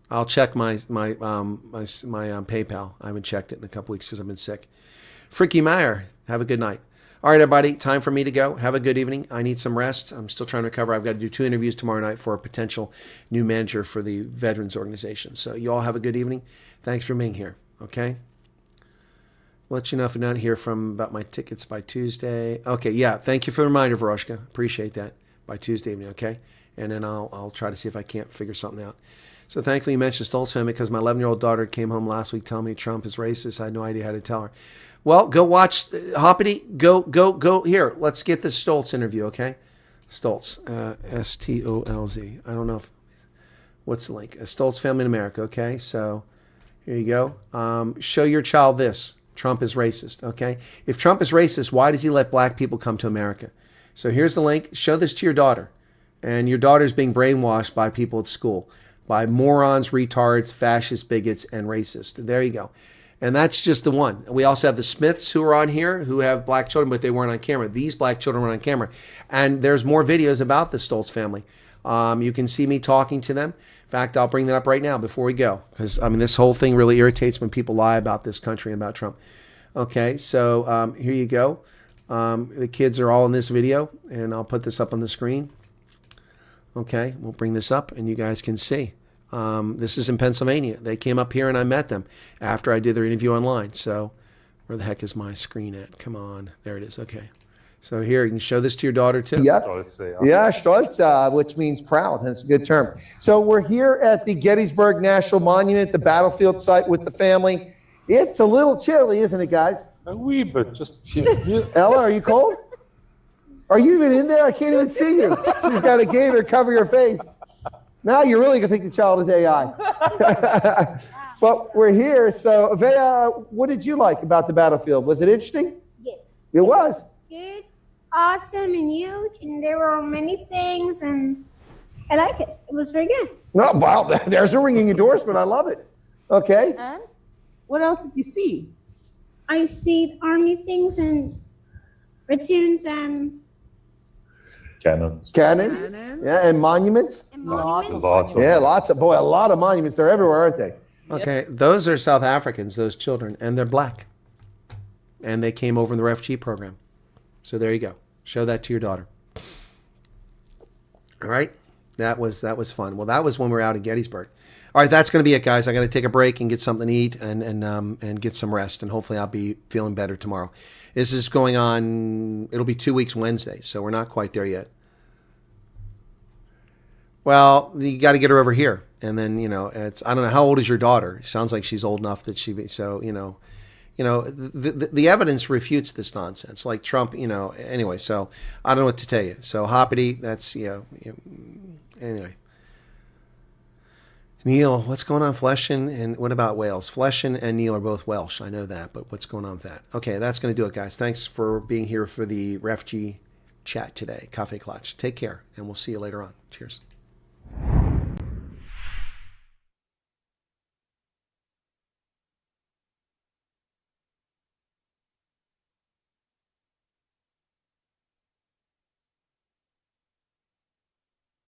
I'll check my PayPal. I haven't checked it in a couple weeks because I've been sick. Fricky Meyer, have a good night. All right, everybody, time for me to go. Have a good evening. I need some rest. I'm still trying to recover. I've got to do 2 interviews tomorrow night for a potential new manager for the Veterans Organization. So you all have a good evening. Thanks for being here, okay? Let you know if I don't hear from about my tickets by Tuesday. Okay, yeah, thank you for the reminder, Veroshka. Appreciate that. By Tuesday evening, okay? And then I'll try to see if I can't figure something out. So thankfully you mentioned Stoltz family because my 11-year-old daughter came home last week telling me Trump is racist. I had no idea how to tell her. Well, go watch Hoppity. Go. Here, let's get the Stoltz interview, okay? Stoltz, S-T-O-L-Z. I don't know what's the link? Stoltz Family in America, okay? So here you go. Show your child this. Trump is racist, okay? If Trump is racist, why does he let black people come to America? So here's the link. Show this to your daughter. And your daughter's being brainwashed by people at school, by morons, retards, fascists, bigots, and racists. There you go. And that's just the one. We also have the Smiths who are on here who have black children, but they weren't on camera. These black children were on camera. And there's more videos about the Stoltz family. You can see me talking to them. In fact, I'll bring that up right now before we go. Because, I mean, this whole thing really irritates when people lie about this country and about Trump. Okay, so here you go. The kids are all in this video, and I'll put this up on the screen. Okay, we'll bring this up, and you guys can see. This is in Pennsylvania. They came up here, and I met them after I did their interview online. So where the heck is my screen at? Come on. There it is. Okay. So here, you can show this to your daughter, too. Yeah, stolz, which means proud, and it's a good term. So we're here at the Gettysburg National Monument, the battlefield site with the family. It's a little chilly, isn't it, guys? A wee bit, just Ella, are you cold? Are you even in there? I can't even see you. She's got a gaiter cover your face. Now you're really going to think the child is AI. But we're here. So, Vea, what did you like about the battlefield? Was it interesting? Yes. It was. Good, awesome, and huge, and there were many things, and I like it. It was very good. No, wow, there's a ringing endorsement. I love it. Okay. And what else did you see? I see army things and platoons and cannons. Cannons. Yeah, and monuments. monuments. Lots of Yeah, lots of, boy, a lot of monuments. They're everywhere, aren't they? Okay, those are South Africans, those children, and they're black. And they came over in the refugee program. So there you go. Show that to your daughter. All right? That was fun. Well, that was when we were out in Gettysburg. All right, that's going to be it, guys. I got to take a break and get something to eat and get some rest, and hopefully I'll be feeling better tomorrow. This is going on, it'll be 2 weeks Wednesday, so we're not quite there yet. Well, you got to get her over here. And then, it's, I don't know, how old is your daughter? Sounds like she's old enough that the evidence refutes this nonsense. Like Trump, anyway, so I don't know what to tell you. So Hoppity, that's, anyway. Neil, what's going on? Fleshin and what about Wales? Fleshin and Neil are both Welsh. I know that, but what's going on with that? Okay, that's going to do it, guys. Thanks for being here for the refugee chat today. Kaffee Klatsch. Take care, and we'll see you later on. Cheers.